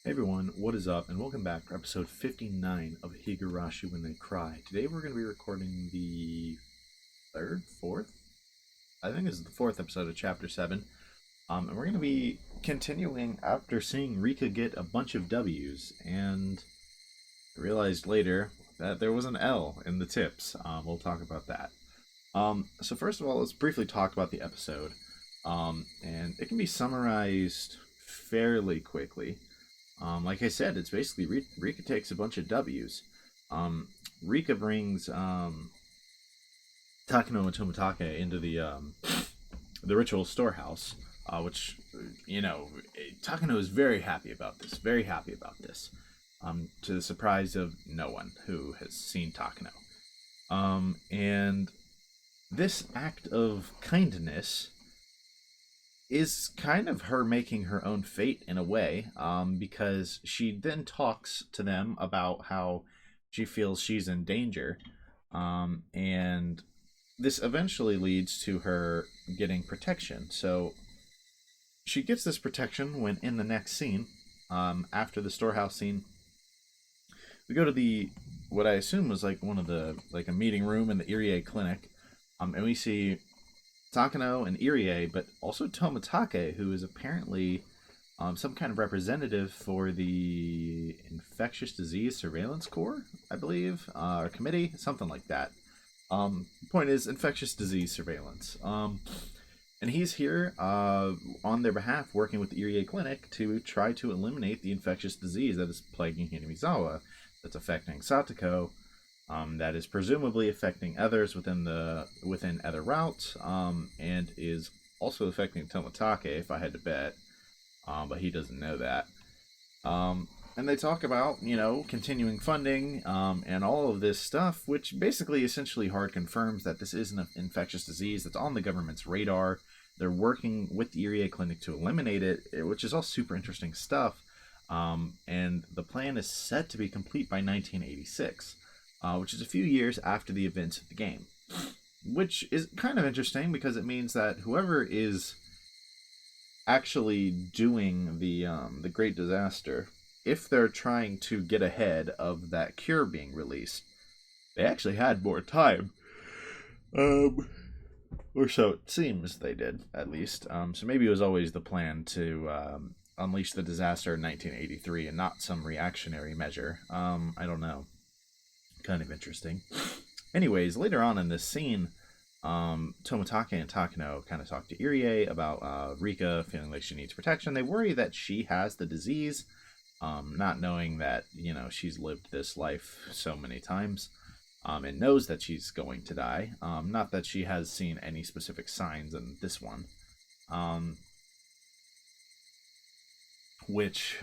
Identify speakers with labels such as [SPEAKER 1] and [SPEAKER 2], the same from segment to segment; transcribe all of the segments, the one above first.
[SPEAKER 1] Hey everyone, what is up, and welcome back to episode 59 of Higurashi When They Cry. Today we're going to be recording the fourth? I think this is the fourth episode of chapter 7. And we're going to be continuing after seeing Rika get a bunch of W's, and I realized later that there was an L in the tips. We'll talk about that. So first of all, let's briefly talk about the episode. And it can be summarized fairly quickly. Like I said, it's basically Rika takes a bunch of W's. Rika brings Takano and Tomitake into the ritual storehouse, which Takano is very happy about this. Very happy about this. To the surprise of no one who has seen Takano. And this act of kindness is kind of her making her own fate in a way, because she then talks to them about how she feels she's in danger, and this eventually leads to her getting protection. So she gets this protection when in the next scene, after the storehouse scene, we go to the what I assume was like one of the like a meeting room in the Irie clinic, and we see Takano and Irie, but also Tomitake, who is apparently some kind of representative for the Infectious Disease Surveillance Corps, I believe, or committee, something like that. Point is, infectious disease surveillance. And he's here on their behalf, working with the Irie Clinic to try to eliminate the infectious disease that is plaguing Hinamizawa, that's affecting Satoko, that is presumably affecting others within other routes, and is also affecting Tomitake, if I had to bet, but he doesn't know that. And they talk about, continuing funding, and all of this stuff, which basically essentially hard confirms that this is an infectious disease that's on the government's radar. They're working with the Irie Clinic to eliminate it, which is all super interesting stuff. And the plan is set to be complete by 1986. Which is a few years after the events of the game. Which is kind of interesting because it means that whoever is actually doing the Great Disaster, if they're trying to get ahead of that cure being released, they actually had more time. Or so it seems they did, at least. So maybe it was always the plan to unleash the disaster in 1983 and not some reactionary measure. I don't know. Kind of interesting. Anyways, later on in this scene, Tomitake and Takano kind of talk to Irie about Rika feeling like she needs protection. They worry that she has the disease, not knowing that, she's lived this life so many times, and knows that she's going to die. Not that she has seen any specific signs in this one. Which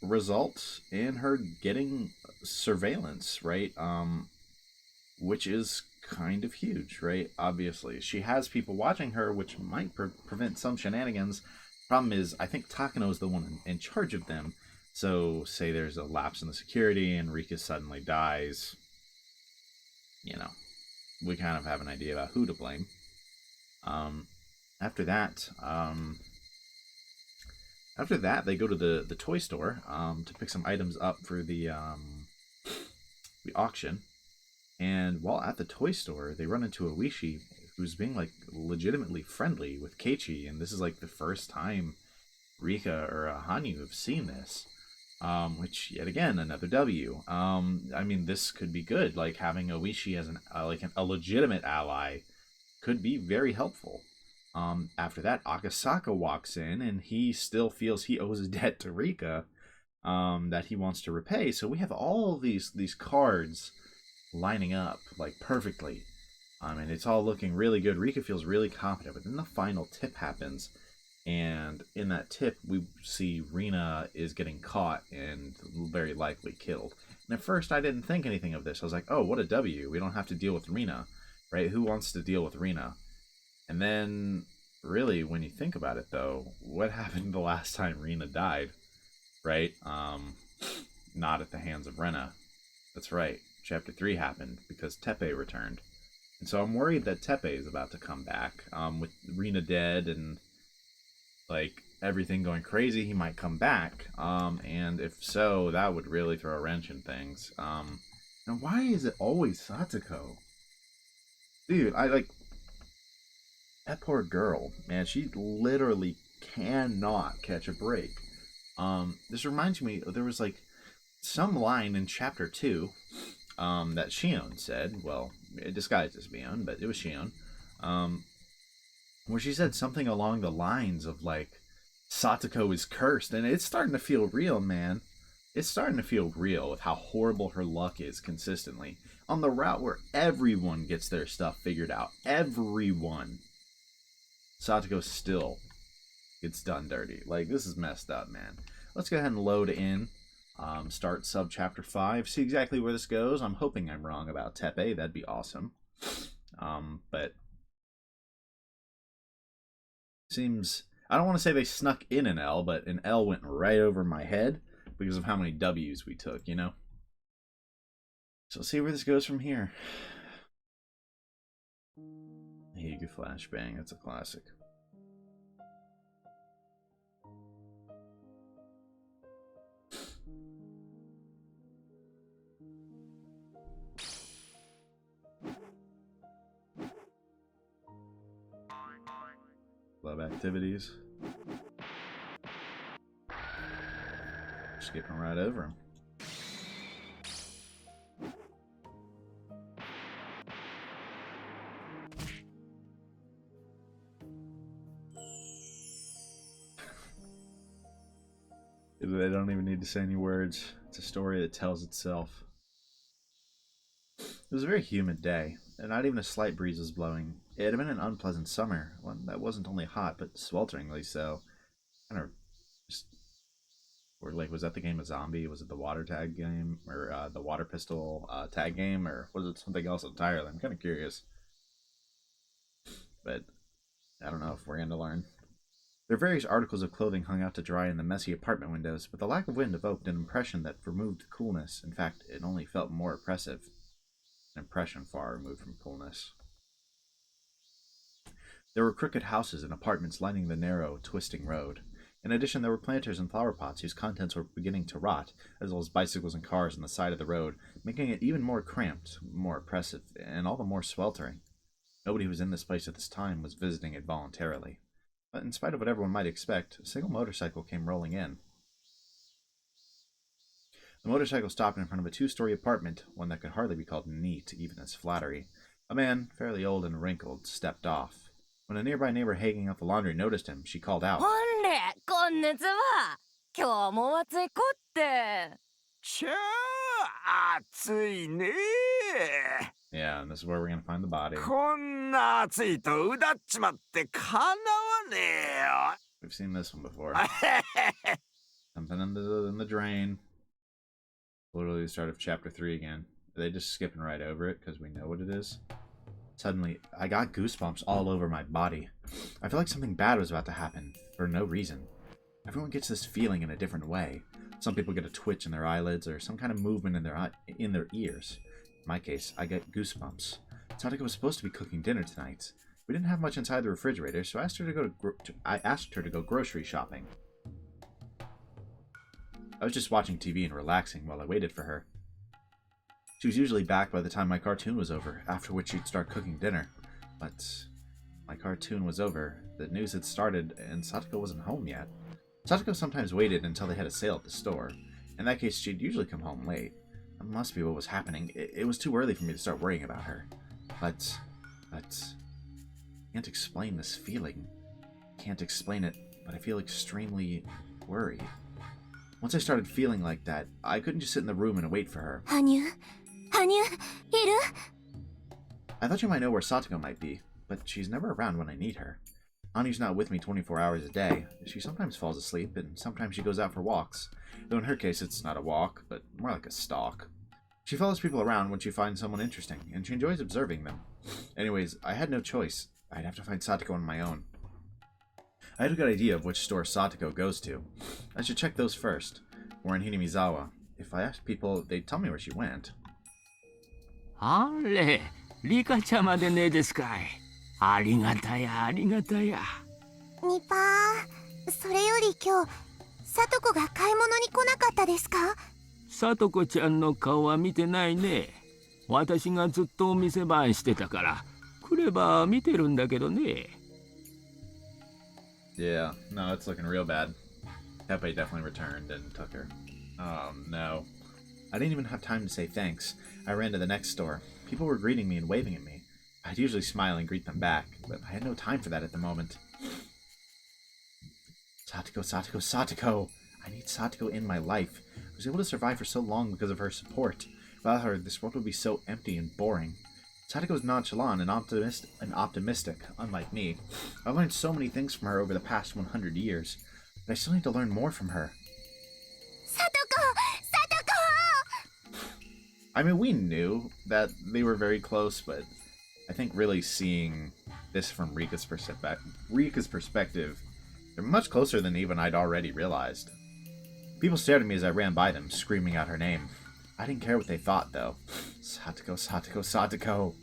[SPEAKER 1] results in her getting surveillance, right? Which is kind of huge, right? Obviously, she has people watching her, which might prevent some shenanigans. Problem is, I think Takano is the one in charge of them. So, say there's a lapse in the security and Rika suddenly dies, we kind of have an idea about who to blame. After that, they go to the toy store to pick some items up for the auction. And while at the toy store, they run into Oishi, who's being like legitimately friendly with Keiichi, and this is like the first time Rika or Hanyu have seen this. Which yet again another W. I mean, this could be good. Like having Oishi as a legitimate ally could be very helpful. After that, Akasaka walks in, and he still feels he owes a debt to Rika that he wants to repay. So we have all these cards lining up like perfectly, and it's all looking really good. Rika feels really confident, but then the final tip happens, and in that tip we see Rina is getting caught and very likely killed. And at first I didn't think anything of this. I was like, oh, what a W. We don't have to deal with Rina, right? Who wants to deal with Rina? And then, really, when you think about it, though, what happened the last time Rina died, right? Not at the hands of Rena. That's right. Chapter 3 happened because Teppei returned. And so I'm worried that Teppei is about to come back, with Rina dead and, like, everything going crazy, he might come back. And if so, that would really throw a wrench in things. And why is it always Satoko? Dude, I like that poor girl, man. She literally cannot catch a break. This reminds me, there was like some line in chapter 2 that Shion said. Well, it disguised as Mion, but it was Shion. Where she said something along the lines of like, Satoko is cursed, and it's starting to feel real, man. It's starting to feel real with how horrible her luck is consistently. On the route where everyone gets their stuff figured out. Everyone. Satoko still gets done dirty. Like, this is messed up, man. Let's go ahead and load in. Start sub chapter 5. See exactly where this goes. I'm hoping I'm wrong about Teppei. That'd be awesome. But seems, I don't want to say they snuck in an L, but an L went right over my head because of how many W's we took, you know? So let's see where this goes from here. Higu Flashbang, that's a classic. Love activities. Skipping right over them. They don't even need to say any words. It's a story that tells itself. It was a very humid day, and not even a slight breeze was blowing. It had been an unpleasant summer, one that wasn't only hot, but swelteringly so. Kind of just, or like, was that the game of Zombie? Was it the water tag game, or the water pistol tag game, or was it something else entirely? I'm kind of curious. But I don't know if we're going to learn. There were various articles of clothing hung out to dry in the messy apartment windows, but the lack of wind evoked an impression that removed coolness. In fact, it only felt more oppressive. An impression far removed from coolness. There were crooked houses and apartments lining the narrow, twisting road. In addition, there were planters and flower pots whose contents were beginning to rot, as well as bicycles and cars on the side of the road, making it even more cramped, more oppressive, and all the more sweltering. Nobody who was in this place at this time was visiting it voluntarily. But in spite of what everyone might expect, a single motorcycle came rolling in. The motorcycle stopped in front of a two-story apartment, one that could hardly be called neat, even as flattery. A man, fairly old and wrinkled, stepped off. When a nearby neighbor hanging out the laundry noticed him, she called out,
[SPEAKER 2] "こんにちは。今日も暑いこって."
[SPEAKER 3] ちゃあ暑いね。
[SPEAKER 1] Yeah, and this is where we're going to find the body.
[SPEAKER 3] こんな暑いとうだっちまってかなわねえよ。
[SPEAKER 1] We've seen this one before. Something in the drain. Literally the start of chapter 3 again. Are they just skipping right over it because we know what it is? Suddenly, I got goosebumps all over my body. I feel like something bad was about to happen, for no reason. Everyone gets this feeling in a different way. Some people get a twitch in their eyelids or some kind of movement in their ears. In my case, I get goosebumps. Satoko was supposed to be cooking dinner tonight. We didn't have much inside the refrigerator, so I asked her to go grocery shopping. I was just watching TV and relaxing while I waited for her. She was usually back by the time my cartoon was over, after which she'd start cooking dinner. But my cartoon was over, the news had started, and Satoko wasn't home yet. Satoko sometimes waited until they had a sale at the store. In that case, she'd usually come home late. That must be what was happening. It was too early for me to start worrying about her. But, I can't explain this feeling. Can't explain it, but I feel extremely worried. Once I started feeling like that, I couldn't just sit in the room and wait for her.
[SPEAKER 2] Hanyu? Hanyu? Iru?
[SPEAKER 1] I thought you might know where Satoko might be, but she's never around when I need her. Anyu's not with me 24 hours a day. She sometimes falls asleep, and sometimes she goes out for walks. Though in her case, it's not a walk, but more like a stalk. She follows people around when she finds someone interesting, and she enjoys observing them. Anyways, I had no choice. I'd have to find Satoko on my own. I had a good idea of which store Satoko goes to. I should check those first. We're in Hinamizawa. If I asked people, they'd tell me where she went.
[SPEAKER 3] あれ、リカちゃまでねですかい。ありがたや、ありがたや。
[SPEAKER 2] ニパ
[SPEAKER 4] それより今日さとこが買い物に来なかったですか？
[SPEAKER 5] さとこちゃんの顔は見てないね。私がずっとお店番してたから来れば見てるんだけどね。
[SPEAKER 1] Yeah, no, it's looking real bad. Teppei definitely returned and took her. Oh no. I didn't even have time to say thanks. I ran to the next store. People were greeting me and waving at me. I'd usually smile and greet them back, but I had no time for that at the moment. Satoko, Satoko, Satoko! I need Satoko in my life. I was able to survive for so long because of her support. Without her, this world would be so empty and boring. Satoko is nonchalant and optimistic, unlike me. I've learned so many things from her over the past 100 years, but I still need to learn more from her.
[SPEAKER 4] Satoko! Satoko!
[SPEAKER 1] I mean, we knew that they were very close, but I think really seeing this from Rika's perspective, they're much closer than even I'd already realized. People stared at me as I ran by them, screaming out her name. I didn't care what they thought, though. Satoko, Satoko, Satoko.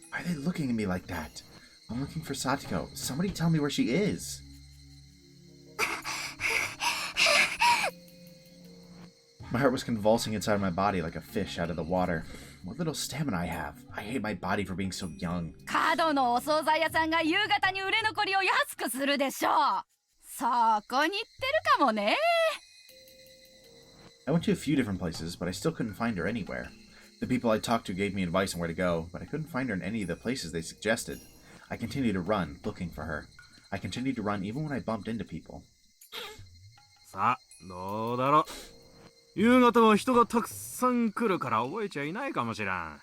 [SPEAKER 1] Why are they looking at me like that? I'm looking for Satoko. Somebody tell me where she is. My heart was convulsing inside my body like a fish out of the water. What little stamina I have. I hate my body for being so young.
[SPEAKER 2] 角のお惣菜屋さんが夕方に売れ残りを安くするでしょう。そこに行ってるかもね。
[SPEAKER 1] I went to a few different places, but I still couldn't find her anywhere. The people I talked to gave me advice on where to go, but I couldn't find her in any of the places they suggested. I continued to run, looking for her. I continued to run even when I bumped into people.
[SPEAKER 3] さあ、どうだろう。夕方は人がたくさん来るから覚えちゃいないかもしらん。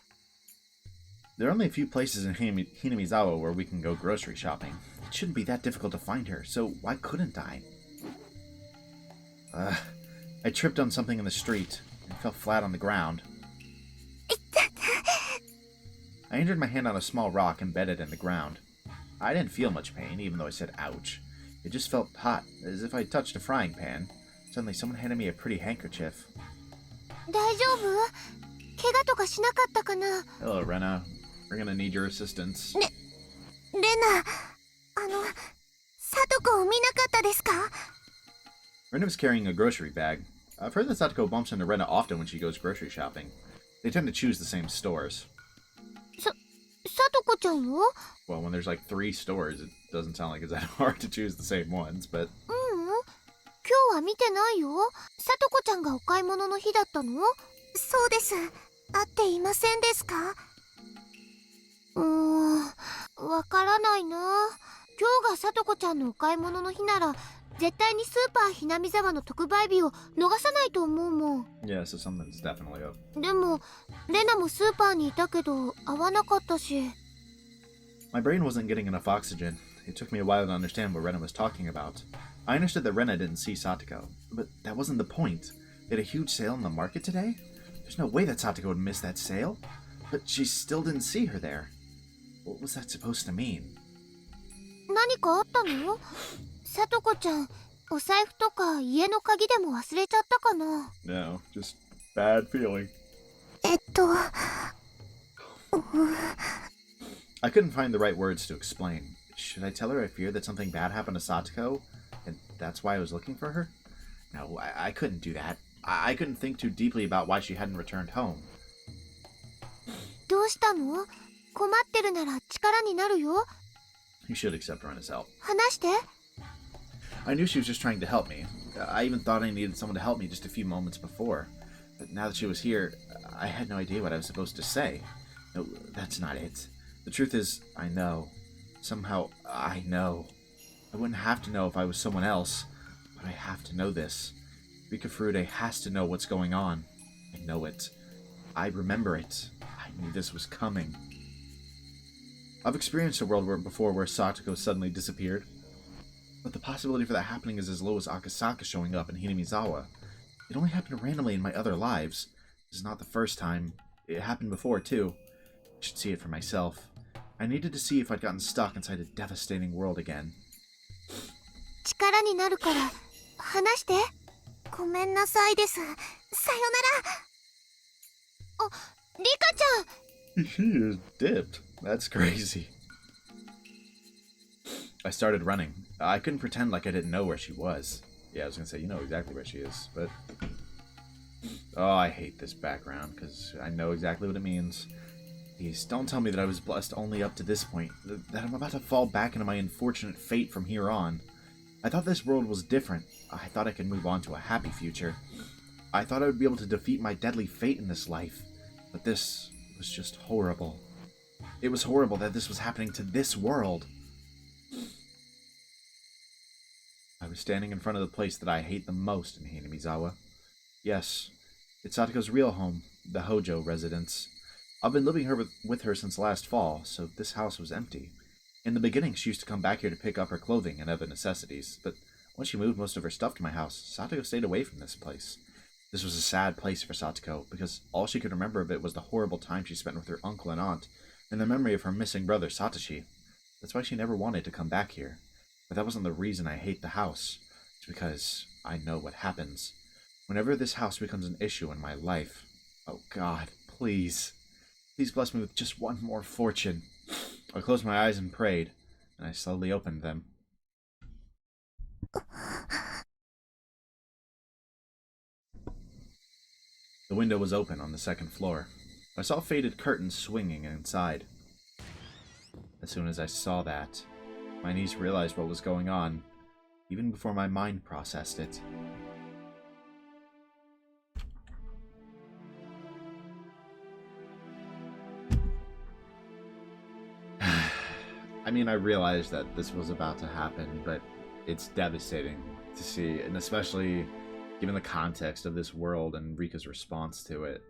[SPEAKER 1] There are only a few places in Hinamizawa where we can go grocery shopping. It shouldn't be that difficult to find her, so why couldn't I? I tripped on something in the street and fell flat on the ground. I injured my hand on a small rock embedded in the ground. I didn't feel much pain, even though I said ouch. It just felt hot, as if I touched a frying pan. Suddenly, someone handed me a pretty handkerchief.
[SPEAKER 4] 大丈夫？怪我とかしなかったかな？
[SPEAKER 1] Hello, Rena. We're gonna need your assistance.
[SPEAKER 4] レナ、サトコを見なかったですか？
[SPEAKER 1] Rena was carrying a grocery bag. I've heard that Satoko bumps into Rena often when she goes grocery shopping. They tend to choose the same stores.
[SPEAKER 4] サトコちゃんを？
[SPEAKER 1] Well, when there's like 3 stores, it doesn't sound like it's that hard to choose the same ones, but...
[SPEAKER 4] 今日は見てないよ。サトコちゃんがお買い物の日だったの？そうです。会っていませんですか？わからないな。今日がサトコちゃんのお買い物の日なら、絶対にスーパーひなみざわの特売日を逃さないと思うもん。
[SPEAKER 1] Yeah, so something's definitely up.
[SPEAKER 4] でも、レナもスーパーにいたけど、会わなかったし。
[SPEAKER 1] My brain wasn't getting enough oxygen. It took me a while to understand what Rena was talking about. I understood that Rena didn't see Satoko, but that wasn't the point. They had a huge sale in the market today? There's no way that Satoko would miss that sale. But she still didn't see her there. What was that supposed to mean?
[SPEAKER 4] 何かあったの？サトコちゃん、お財布とか家の鍵でも忘れちゃったかな？
[SPEAKER 1] No, just bad feeling. I couldn't find the right words to explain. Should I tell her I feared that something bad happened to Satoko? And that's why I was looking for her? No, I couldn't do that. I couldn't think too deeply about why she hadn't returned home.
[SPEAKER 4] どうしたの？困ってるなら力になるよ。
[SPEAKER 1] You should accept Rena's help.
[SPEAKER 4] 話して。
[SPEAKER 1] I knew she was just trying to help me. I even thought I needed someone to help me just a few moments before. But now that she was here, I had no idea what I was supposed to say. No, that's not it. The truth is, I know. Somehow, I know. I wouldn't have to know if I was someone else, but I have to know this. Rika Furude has to know what's going on. I know it. I remember it. I knew this was coming. I've experienced a world before where Satoko suddenly disappeared. But the possibility for that happening is as low as Akasaka showing up in Hinamizawa. It only happened randomly in my other lives. This is not the first time. It happened before, too. I should see it for myself. I needed to see if I'd gotten stuck inside a devastating world again.
[SPEAKER 4] 力になるから話して。ごめんなさいです。さよなら。あ、リカちゃん。
[SPEAKER 1] She is dipped. That's crazy. I started running. I couldn't pretend like I didn't know where she was. Yeah, I was gonna say, you know exactly where she is, but... Oh, I hate this background, because I know exactly what it means. Please, don't tell me that I was blessed only up to this point, that I'm about to fall back into my unfortunate fate from here on. I thought this world was different. I thought I could move on to a happy future. I thought I would be able to defeat my deadly fate in this life. But this was just horrible. It was horrible that this was happening to this world. I was standing in front of the place that I hate the most in Hinamizawa. Yes, it's Satoko's real home, the Hojou residence. I've been living with her since last fall, so this house was empty. In the beginning, she used to come back here to pick up her clothing and other necessities, but when she moved most of her stuff to my house, Satoko stayed away from this place. This was a sad place for Satoko, because all she could remember of it was the horrible time she spent with her uncle and aunt, and the memory of her missing brother Satoshi. That's why she never wanted to come back here. But that wasn't the reason I hate the house. It's because I know what happens. Whenever this house becomes an issue in my life, oh God, please. Please bless me with just one more fortune. I closed my eyes and prayed, and I slowly opened them. The window was open on the second floor. I saw faded curtains swinging inside. As soon as I saw that, my niece realized what was going on, even before my mind processed it. I mean, I realized that this was about to happen, but it's devastating to see, and especially given the context of this world and Rika's response to it.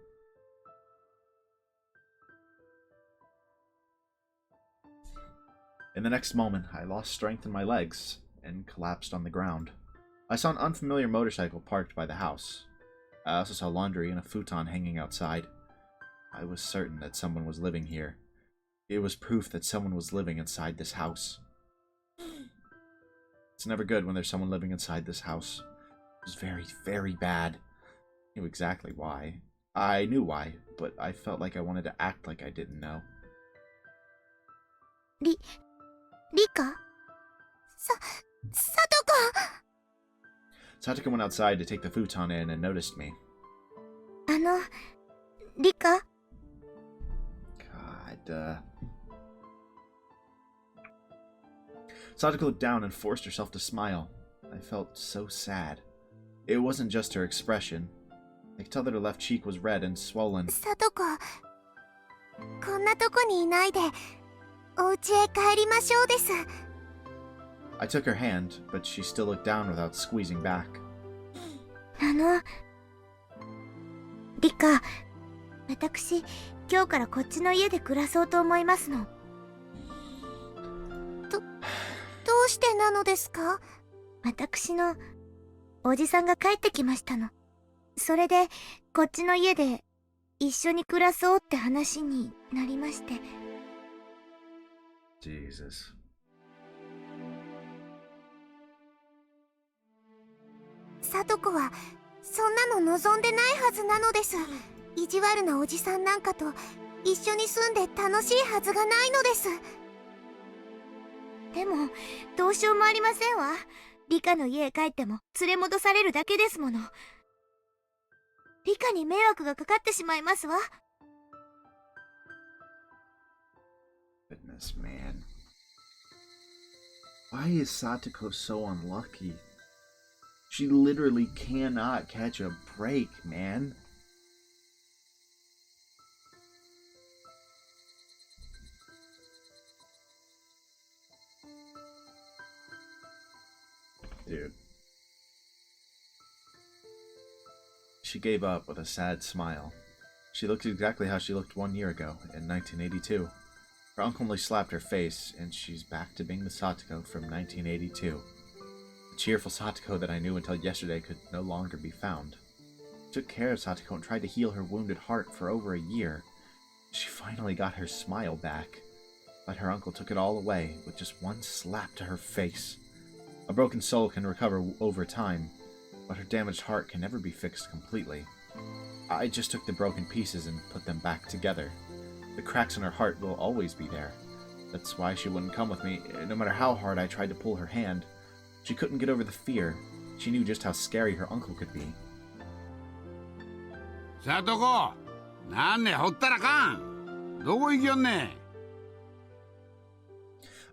[SPEAKER 1] In the next moment, I lost strength in my legs and collapsed on the ground. I saw an unfamiliar motorcycle parked by the house. I also saw laundry and a futon hanging outside. I was certain that someone was living here. It was proof that someone was living inside this house. It's never good when there's someone living inside this house. It was very, very bad. I knew exactly why. I knew why, but I felt like I wanted to act like I didn't know.
[SPEAKER 4] Rika? Satoko!
[SPEAKER 1] Satoko went outside to take the futon in and noticed me.
[SPEAKER 4] Rika?
[SPEAKER 1] God, Satoko looked down and forced herself to smile. I felt so sad. It wasn't just her expression. I could tell that her left cheek was red and swollen.
[SPEAKER 4] Satoko, こんなとこにいないで、お家へ帰りましょうです。
[SPEAKER 1] I took her hand, but she still looked down without squeezing back.
[SPEAKER 4] リカ、私、今日からこっちの家で暮らそうと思いますの。どうしてなのですか？私のおじさんが帰ってきましたの。それでこっちの家で一緒に暮らそうって話になりまして。
[SPEAKER 1] Jesus.
[SPEAKER 4] サトコはそんなの望んでないはずなのです。意地悪なおじさんなんかと一緒に住んで楽しいはずがないのです。でもどうしようもありませんわ。リカの家へ帰っても連れ戻されるだけですもの。リカに迷惑がかかってしまいますわ。
[SPEAKER 1] Goodness, man. Why is Satoko so unlucky? She literally cannot catch a break, man. Dude. She gave up with a sad smile. She looked exactly how she looked 1 year ago, in 1982. Her uncle only slapped her face, and she's back to being the Satoko from 1982. The cheerful Satoko that I knew until yesterday could no longer be found. I took care of Satoko and tried to heal her wounded heart for over a year. She finally got her smile back, but her uncle took it all away with just one slap to her face. A broken soul can recover over time, but her damaged heart can never be fixed completely. I just took the broken pieces and put them back together. The cracks in her heart will always be there. That's why she wouldn't come with me. No matter how hard I tried to pull her hand, She couldn't get over the fear. She knew just how scary her uncle could be.
[SPEAKER 6] Satoko, なんでほったらかん。どこ行きよんね。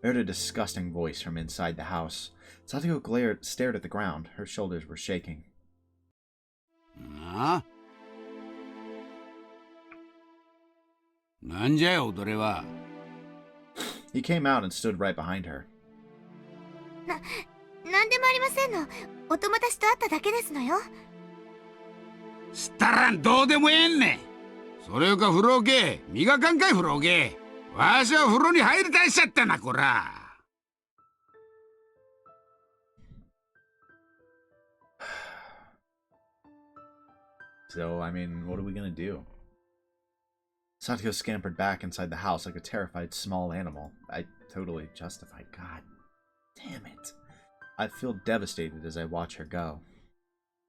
[SPEAKER 1] I heard a disgusting voice from inside the house. Satoko stared at the ground. Her shoulders were shaking.
[SPEAKER 6] なあ。なんじゃよ、それは。
[SPEAKER 1] He came out and stood right behind her.
[SPEAKER 4] なんでもありませんの。お友達と会っただけですのよ。
[SPEAKER 6] したらんどうでもええんねん。それよか風呂け。磨かんかい風呂け。わしは風呂に入りたいしちゃったな、こら。
[SPEAKER 1] So, I mean, what are we gonna do? Satoko scampered back inside the house like a terrified small animal. I totally justified. God damn it. I feel devastated as I watch her go.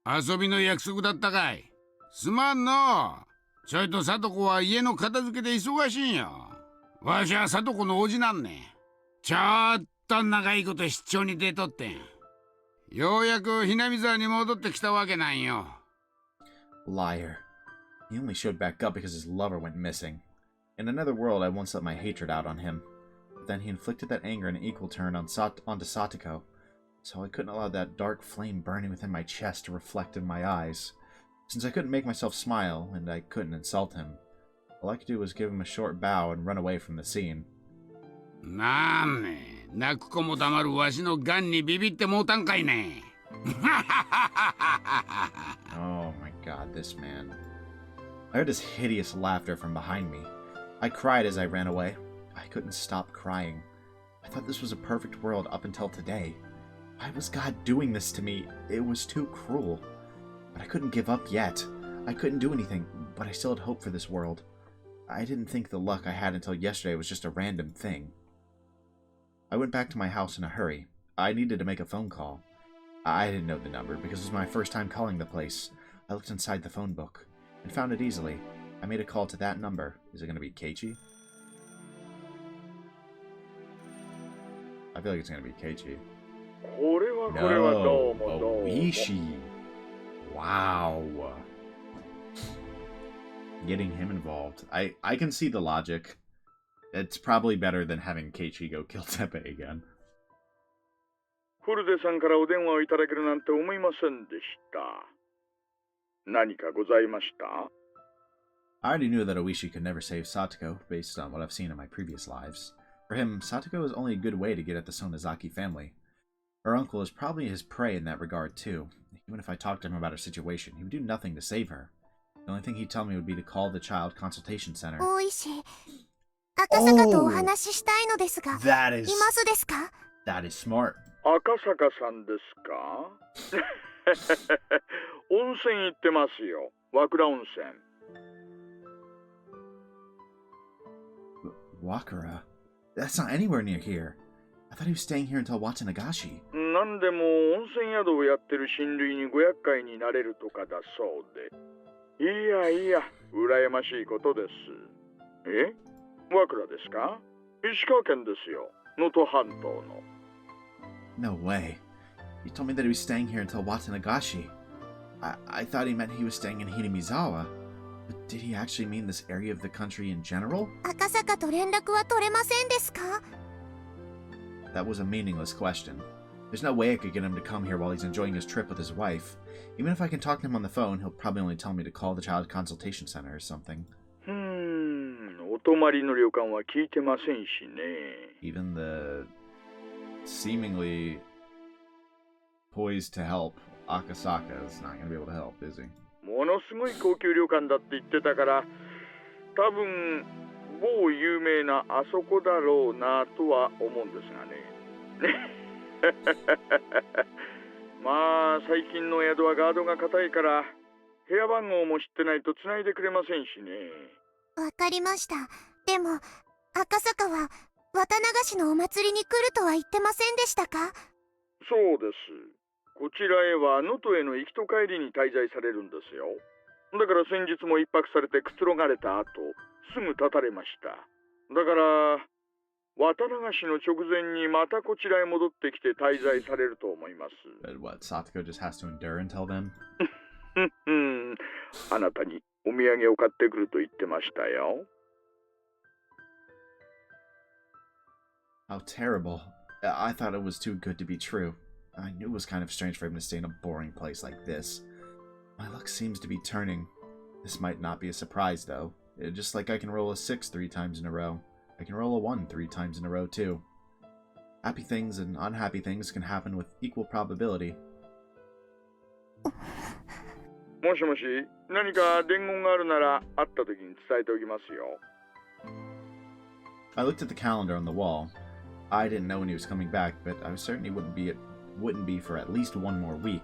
[SPEAKER 6] 遊びの約束だったかい。すまんの。ちょいと聡子は家の片付けで忙しいんよ。わしは聡子のおじなんねん。ちょっと長いこと出張に出とってん。ようやくHinamizawanに戻ってきたわけなんよ。
[SPEAKER 1] Liar. He only showed back up because his lover went missing. In another world, I once let my hatred out on him. But then he inflicted that anger in an equal turn onto Satoko. So I couldn't allow that dark flame burning within my chest to reflect in my eyes. Since I couldn't make myself smile, and I couldn't insult him, all I could do was give him a short bow and run away from the scene.
[SPEAKER 6] なんね、泣く子も黙るわしのガンにビビってもうたんかいね。
[SPEAKER 1] Oh my god, this man. I heard his hideous laughter from behind me. I cried as I ran away. I couldn't stop crying. I thought this was a perfect world up until today. Why was God doing this to me? It was too cruel. But I couldn't give up yet. I couldn't do anything, but I still had hope for this world. I didn't think the luck I had until yesterday was just a random thing. I went back to my house in a hurry. I needed to make a phone call. I didn't know the number because it was my first time calling the place. I looked inside the phone book and found it easily. I made a call to that number. Is it going to be Keiichi? I feel like it's going to be Keiichi. No, Oishi. Wow. Getting him involved. I can see the logic. It's probably better than having Keiichi go kill Teppei again.
[SPEAKER 7] フルデさんからお電話をいただけるなんて思いませんでした。何かございました？
[SPEAKER 1] I already knew that Oishi could never save Satoko, based on what I've seen in my previous lives. For him, Satoko is only a good way to get at the Sonozaki family. Her uncle is probably his prey in that regard, too. Even if I talked to him about her situation, he would do nothing to save her. The only thing he'd tell me would be to call the Child Consultation Center.
[SPEAKER 4] 大石、赤坂とお話ししたいのですが、
[SPEAKER 1] That
[SPEAKER 4] い
[SPEAKER 1] is...
[SPEAKER 4] ますですか？
[SPEAKER 1] That is smart.
[SPEAKER 7] 赤坂さんですか？温泉行ってますよ。和倉温泉。
[SPEAKER 1] Wakura? That's not anywhere near here. I thought he was staying here until Watanagashi.
[SPEAKER 7] なんでも温泉宿をやってる親類にご厄介になれるとかだそうで。いやいや、羨ましいことです。え？和倉ですか？石川県ですよ。能登半島の。
[SPEAKER 1] No way. He told me that he was staying here until Watanagashi. I thought he meant he was staying in Hinamizawa. But did he actually mean this area of the country in general?
[SPEAKER 4] 赤坂と連絡は取れませんですか？
[SPEAKER 1] That was a meaningless question. There's no way I could get him to come here while he's enjoying his trip with his wife. Even if I can talk to him on the phone, he'll probably only tell me to call the Child Consultation Center or something.
[SPEAKER 7] お泊まりの旅館は聞いてませんしね。
[SPEAKER 1] Even the seemingly poised to help Akasaka is not going to be able to help, is he?
[SPEAKER 7] ものすごい高級旅館だって言ってたから、多分某有名なあそこだろうなとは思うんですがね。まあ最近の宿はガードが固いから部屋番号も知ってないと繋いでくれませんしね。
[SPEAKER 4] わかりました。でも赤坂は綿流しのお祭りに来るとは言ってませんでしたか？
[SPEAKER 7] そうです。こちらへは能登への行きと帰りに滞在されるんですよ。だから先日も一泊されてくつろがれた後、すぐ立たれました。だから綿流しの直前にまたこちらへ戻ってきて滞在されると思います。
[SPEAKER 1] But what, Satoko just has to endure until then?
[SPEAKER 7] あなたにお土産を買ってくると言ってましたよ。
[SPEAKER 1] How terrible. I thought it was too good to be true. I knew it was kind of strange for him to stay in a boring place like this. My luck seems to be turning. This might not be a surprise, though. Just like I can roll a 6 3 times in a row. I can roll a 1 3 times in a row, too. Happy things and unhappy things can happen with equal probability.
[SPEAKER 7] もしもし、何か伝言があるなら会った時に伝えておきますよ。
[SPEAKER 1] I looked at the calendar on the wall. I didn't know when he was coming back, but I was certain he wouldn't be for at least one more week.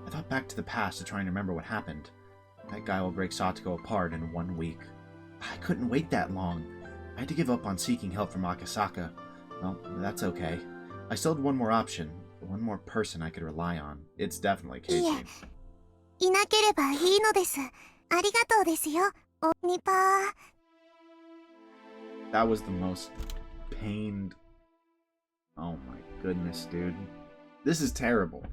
[SPEAKER 1] I thought back to the past to try and remember what happened. That guy will break Satoko apart in 1 week. I couldn't wait that long. I had to give up on seeking help from Akasaka. Well, that's okay. I still had one more option, one more person I could rely on. It's definitely Keiichi.
[SPEAKER 4] いなければいいのです。ありがとうですよ、おニパー。
[SPEAKER 1] That was the most pained... Oh my goodness, dude. This is terrible.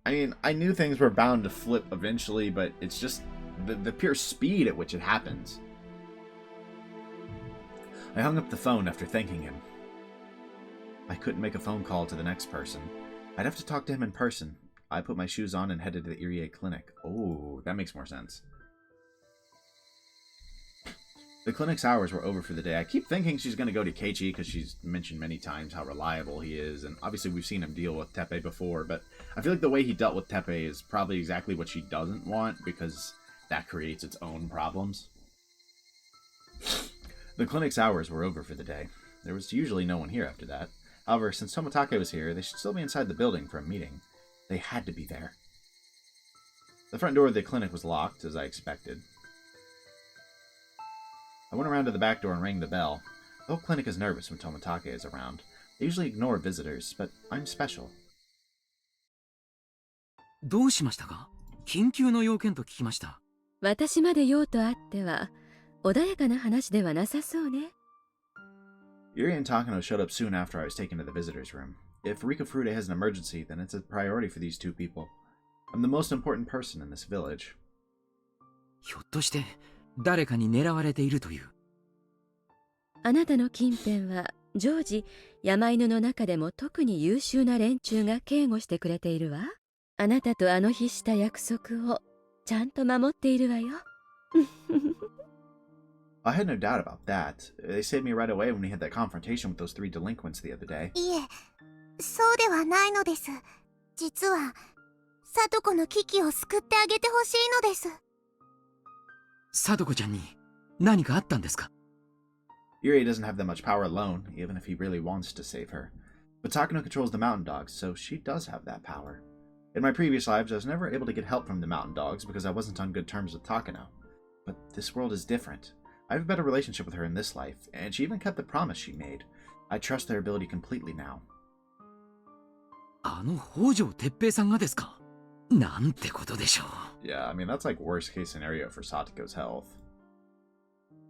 [SPEAKER 1] I mean, I knew things were bound to flip eventually, but it's just the pure speed at which it happens. I hung up the phone after thanking him. I couldn't make a phone call to the next person. I'd have to talk to him in person. I put my shoes on and headed to the Irie clinic. Oh, that makes more sense. The clinic's hours were over for the day. I keep thinking she's going to go to Keiichi because she's mentioned many times how reliable he is, and obviously we've seen him deal with Teppei before, but I feel like the way he dealt with Teppei is probably exactly what she doesn't want because that creates its own problems. The clinic's hours were over for the day. There was usually no one here after that. However, since Tomitake was here, they should still be inside the building for a meeting. They had to be there. The front door of the clinic was locked, as I expected. I went around to the back door and rang the bell. The whole clinic is nervous when Tomitake is around. They usually ignore visitors, but I'm special.
[SPEAKER 3] どうしましたか？緊急の要件と聞きました。
[SPEAKER 8] 私まで用とあっては穏やかな話ではなさそうね。
[SPEAKER 1] Yuri and Takano showed up soon after I was taken to the visitors' room. If Rika Furude has an emergency, then it's a priority for these two people. I'm the most important person in this village.
[SPEAKER 3] ひょっとして誰かに狙われているという。
[SPEAKER 8] あなたの近辺は常時山犬の中でも特に優秀な連中が警護してくれているわ。あなたとあの日した約束をちゃんと守っているわよ。
[SPEAKER 1] I had no doubt about that. They saved me right away when we had that confrontation with those 3 delinquents the other day.
[SPEAKER 4] いえ、そうではないのです。実は、聡子の危機を救ってあげてほしいのです。
[SPEAKER 3] 聡子ちゃんに何かあったんですか？
[SPEAKER 1] Yuri doesn't have that much power alone, even if he really wants to save her. But Takano controls the mountain dogs, so she does have that power. In my previous lives, I was never able to get help from the mountain dogs because I wasn't on good terms with Takano. But this world is different. I have a better relationship with her in this life, and she even kept the promise she made. I trust their ability completely now.
[SPEAKER 3] あの北条哲平さんがですか？なんてことでしょう。
[SPEAKER 1] Yeah, I mean, that's like worst case scenario for Satoko's health.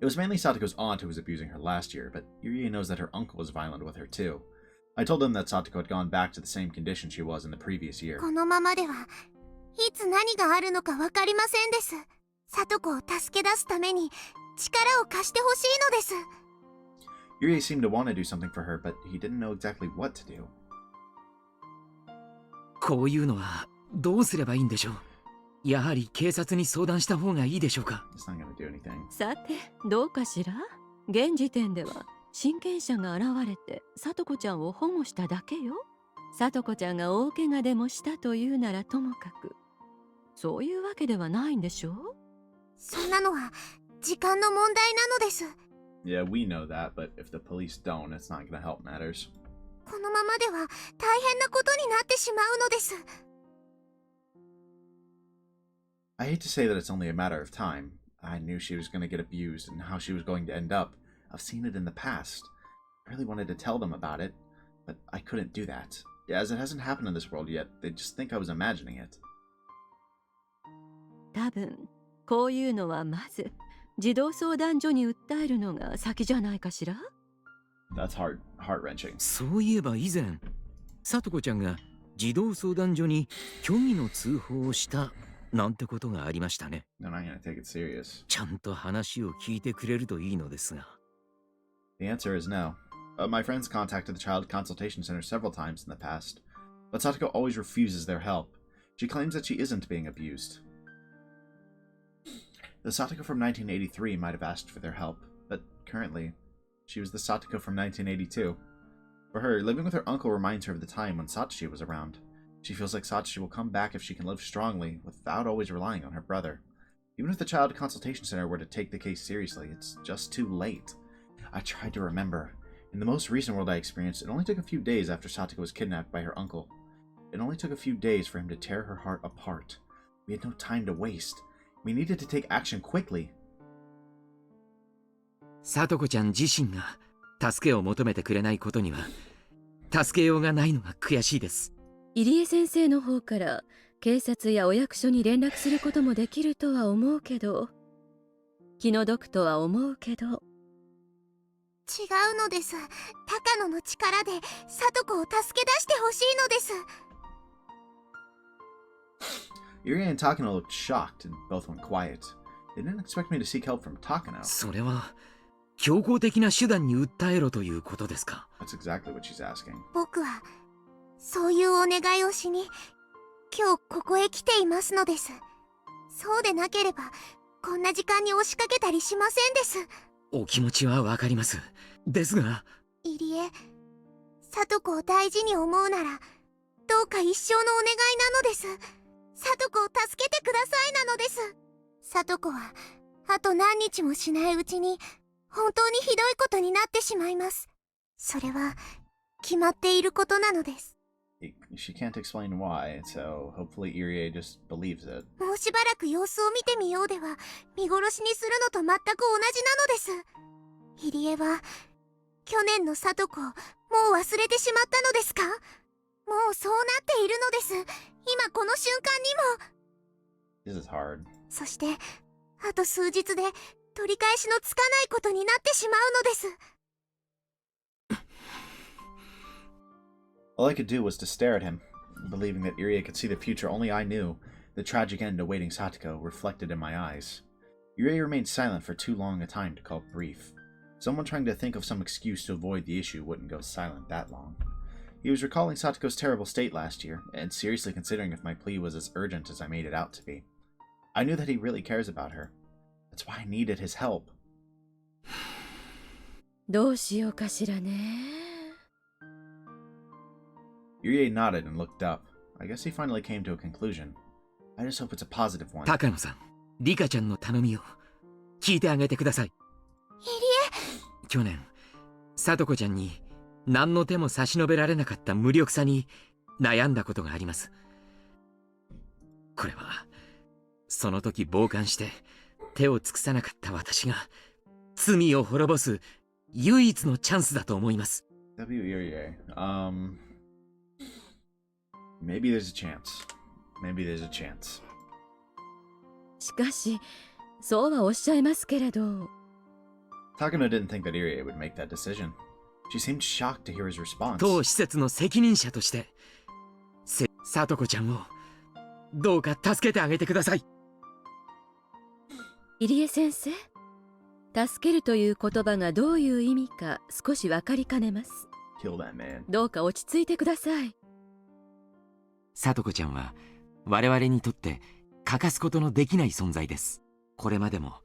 [SPEAKER 1] It was mainly Satoko's aunt who was abusing her last year, but Yuri knows that her uncle was violent with her too. I told them that Satoko had gone back to the same condition she was in the previous year.
[SPEAKER 4] このままではいつ何があるのかわかりませんです。聡子を助け出すために力を貸してほしいのです。
[SPEAKER 1] Yuri seemed to want to do something for her, but he didn't know exactly what to do.
[SPEAKER 3] こういうのはどうすればいいんでしょう。やはり警察に相談した方がいいでしょうか。
[SPEAKER 1] It's not going to do anything.
[SPEAKER 8] さてどうかしら。現時点では親権者が現れて聡子ちゃんを保護しただけよ。聡子ちゃんが大怪我でもしたというならともかく、そういうわけではないんでしょう。
[SPEAKER 4] そんなのは時間の問題なのです。
[SPEAKER 1] Yeah, we know that, but if the police don't, it's not going to help matters.
[SPEAKER 4] このままでは大変なことになってしまうのです。
[SPEAKER 1] I hate to say that it's only a matter of time. I knew she was going to get abused and how she was going to end up. I've seen it in the past. I really wanted to tell them about it, but I couldn't do that. As it hasn't happened in this world yet, they just think I was imagining it.
[SPEAKER 8] 多分こういうのはまず児童相談所に訴えるのが先じゃないかしら。
[SPEAKER 1] That's heart-wrenching.
[SPEAKER 5] そういえば以前さとこちゃんが児童相談所に虚偽の通報をしたなんてことがありましたね。
[SPEAKER 1] They're not gonna take it serious.
[SPEAKER 5] ちゃんと話を聞いてくれるといいのですが。
[SPEAKER 1] The answer is no. My friends contacted the Child Consultation Center several times in the past, but Satoko always refuses their help. She claims that she isn't being abused. The Satoko from 1983 might have asked for their help, but currently, she was the Satoko from 1982. For her, living with her uncle reminds her of the time when Satoshi was around. She feels like Satoshi will come back if she can live strongly without always relying on her brother. Even if the Child Consultation Center were to take the case seriously, it's just too late. I tried to remember. In the most recent world I experienced, it only took a few days after Satoko was kidnapped by her uncle. It only took a few days for him to tear her heart apart. We had no time to waste. We needed to take action quickly.
[SPEAKER 5] さとこちゃん自身が助けを求めてくれないことには助けようがないのが悔しいです。
[SPEAKER 8] 入江先生の方から警察やお役所に連絡することもできるとは思うけど、気の毒とは思うけど。
[SPEAKER 4] 違うのです。高野の力で里子を助け出してほしいのです。
[SPEAKER 1] Irie and Takano looked shocked and both went quiet. They didn't expect me to seek help from Takano.
[SPEAKER 5] それは強硬的な手段に訴えろということですか？
[SPEAKER 1] That's exactly what she's asking.
[SPEAKER 4] 僕はそういうお願いをしに今日ここへ来ていますのです。そうでなければこんな時間に押しかけたりしませんです。
[SPEAKER 5] お気持ちはわかります。ですが、
[SPEAKER 4] 入江、里子を大事に思うならどうか一生のお願いなのです。里子を助けてくださいなのです。里子はあと何日もしないうちに本当にひどいことになってしまいます。それは決まっていることなのです。
[SPEAKER 1] She can't explain why, so hopefully Irie just believes it.
[SPEAKER 4] もうしばらく様子を見てみようでは見殺しにするのと全く同じなのです。入江は去年の里子をもう忘れてしまったのですか？もうそうなっているのです。今この瞬間にも。
[SPEAKER 1] This is hard.
[SPEAKER 4] そしてあと数日で取り返しのつかないことになってしまうのです。
[SPEAKER 1] All I could do was to stare at him, believing that Irie could see the future only I knew, the tragic end awaiting Satoko reflected in my eyes. Irie remained silent for too long a time to call brief. Someone trying to think of some excuse to avoid the issue wouldn't go silent that long. He was recalling Satoko's terrible state last year, and seriously considering if my plea was as urgent as I made it out to be. I knew that he really cares about her. That's why I needed his help.
[SPEAKER 8] どうしようかしらね。
[SPEAKER 1] Irie nodded and looked up. I guess he finally came to a conclusion. I just hope it's a positive one.
[SPEAKER 5] 高野さん、リカちゃんの頼みを聞いてあげてください。
[SPEAKER 4] 入江、
[SPEAKER 5] 去年、さとこちゃんに何の手も差し伸べられなかった無力さに悩んだことがあります。これはその時傍観して手を尽くさなかった私が罪を滅ぼす唯一のチャンスだと思います。
[SPEAKER 1] W. Irie. Maybe there's a chance. Maybe there's a chance.
[SPEAKER 8] しかしそうはおっしゃいますけれど。
[SPEAKER 1] Takano didn't think that Irie would make that decision. She seemed shocked to hear his response.
[SPEAKER 5] 当施設の責任者としてさとこちゃんをどうか助けてあげてください。
[SPEAKER 8] 入江先生、助けるという言葉がどういう意味か少し分かりかねます。
[SPEAKER 1] Kill that man.
[SPEAKER 8] どうか落ち着いてください。
[SPEAKER 5] さとこちゃんは我々にとって欠かすことのできない存在です。これまでも、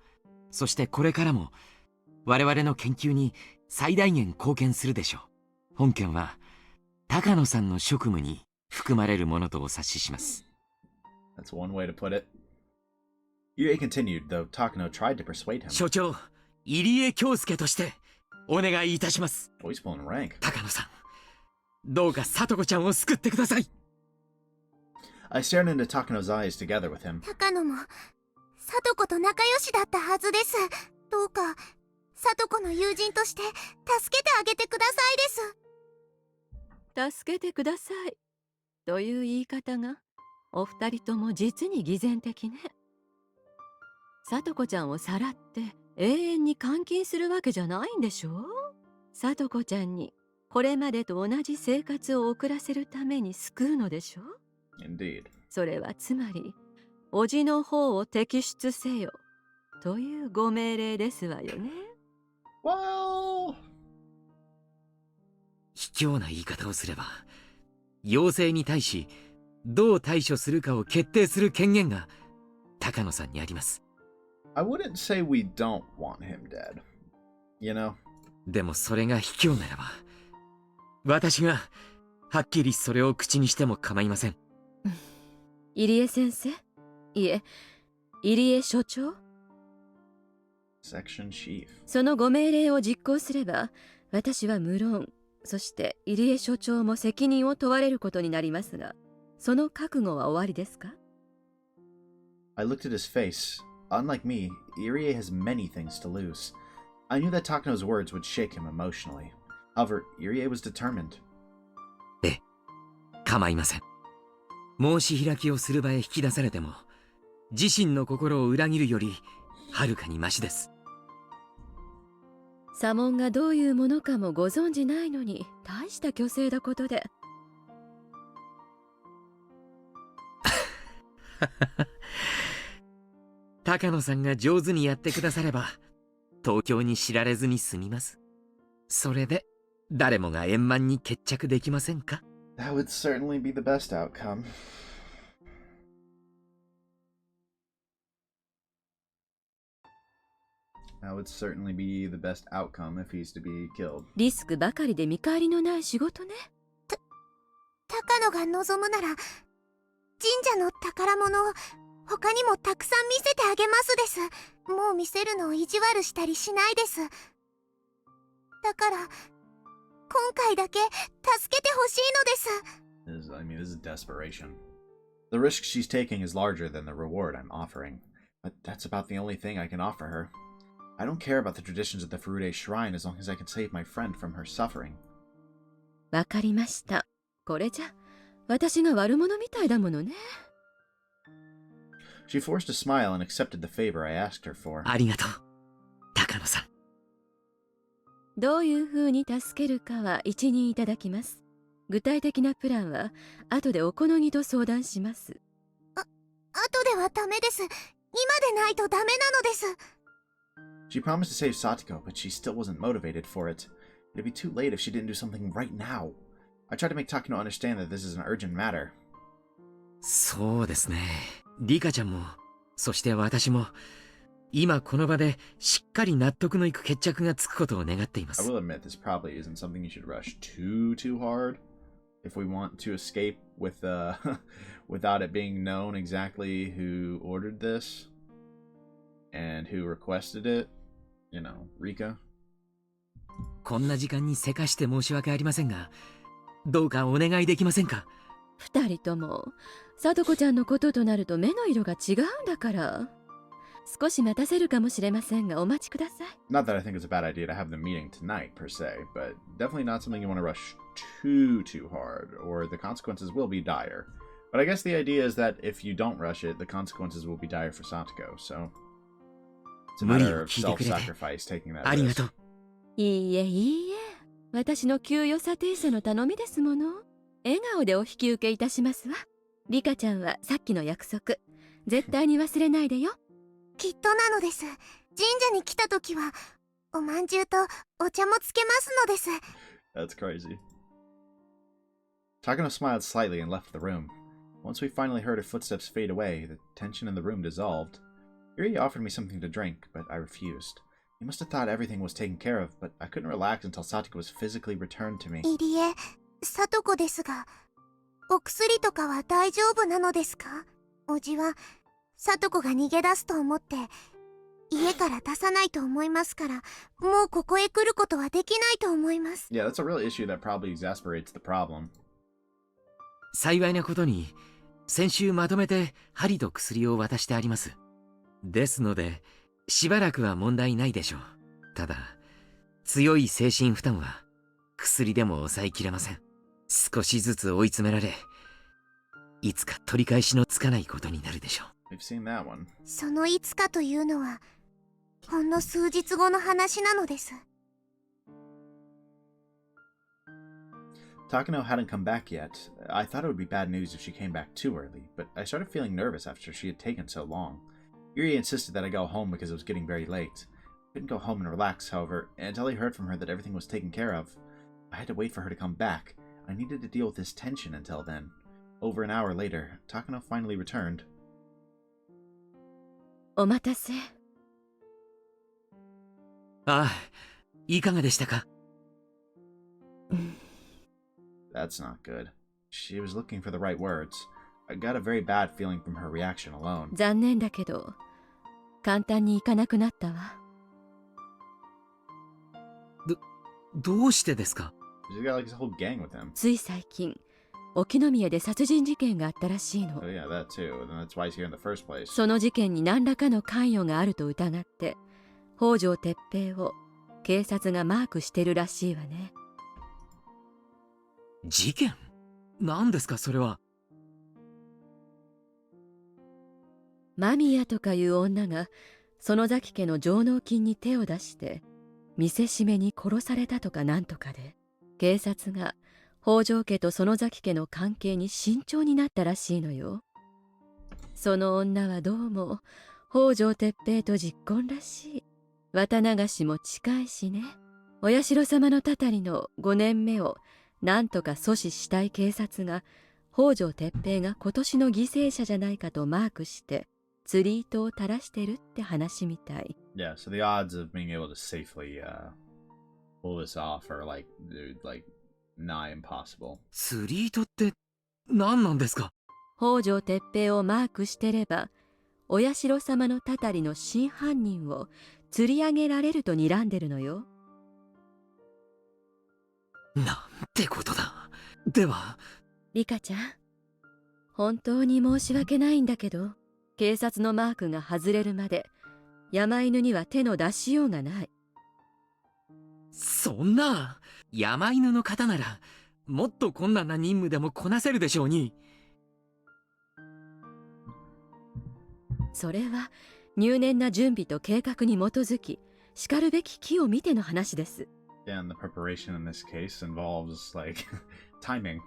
[SPEAKER 5] そしてこれからも我々の研究に最大限貢献するでしょう。本件は高野さんの職務に含まれるものとお察しします。
[SPEAKER 1] That's one way to put it. Irie continued, though Takano tried to persuade him.
[SPEAKER 5] 所長、入江京介としてお願いいたします。
[SPEAKER 1] Oh, he's pulling rank.
[SPEAKER 5] 高野さん、どうかさとこちゃんを救ってください。
[SPEAKER 1] I stared into Takano's eyes together with him.
[SPEAKER 4] 高野も里子と仲良しだったはずです。どうか里子の友人として助けてあげてくださいです。
[SPEAKER 8] 助けてくださいという言い方がお二人とも実に偽善的ね。さとこちゃんをさらって永遠に監禁するわけじゃないんでしょ。聡子ちゃんにこれまでと同じ生活を送らせるために救うのでしょ。
[SPEAKER 1] Indeed.
[SPEAKER 8] それはつまり叔父の方を摘出せよというご命令ですわよね。
[SPEAKER 1] Well...
[SPEAKER 5] 卑怯な言い方をすれば、妖精に対しどう対処するかを決定する権限が高野さんにあります。
[SPEAKER 1] I wouldn't say we don't want him dead. You know?
[SPEAKER 5] でもそれが卑怯ならば、私がはっきりそれを口にしても構いません。
[SPEAKER 8] 入江先生、いえ、入江所長、
[SPEAKER 1] Section Chief.
[SPEAKER 8] そのご命令を実行すれば、私は無論、そして入江所長も責任を問われることになりますが、その覚悟は終わりですか？
[SPEAKER 1] I looked at his face. Unlike me, Irie has many things to lose. I knew that Takano's words would shake him emotionally. However, Irie was determined.
[SPEAKER 5] 構いません。申し開きをする場へ引き出されても、自身の心を裏切るよりはるかにマシです。
[SPEAKER 8] 左門がどういうものかもご存じないのに、大した虚勢だことで。
[SPEAKER 5] 高野さんが上手にやってくだされば、東京に知られずに済みます。それで誰もが円満に決着できませんか？
[SPEAKER 1] That would certainly be the best outcome. That would certainly be the best outcome if he's to be killed.
[SPEAKER 8] リスクばかりで見返りのない仕事ね。
[SPEAKER 4] 高野が望むなら、神社の宝物を他にもたくさん見せてあげますです。もう見せるのを意地悪したりしないです。だから、今回だけ助けてほしいのです。
[SPEAKER 1] This is desperation. The risk she's taking is larger than the reward I'm offering. But that's about the only thing I can offer her. I don't care about the traditions of the Furude Shrine as long as I can save my friend from her suffering.
[SPEAKER 8] わかりました。これじゃ、私が悪者みたいだものね。
[SPEAKER 1] She forced a smile and accepted the favor I asked her for.
[SPEAKER 5] ありがとう、高野さん。
[SPEAKER 8] どういう風に助けるかは一任いただきます。具体的なプランは後でお好みと相談します。
[SPEAKER 4] 後ではダメです。今でないとダメなのです。
[SPEAKER 1] She promised to save Satoko, but she still wasn't motivated for it. It'd be too late if she didn't do something right now. I tried to make Takano understand that this is an urgent matter.
[SPEAKER 5] そうですね。リカちゃんも、そして私も、今この場でしっかり納得のいく決着がつくことを願っていま
[SPEAKER 1] I
[SPEAKER 5] す。
[SPEAKER 1] will admit this probably isn't something you should rush too hard if we want to escape with without it being known exactly who ordered this and who requested it. You know, Rika.
[SPEAKER 5] こんな時間にせかして申し訳ありませんが、どうかお願いできませんか？
[SPEAKER 8] 二人とも、聡子ちゃんのこととなると目の色が違うんだから。少し待たせるかもしれませんがお待ちください。
[SPEAKER 1] Not that I think it's a bad idea to have the meeting tonight per se, but definitely not something you want to rush too hard, or the consequences will be dire. But I guess the idea is that if you don't rush it, the consequences will be dire for Satoko, so it's a matter of self-sacrifice taking that
[SPEAKER 5] ありがと
[SPEAKER 1] risk.
[SPEAKER 5] う。
[SPEAKER 8] いいえいいえ、私の給与査定者の頼みですもの。笑顔でお引き受けいたしますわ。リカちゃんはさっきの約束、絶対に忘れないでよ。
[SPEAKER 4] きっとなのです。神社に来た時は、おまんじゅうとお茶もつけますのです。
[SPEAKER 1] That's crazy. Takano smiled slightly and left the room. Once we finally heard her footsteps fade away, the tension in the room dissolved. Yuri offered me something to drink, but I refused. He must have thought everything was taken care of, but I couldn't relax until Satoko was physically returned to me.
[SPEAKER 4] 入江、聡子ですが、お薬とかは大丈夫なのですか？おじは、聡子が逃げ出すと思って、家から出さないと思いますから、もうここへ来ることはできないと思います。
[SPEAKER 1] Yeah, that's a real issue that probably exacerbates the problem.
[SPEAKER 5] 幸いなことに、先週まとめて針と薬を渡してあります。ですので、しばらくは問題ないでしょう。ただ、強い精神負担は薬でも抑えきれません。少しずつ追い詰められ、いつか取り返しのつかないことになるでしょう。
[SPEAKER 1] We've seen that one.
[SPEAKER 4] そのいつかというのは、ほんの数日後の話なのです。
[SPEAKER 1] Takano hadn't come back yet. I thought it would be bad news if she came back too early, but I started feeling nervous after she had taken so long. Irie insisted that I go home because it was getting very late. I couldn't go home and relax, however, until I heard from her that everything was taken care of. I had to wait for her to come back. I needed to deal with this tension until then. Over an hour later, Takano finally returned.
[SPEAKER 8] お待たせ。
[SPEAKER 5] ああ、いかがでしたか？
[SPEAKER 1] That's not good. She was looking for the right words. I got a very bad feeling from her reaction alone.
[SPEAKER 8] 残念だけど、簡単にいかなくなったわ。
[SPEAKER 5] どうしてですか？
[SPEAKER 1] She's got like his whole gang with him.
[SPEAKER 8] つい最近、沖宮で殺人事件があったらしいの。
[SPEAKER 1] Oh yeah, that too. And that's why he's here in the first place.
[SPEAKER 8] その事件に何らかの関与があると疑って、北条哲平を警察がマークしてるらしいわね。
[SPEAKER 5] 事件？何ですかそれは？
[SPEAKER 8] 間宮とかいう女が園崎家の上納金に手を出して見せしめに殺されたとかなんとかで、警察が北条家と園崎家の関係に慎重になったらしいのよ。その女はどうも北条哲平と実婚らしい。綿流しも近いしね。お社様のたたりの5年目をなんとか阻止したい警察が北条哲平が今年の犠牲者じゃないかとマークして釣り糸を垂らしてるって話みたい。
[SPEAKER 1] Yeah, so the odds of being able to safely pull this off are like nigh impossible.
[SPEAKER 5] 釣り糸って何なんですか？
[SPEAKER 8] 北条哲平をマークしてればお社様のたたりの真犯人を釣り上げられると睨んでるのよ。
[SPEAKER 5] なんてことだ。では
[SPEAKER 8] リカちゃん、本当に申し訳ないんだけど、警察のマークが外れるまで山犬には手の出しようがない。
[SPEAKER 5] そんな山犬の方ならもっと困難な任務でもこなせるでしょうに。
[SPEAKER 8] それは入念な準備と計画に基づきしかるべき機を見ての話です。
[SPEAKER 1] Yeah, and the preparation in this case involves like timing.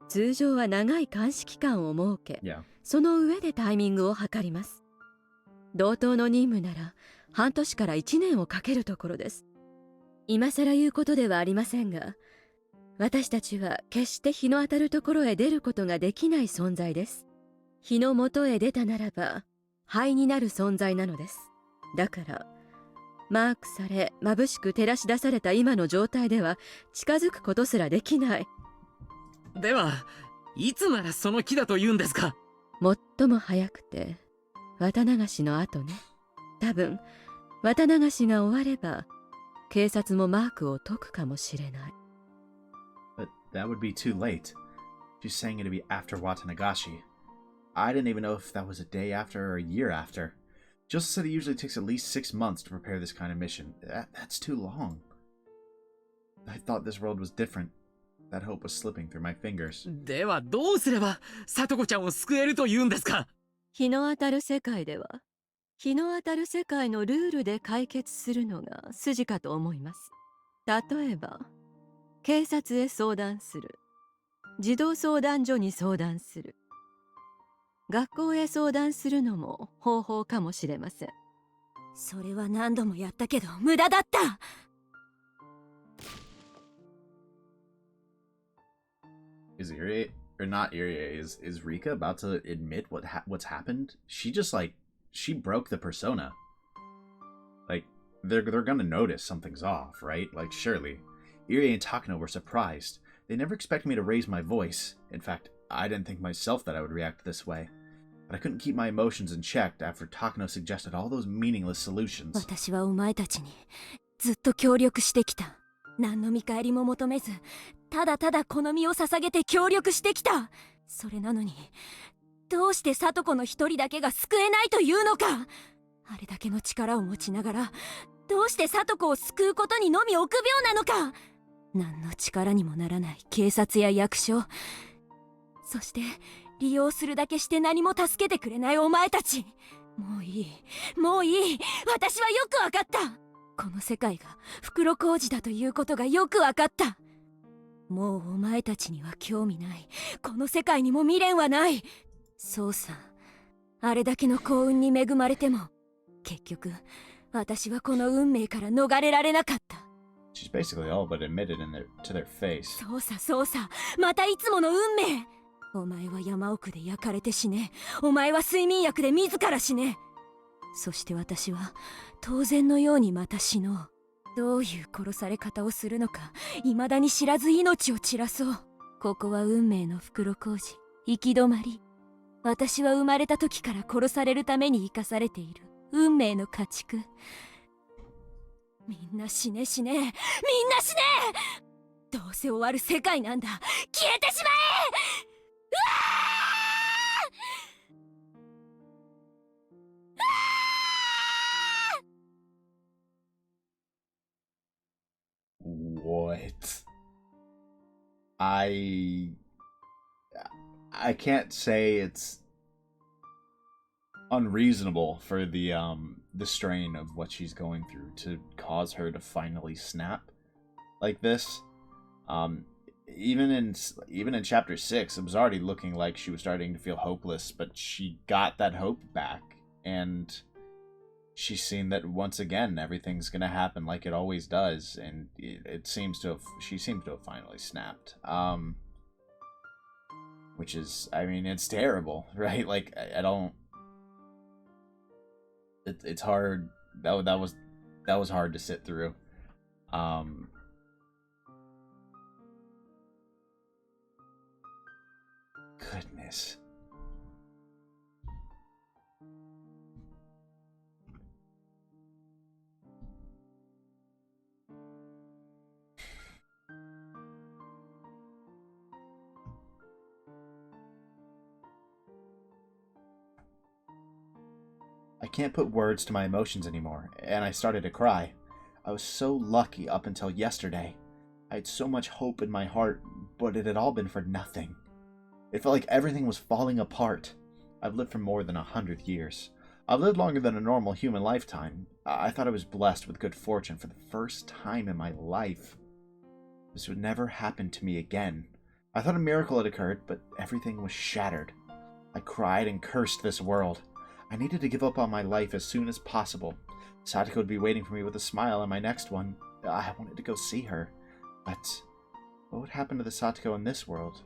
[SPEAKER 8] 通常は長い監視期間を設け、
[SPEAKER 1] Yeah.
[SPEAKER 8] その上でタイミングを測ります。同等の任務なら半年から1年をかけるところです。今更言うことではありませんが、私たちは決して日の当たるところへ出ることができない存在です。日の元へ出たならば灰になる存在なのです。だからマークされ眩しく照らし出された今の状態では近づくことすらできない。
[SPEAKER 5] ではいつならその木だと言うんですか？
[SPEAKER 8] 最も早くて綿流しの後ね。多分綿流しが終われば警察もマークを解くかもしれない。
[SPEAKER 1] But that would be too late. She's saying it'd be after Watanagashi. I didn't even know if that was a day after or a year after. Just said it usually takes at least 6 months to prepare this kind of mission. That's too long. I thought this world was different. That hope was slipping through my fingers.
[SPEAKER 5] ではどうすれば里子ちゃんを救えると言うんですか？
[SPEAKER 8] 日の当たる世界では日の当たる世界のルールで解決するのが筋かと思います。例えば警察へ相談する、児童相談所に相談する、学校へ相談するのも方法かもしれません。
[SPEAKER 4] それは何度もやったけど無駄だった。
[SPEAKER 1] Is Irie or not Irie? Is Rika about to admit what's happened? She just like she broke the persona. Like they're gonna notice something's off, right? Like surely. Irie and Takano were surprised. They never expected me to raise my voice. In fact, I didn't think myself that I would react this way. But I couldn't keep my emotions in check after Takano suggested all those meaningless solutions.
[SPEAKER 4] 私はお前たちにずっと協力してきた。何の見返りも求めず、ただただこの身を捧げて協力してきた。それなのに、どうして里子の一人だけが救えないというのか。あれだけの力を持ちながら、どうして里子を救うことにのみ臆病なのか。何の力にもならない警察や役所、そして利用するだけして何も助けてくれないお前たち。もういい、もういい。私はよくわかった。この世界が袋小路だということがよくわかった。
[SPEAKER 8] もうお前たちには興味ない。この世界にも未練はない。そうさ。あれだけの幸運に恵まれても、結局私はこの運命から逃れられなかった。
[SPEAKER 1] She's basically all but admitted to their face.
[SPEAKER 8] そうさそうさ、またいつもの運命。お前は山奥で焼かれて死ね。お前は睡眠薬で自ら死ね。そして私は当然のようにまた死のう。どういう殺され方をするのか未だに知らず命を散らそう。ここは運命の袋小路、行き止まり。私は生まれた時から殺されるために生かされている運命の家畜。みんな死ね死ね、みんな死ね。どうせ終わる世界なんだ。消えてしまえ。
[SPEAKER 1] What? I can't say it's unreasonable for the strain of what she's going through to cause her to finally snap like this. Even in chapter 6, it was already looking like she was starting to feel hopeless, but she got that hope back, and she's seen that once again everything's gonna happen like it always does, and she seems to have finally snapped. Which is, I mean, it's terrible, right? Like, I don't. It's hard. That was hard to sit through. Goodness. I can't put words to my emotions anymore, and I started to cry. I was so lucky up until yesterday. I had so much hope in my heart, but it had all been for nothing. It felt like everything was falling apart. I've lived for more than 100 years. I've lived longer than a normal human lifetime. I thought I was blessed with good fortune for the first time in my life. This would never happen to me again. I thought a miracle had occurred, but everything was shattered. I cried and cursed this world. I needed to give up on my life as soon as possible. Satoko would be waiting for me with a smile on my next one. I wanted to go see her. But what would happen to the Satoko in this world?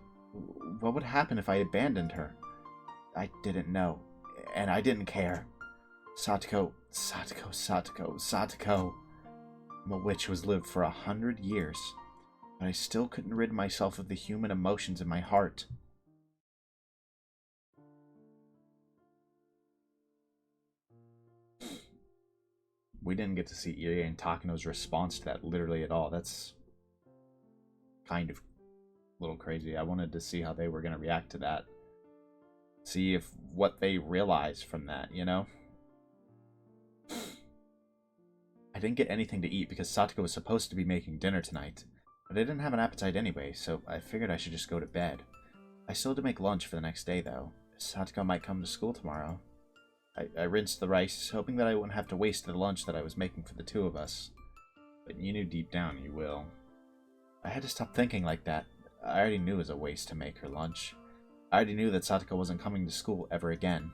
[SPEAKER 1] What would happen if I abandoned her? I didn't know, and I didn't care. Satoko. I'm a witch who has lived for 100 years, but I still couldn't rid myself of the human emotions in my heart. We didn't get to see Irie and Takano's response to that literally at all. That's kind of a little crazy. I wanted to see how they were going to react to that. See if what they realized from that, you know? I didn't get anything to eat because Satoko was supposed to be making dinner tonight, but I didn't have an appetite anyway, so I figured I should just go to bed. I still had to make lunch for the next day, though. Satoko might come to school tomorrow. I rinsed the rice, hoping that I wouldn't have to waste the lunch that I was making for the two of us. But you knew deep down you will. I had to stop thinking like that. I already knew it was a waste to make her lunch. I already knew that Satoko wasn't coming to school ever again.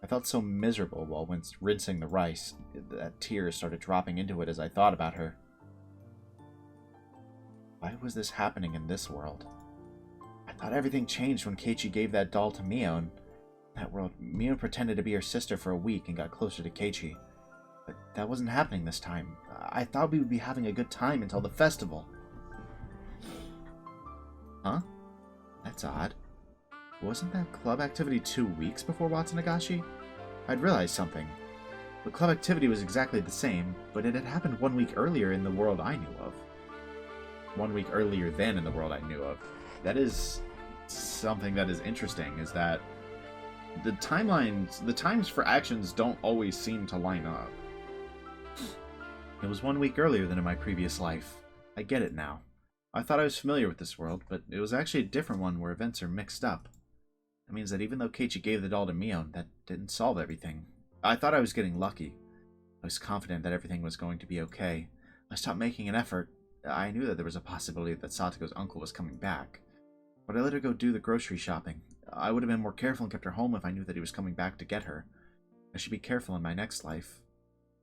[SPEAKER 1] I felt so miserable while rinsing the rice that tears started dropping into it as I thought about her. Why was this happening in this world? I thought everything changed when Keiichi gave that doll to Mion. In that world, Mion pretended to be her sister for a week and got closer to Keiichi. But that wasn't happening this time. I thought we would be having a good time until the festival. Huh? That's odd. Wasn't that club activity 2 weeks before Watsunagashi? I'd realized something. The club activity was exactly the same, but it had happened 1 week earlier in the world I knew of. 1 week earlier than in the world I knew of. That is something that is interesting, is that the times for actions don't always seem to line up. It was 1 week earlier than in my previous life. I get it now. I thought I was familiar with this world, but it was actually a different one where events are mixed up. That means that even though Keiichi gave the doll to Mion, that didn't solve everything. I thought I was getting lucky. I was confident that everything was going to be okay. I stopped making an effort. I knew that there was a possibility that Satoko's uncle was coming back, but I let her go do the grocery shopping. I would have been more careful and kept her home if I knew that he was coming back to get her. I should be careful in my next life.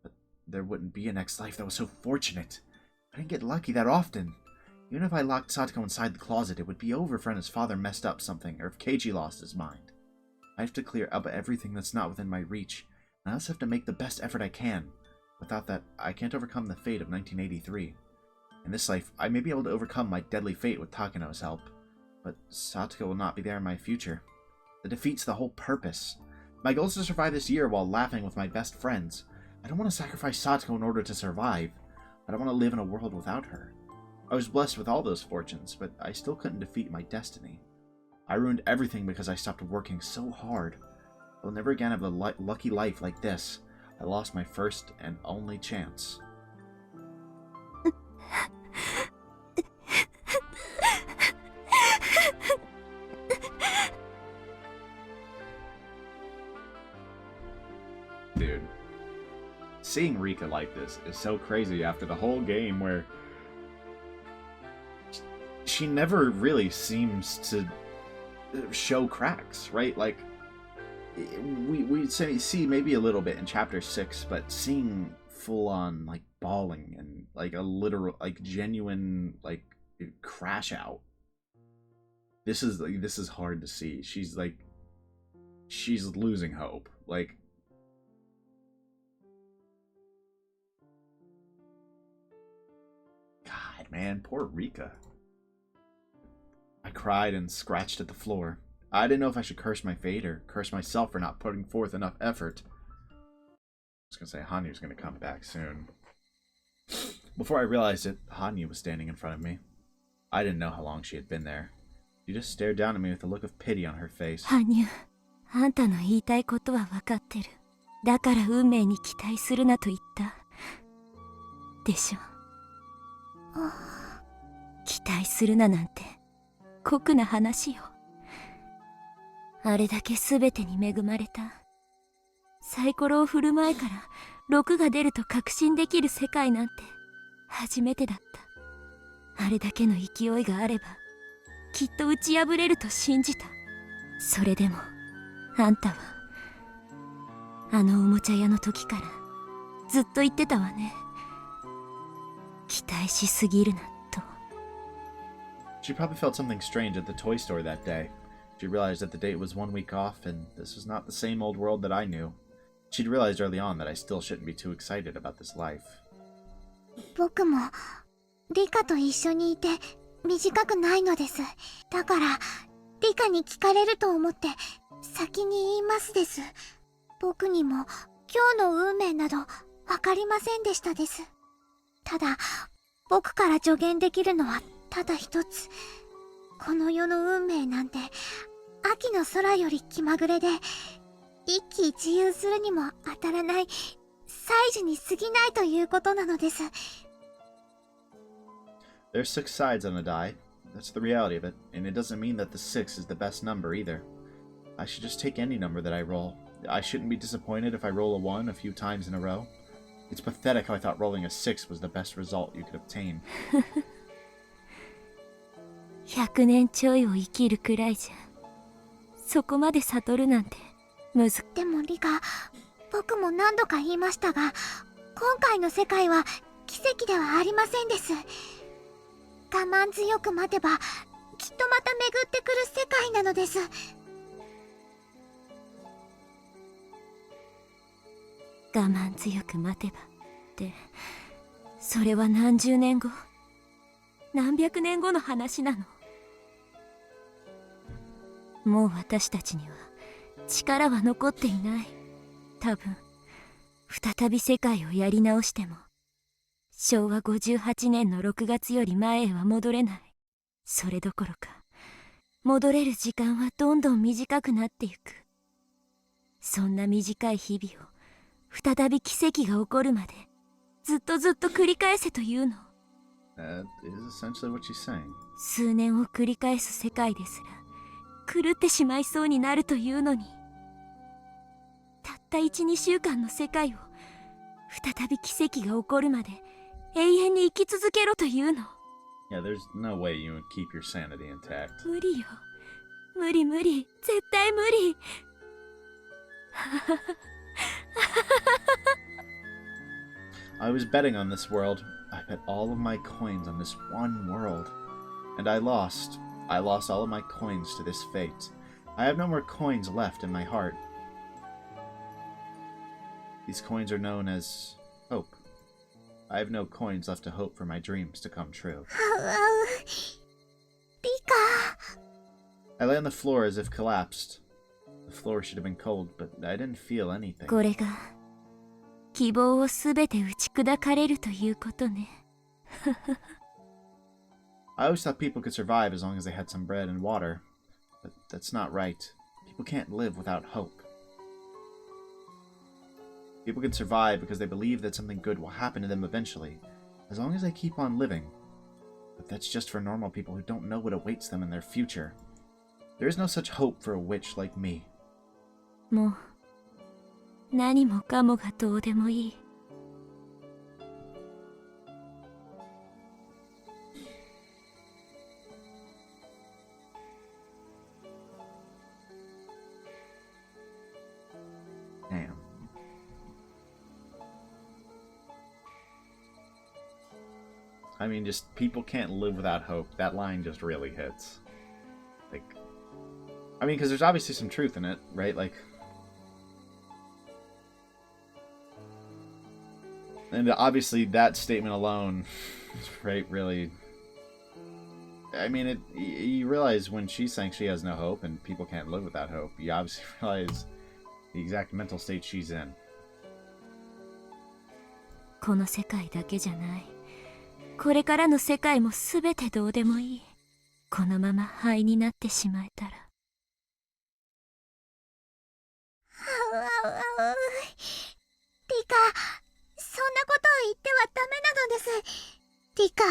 [SPEAKER 1] But there wouldn't be a next life that was so fortunate. I didn't get lucky that often. Even if I locked Satoko inside the closet, it would be over for when his father messed up something, or if Keiji lost his mind. I have to clear up everything that's not within my reach, and I also have to make the best effort I can. Without that, I can't overcome the fate of 1983. In this life, I may be able to overcome my deadly fate with Takeno's help, but Satoko will not be there in my future. That defeats the whole purpose. My goal is to survive this year while laughing with my best friends. I don't want to sacrifice Satoko in order to survive. I don't want to live in a world without her. I was blessed with all those fortunes, but I still couldn't defeat my destiny. I ruined everything because I stopped working so hard. I'll never again have a lucky life like this. I lost my first and only chance. Dude, seeing Rika like this is so crazy after the whole game where she never really seems to show cracks, right? Like, we see maybe a little bit in chapter 6, but seeing full-on, like, bawling and, like, a literal, like, genuine, like, crash out. This is hard to see. She's losing hope. Like, God, man, poor Rika. I cried and scratched at the floor. I didn't know if I should curse my fate or curse myself for not putting forth enough effort. I was going to say Hanyu was going to come back soon. Before I realized it, Hanyu was standing in front of me. I didn't know how long she had been there. She just stared down at me with a look of pity on her face.
[SPEAKER 4] Hanyu, あんたの言いたいことは分かってる。だから運命に期待するなと言った。でしょ。期待するななんて酷な話よ。あれだけ全てに恵まれた。サイコロを振る前から6が出ると確信できる世界なんて初めてだった。あれだけの勢いがあればきっと打ち破れると信じた。それでもあんたはあのおもちゃ屋の時からずっと言ってたわね。期待しすぎるなと。
[SPEAKER 1] She probably felt something strange at the toy store that day. She realized that the date was 1 week off, and this was not the same old world that I knew. She'd realized early on that I still shouldn't be too excited about this life.
[SPEAKER 4] 僕もリカと一緒にいて短くないのです。だからリカに聞かれると思って先に言いますです。僕にも今日の運命など分かりませんでしたです。ただ僕から助言できるのはただ一つ。この世の運命なんて秋の空より気まぐれで一喜一憂するにも当たらない祭事に過ぎないということなのです。
[SPEAKER 1] There's 6 sides on a die. That's the reality of it, and it doesn't mean that the 6 is the best number either. I should just take any number that I roll. I shouldn't be disappointed if I roll a 1 a few times in a row. It's pathetic how I thought rolling a 6 was the best result you could obtain.
[SPEAKER 4] 100年ちょいを生きるくらいじゃそこまで悟るなんてむず。でもリカ、僕も何度か言いましたが、今回の世界は奇跡ではありませんです。我慢強く待てばきっとまた巡ってくる世界なのです。我慢強く待てばってそれは何十年後何百年後の話なの。もう私たちには力は残っていない。多分再び世界をやり直しても昭和58年の6月より前へは戻れない。それどころか戻れる時間はどんどん短くなっていく。そんな短い日々を再び奇跡が起こるまでずっとずっと繰り返せというの。
[SPEAKER 1] That is essentially what she's saying.
[SPEAKER 4] 数年を繰り返す世界ですら狂ってしまいそうになるというのに、たった 1,2 週間の世界を再び奇跡が起こるまで永遠に生き続けろというの。
[SPEAKER 1] Yeah, there's no way you would keep your sanity intact.
[SPEAKER 4] 無理よ。無理無理。絶対無理。
[SPEAKER 1] I was betting on this world. I bet all of my coins on this one world. And I lost. I lost all of my coins to this fate. I have no more coins left in my heart. These coins are known as hope. I have no coins left to hope for my dreams to come true.
[SPEAKER 4] Rika!
[SPEAKER 1] I lay on the floor as if collapsed. The floor should have been cold, but I didn't feel anything.
[SPEAKER 4] これが希望をすべて打ち砕かれるということね。
[SPEAKER 1] I always thought people could survive as long as they had some bread and water. But that's not right. People can't live without hope. People can survive because they believe that something good will happen to them eventually, as long as they keep on living. But that's just for normal people who don't know what awaits them in their future. There is no such hope for a witch like me.
[SPEAKER 4] もう何もかもがどうでもいい。
[SPEAKER 1] Damn. I mean, just people can't live without hope. That line just really hits. Like, I mean, because there's obviously some truth in it, right? Like, and obviously that statement alone, right, really, I mean, you realize when she's saying she has no hope and people can't live without hope, you obviously realize the exact mental state she's in.
[SPEAKER 4] この世界だけじゃない。これからの世界もすべてどうでもいい。このまま灰になってしまえたら。リカ、そんなことを言ってはダメなのです。リカ。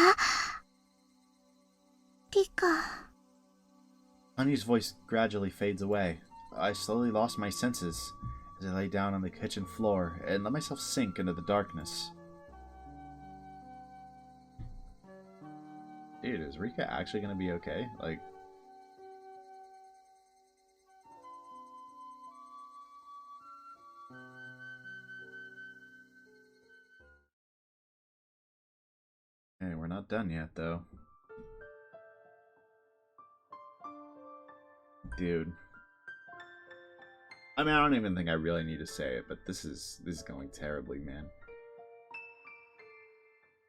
[SPEAKER 4] リカ。
[SPEAKER 1] Honey's voice gradually fades away. I slowly lost my senses as I lay down on the kitchen floor and let myself sink into the darkness. Dude, is Rika actually gonna be okay? Like... Hey, we're not done yet, though. Dude. I mean, I don't even think I really need to say it, but this is going terribly, man.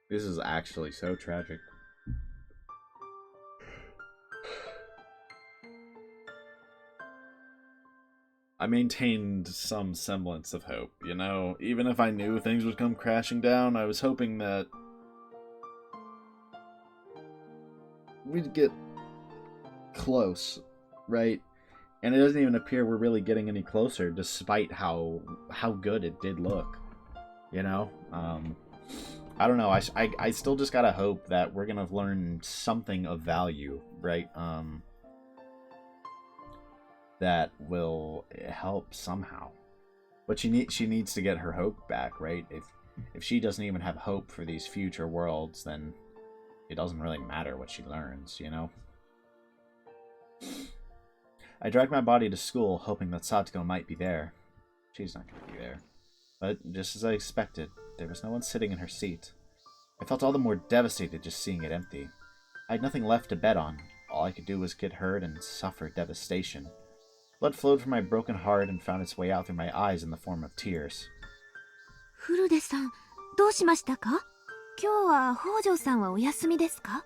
[SPEAKER 1] This is actually so tragic. I maintained some semblance of hope, you know? Even if I knew things would come crashing down, I was hoping that we'd get close, right? And it doesn't even appear we're really getting any closer, despite how good it did look, you know? I don't know, I still just gotta hope that we're gonna learn something of value, right? That will help somehow. But she needs to get her hope back, right? If she doesn't even have hope for these future worlds, then it doesn't really matter what she learns, you know? I dragged my body to school, hoping that Satoko might be there. She's not going to be there. But just as I expected, there was no one sitting in her seat. I felt all the more devastated just seeing it empty. I had nothing left to bet on. All I could do was get hurt and suffer devastation. Blood flowed from my broken heart and found its way out through my eyes in the form of tears.
[SPEAKER 4] フルデさん、どうしましたか？今日は北条さんはお休みですか？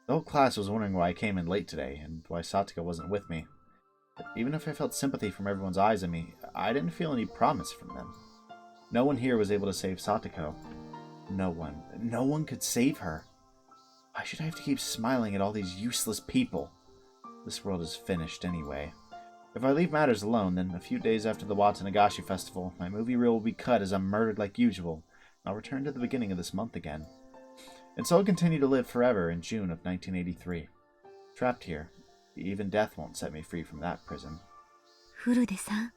[SPEAKER 1] The whole class was wondering why I came in late today, and why Satoko wasn't with me. But even if I felt sympathy from everyone's eyes on me, I didn't feel any promise from them. No one here was able to save Satoko. No one. No one could save her. Why should I have to keep smiling at all these useless people? This world is finished anyway. If I leave matters alone, then a few days after the Watanagashi festival, my movie reel will be cut as I'm murdered like usual. I'll return to the beginning of this month again. And so I'll continue to live forever in June of 1983. Trapped here. Even death won't set me free from that prison.
[SPEAKER 4] フルデさん、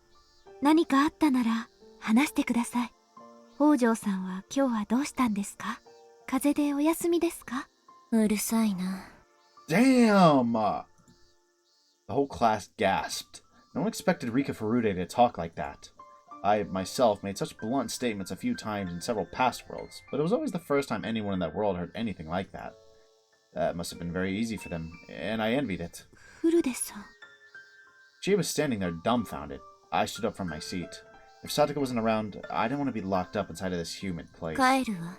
[SPEAKER 4] 何かあったなら話してください。北条さんは今日はどうしたんですか？風邪でお休みですか？うるさいな。
[SPEAKER 1] Damn! The whole class gasped. No one expected Rika Furude to talk like that. I, myself, made such blunt statements a few times in several past worlds, but it was always the first time anyone in that world heard anything like that. That must have been very easy for them, and I envied it.
[SPEAKER 4] Furude-san.
[SPEAKER 1] She was standing there dumbfounded. I stood up from my seat. If Satoko wasn't around, I didn't want to be locked up inside of this humid place.
[SPEAKER 4] 帰るわ。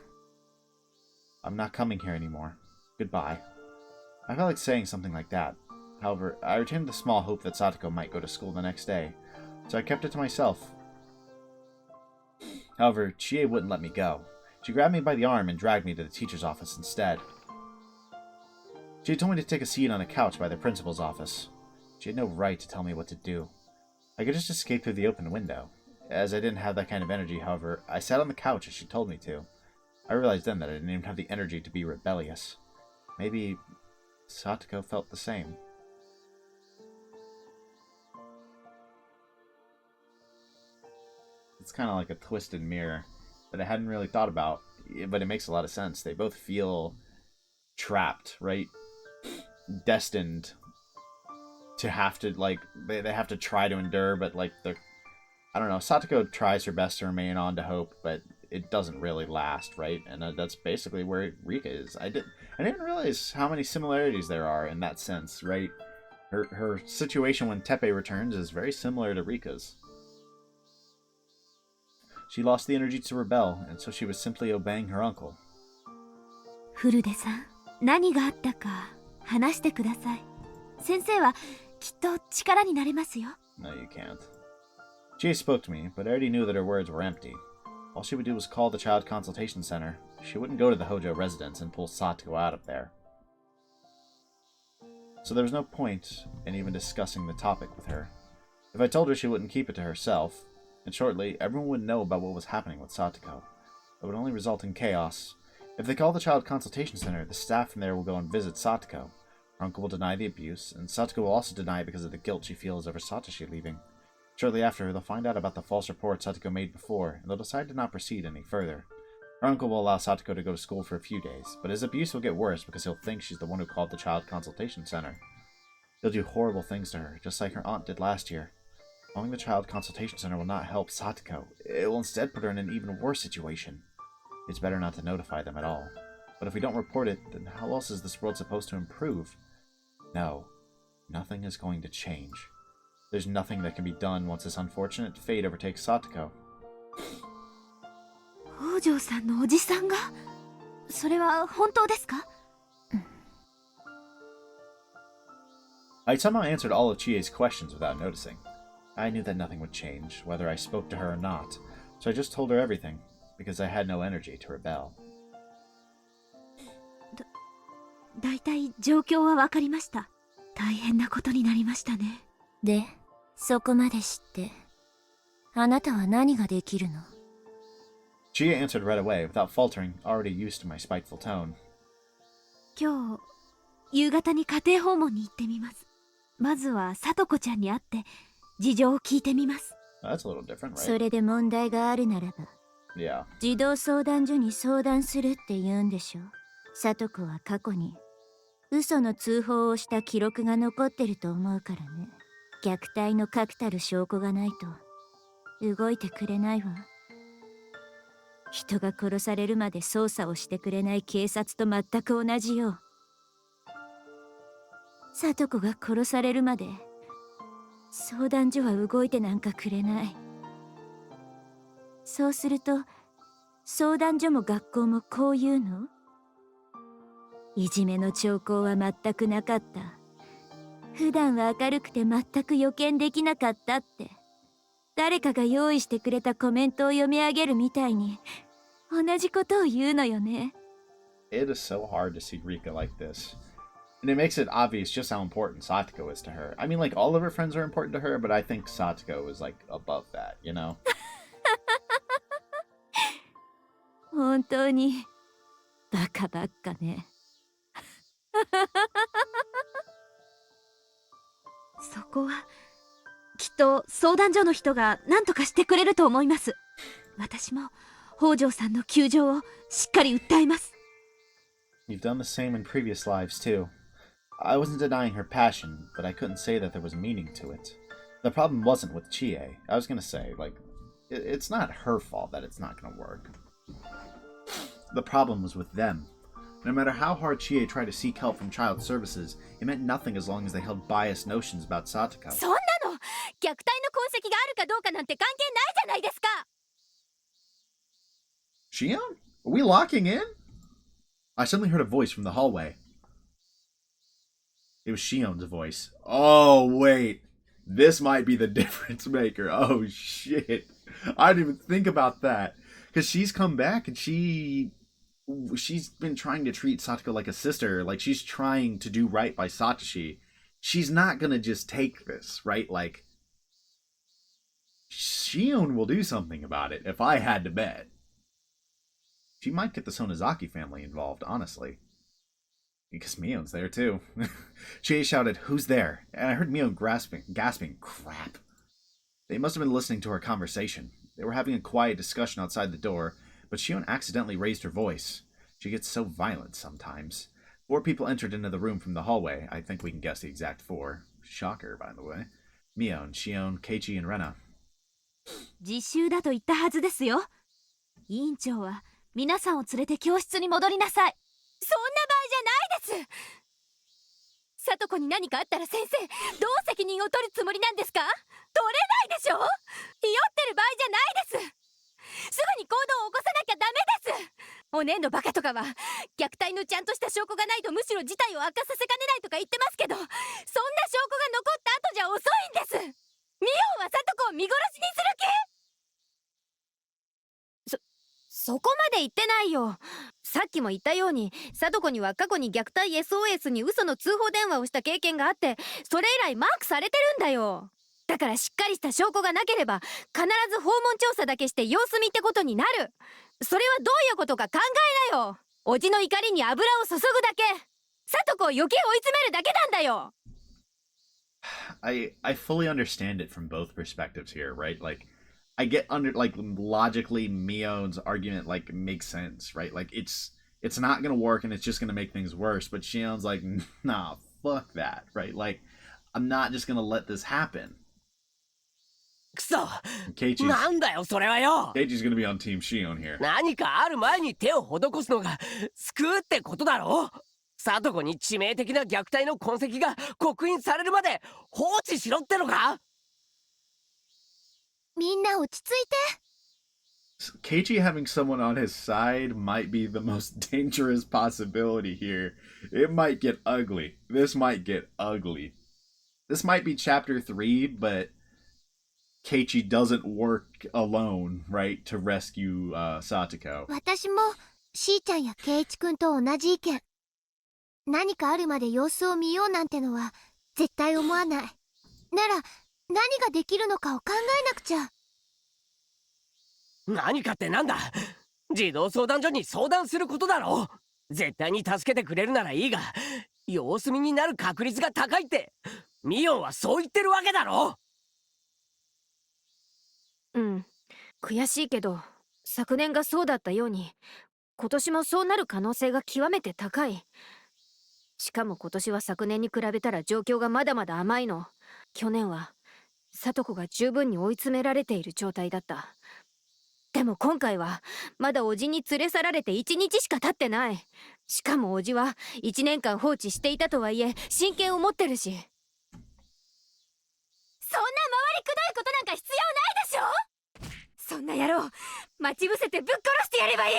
[SPEAKER 1] I'm not coming here anymore. Goodbye. I felt like saying something like that. However, I retained the small hope that Satoko might go to school the next day, so I kept it to myself. However, Chie wouldn't let me go. She grabbed me by the arm and dragged me to the teacher's office instead. She had told me to take a seat on a couch by the principal's office. She had no right to tell me what to do. I could just escape through the open window. As I didn't have that kind of energy, however, I sat on the couch as she told me to. I realized then that I didn't even have the energy to be rebellious. Maybe Satoko felt the same. It's kind of like a twisted mirror that I hadn't really thought about, but it makes a lot of sense. They both feel trapped, right? Destined to have to, like, they have to try to endure, but, like, I don't know, Satoko tries her best to remain on to hope, but it doesn't really last, right? And that's basically where Rika is. I didn't realize how many similarities there are in that sense, right? Her situation when Teppei returns is very similar to Rika's. She lost the energy to rebel, and so she was simply obeying her uncle.
[SPEAKER 4] フルデさん、何があったか話してください。先生はきっと力になれますよ。
[SPEAKER 1] No, you can't. Chie spoke to me, but I already knew that her words were empty. All she would do was call the Child Consultation Center. She wouldn't go to the Hojou residence and pull Satoko out of there. So there was no point in even discussing the topic with her. If I told her, she wouldn't keep it to herself, and shortly, everyone would know about what was happening with Satoko. It would only result in chaos. If they call the Child Consultation Center, the staff from there will go and visit Satoko. Her uncle will deny the abuse, and Satoko will also deny it because of the guilt she feels over Satoshi leaving. Shortly after, they'll find out about the false report Satoko made before, and they'll decide to not proceed any further. Her uncle will allow Satoko to go to school for a few days, but his abuse will get worse because he'll think she's the one who called the Child Consultation Center. He'll do horrible things to her, just like her aunt did last year. Calling the Child Consultation Center will not help Satoko. It will instead put her in an even worse situation. It's better not to notify them at all. But if we don't report it, then how else is this world supposed to improve? No, nothing is going to change. There's nothing that can be done once this unfortunate fate overtakes Satoko.
[SPEAKER 4] 北条さんのおじさんが？それは本当ですか？
[SPEAKER 1] I somehow answered all of Chie's questions without noticing. I knew that nothing would change, whether I spoke to her or not, so I just told her everything, because I had no energy to rebel.
[SPEAKER 4] だいたい状況はわかりました。大変なことになりましたね。で、そこまで知って、あなたは何ができるの？
[SPEAKER 1] Chie answered right away, without faltering, already used to my spiteful tone.
[SPEAKER 4] 今日、夕方に家庭訪問に行ってみます。まずは聡子ちゃんに会って、事情を聞いてみます。
[SPEAKER 1] That's a little different, right?
[SPEAKER 4] それで問題があるならば、
[SPEAKER 1] Yeah.
[SPEAKER 4] 児童相談所に相談するって言うんでしょ。聡子は過去に嘘の通報をした記録が残ってると思うからね。虐待の確たる証拠がないと動いてくれないわ。人が殺されるまで捜査をしてくれない警察と全く同じよ。聡子が殺されるまで相談所は動いてなんかくれない。そうすると相談所も学校もこう言うの？いじめの兆候は全くなかった。普段は明るくて全く予見できなかったって誰かが用意してくれたコメントを読み上げるみたいに同じことを言うのよね。
[SPEAKER 1] It is so hard to see Rika like this. And it makes it obvious just how important Satoko is to her. I mean, like, all of her friends are important to her, but I think Satoko is, like, above that, you know?
[SPEAKER 4] 本当にバカばっかね。そこはきっと相談所の人が何とかしてくれると思います。私も北条さんの窮状をしっかり訴えます。
[SPEAKER 1] You've done the same in previous lives, too. I wasn't denying her passion, but I couldn't say that there was meaning to it. The problem wasn't with Chie. I was gonna say, like, it's not her fault that it's not gonna work. The problem was with them. No matter how hard Chie tried to seek help from child services, it meant nothing as long as they held biased notions about Satoko.
[SPEAKER 2] そんなの虐待の痕跡があるかどうかなんて関係ないじゃないですか。
[SPEAKER 1] Shion? Are we locking in? I suddenly heard a voice from the hallway. It was Shion's voice. Oh, wait. This might be the difference maker. Oh, shit. I didn't even think about that. Because she's come back and she's been trying to treat Satoko like a sister. Like, she's trying to do right by Satoshi. She's not going to just take this, right? Like, Shion will do something about it, if I had to bet. She might get the Sonozaki family involved, honestly. Because Mion's there, too. Chie shouted, "Who's there?" And I heard Mion gasping, "Crap." They must have been listening to our conversation. They were having a quiet discussion outside the door, but Shion accidentally raised her voice. She gets so violent sometimes. 4 people entered into the room from the hallway. I think we can guess the exact 4. Shocker, by the way. Mion, Shion, Keiichi, and Rena.
[SPEAKER 4] 自習だと言ったはずですよ。委員長は皆さんを連れて教室に戻りなさい。
[SPEAKER 2] そんな場合じゃないです。さとこに何かあったら先生、どう責任を取るつもりなんですか？取れないでしょ。ひよってる場合じゃないです。すぐに行動を起こさなきゃダメです。おねんのバカとかは虐待のちゃんとした証拠がないとむしろ事態を悪化させかねないとか言ってますけど、そんな証拠が残った後じゃ遅いんです。ミオンはさとこを見殺しにする気？そこまで言ってないよ。さっきも言ったように、さとこには過去に虐待 SOS に嘘の通報電話をした経験があって、それ以来マークされてるんだよ。だからしっかりした証拠がなければ必ず訪問調査だけして様子見ってことになる。それはどういうことか考えなよ。おじの怒りに油を注ぐだけ。さとこを余計追い詰めるだけなんだよ。
[SPEAKER 1] I fully understand it from both perspectives here, right? Like, I get like logically Mion's argument like makes sense, right? Like it's not gonna work and it's just gonna make things worse. But Shion's like, nah, fuck that, right? Like, I'm not just gonna let this happen.
[SPEAKER 9] くそ、
[SPEAKER 1] Keiichi's
[SPEAKER 9] なんだよそれはよ。
[SPEAKER 1] Keiichi's gonna be on Team Shion here.
[SPEAKER 9] 何かある前に手を施すのが救うってことだろ。さとこに致命的な虐待の痕跡が刻印されるまで放置しろってのか。
[SPEAKER 4] みんな落ち着いて。
[SPEAKER 1] Keiichi having someone on his side might be the most dangerous possibility here. It might get ugly. This might get ugly. This might be chapter 3, but Keiichi doesn't work alone, right, to rescue Satoko.
[SPEAKER 4] 私もしーちゃんやケイイチくんと同じ意見。何かあるまで様子を見ようなんてのは絶対思わない。なら何ができるのかを考えなくちゃ。
[SPEAKER 9] 何かってなんだ。児童相談所に相談することだろ。絶対に助けてくれるならいいが、様子見になる確率が高いってミオンはそう言ってるわけだろ。
[SPEAKER 2] うん、悔しいけど昨年がそうだったように今年もそうなる可能性が極めて高い。しかも今年は昨年に比べたら状況がまだまだ甘いの。去年は聡子が十分に追い詰められている状態だった。でも今回はまだおじに連れ去られて1日しか経ってない。しかもおじは1年間放置していたとはいえ親権を持ってるし。そんな回りくどいことなんか必要ないでしょ。そんな野郎待ち伏せてぶっ殺してやればいい。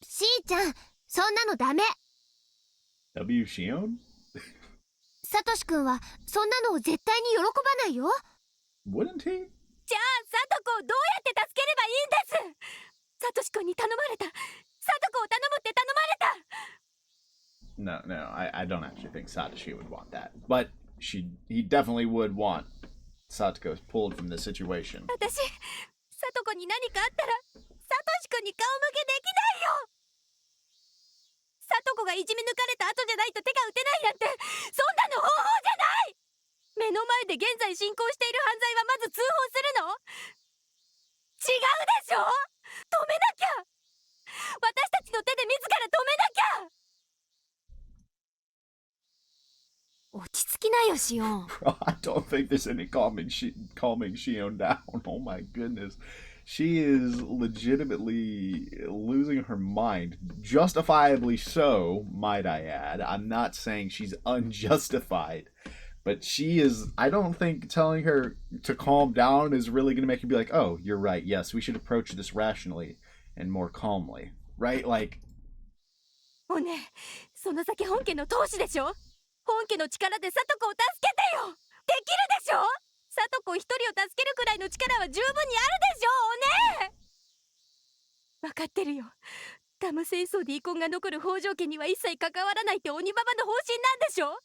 [SPEAKER 4] しーちゃん、そんなのダメ。
[SPEAKER 1] W. Shion?
[SPEAKER 4] サトシくんはそんなのを絶対に喜ばないよ。
[SPEAKER 1] Wouldn't he?
[SPEAKER 2] じゃあサトコをどうやって助ければいいんです。サトシ君に頼まれた。サトコを頼むって頼まれた。
[SPEAKER 1] No, I don't actually think Satoshi would want that. But he definitely would want Satoko pulled from this situation.
[SPEAKER 2] 私、サトコに何かあったらサトシ君に顔向けできないよ。サトコがいじめ抜かれた後じゃないと手が打てないなんて、そんなの方法じゃない。目の前で現在進行している犯罪はまず通報するの？違うでしょ。シオン。
[SPEAKER 1] I don't think there's any calming Shion down. Oh my goodness. She is legitimately losing her mind. Justifiably so, might I add. I'm not saying she's unjustified. But she is... I don't think telling her to calm down is really going to make her be like, oh, you're right, yes, we should approach this rationally and more calmly. Right? Like...
[SPEAKER 2] おねえ、その先本家の当主でしょ。本家の力で聡子を助けてよ。できるでしょ。聡子一人を助けるくらいの力は十分にあるでしょうね。分かってるよ。ダム戦争で遺恨が残る北条家には一切関わらないって鬼ババの方針なんでしょ。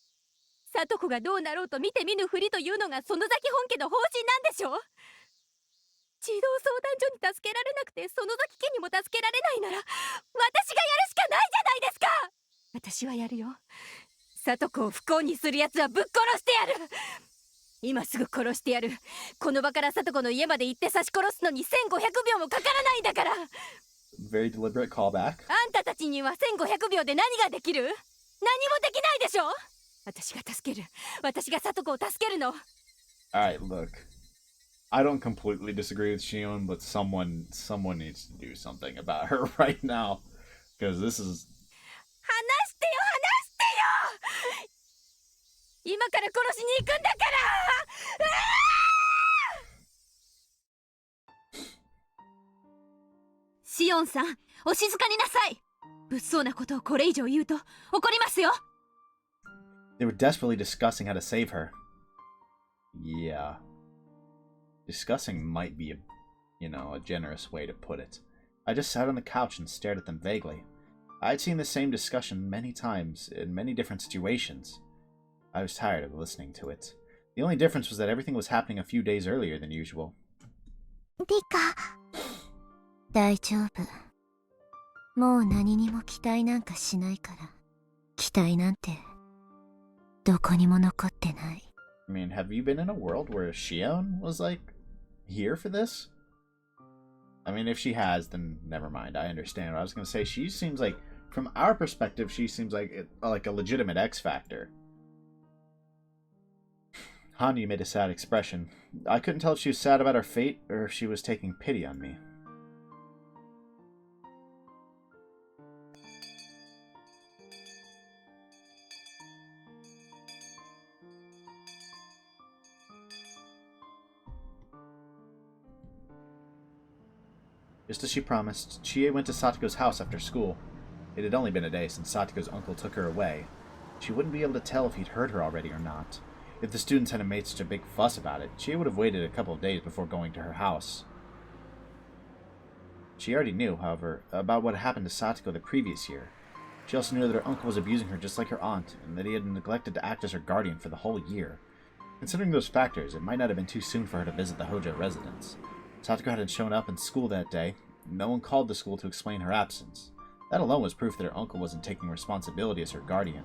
[SPEAKER 2] 聡子がどうなろうと見て見ぬふりというのが園崎本家の方針なんでしょ。児童相談所に助けられなくて園崎家にも助けられないなら、私がやるしかないじゃないですか。私はやるよ。聡子を不幸にするやつはぶっ殺してやる。今すぐ殺してやる。この場から聡子の家まで行って刺し殺すのに1500秒もかからないんだから。
[SPEAKER 1] Very deliberate callback.
[SPEAKER 2] あんたたちには1500秒で何ができる？何もできないでしょ。私が助ける。私が聡子を助けるの。
[SPEAKER 1] Alright, look. I don't completely disagree with Shion, but someone needs to do something about her right now. Because this is...
[SPEAKER 2] 話してよ、話してよ。今から殺しに行くんだから。シオンさん、お静かになさい。物騒なことをこれ以上言うと怒りますよ。
[SPEAKER 1] They were desperately discussing how to save her. Yeah. Discussing might be a generous way to put it. I just sat on the couch and stared at them vaguely. I had seen the same discussion many times in many different situations. I was tired of listening to it. The only difference was that everything was happening a few days earlier than usual.
[SPEAKER 4] リカ、大丈夫。もう何にも期待なんかしないから。期待なんてどこにも残ってない。
[SPEAKER 1] I mean, have you been in a world where Shion was, like, here for this? I mean, if she has, then never mind. I understand. I was going to say, she seems like, from our perspective, she seems like a legitimate X Factor. Hanyu made a sad expression. I couldn't tell if she was sad about her fate, or if she was taking pity on me. Just as she promised, Chie went to Satoko's house after school. It had only been a day since Satoko's uncle took her away. She wouldn't be able to tell if he'd heard her already or not. If the students hadn't made such a big fuss about it, Chie would have waited a couple of days before going to her house. She already knew, however, about what happened to Satoko the previous year. She also knew that her uncle was abusing her just like her aunt, and that he had neglected to act as her guardian for the whole year. Considering those factors, it might not have been too soon for her to visit the Hojou residence. Satoko hadn't shown up in school that day. No one called the school to explain her absence. That alone was proof that her uncle wasn't taking responsibility as her guardian.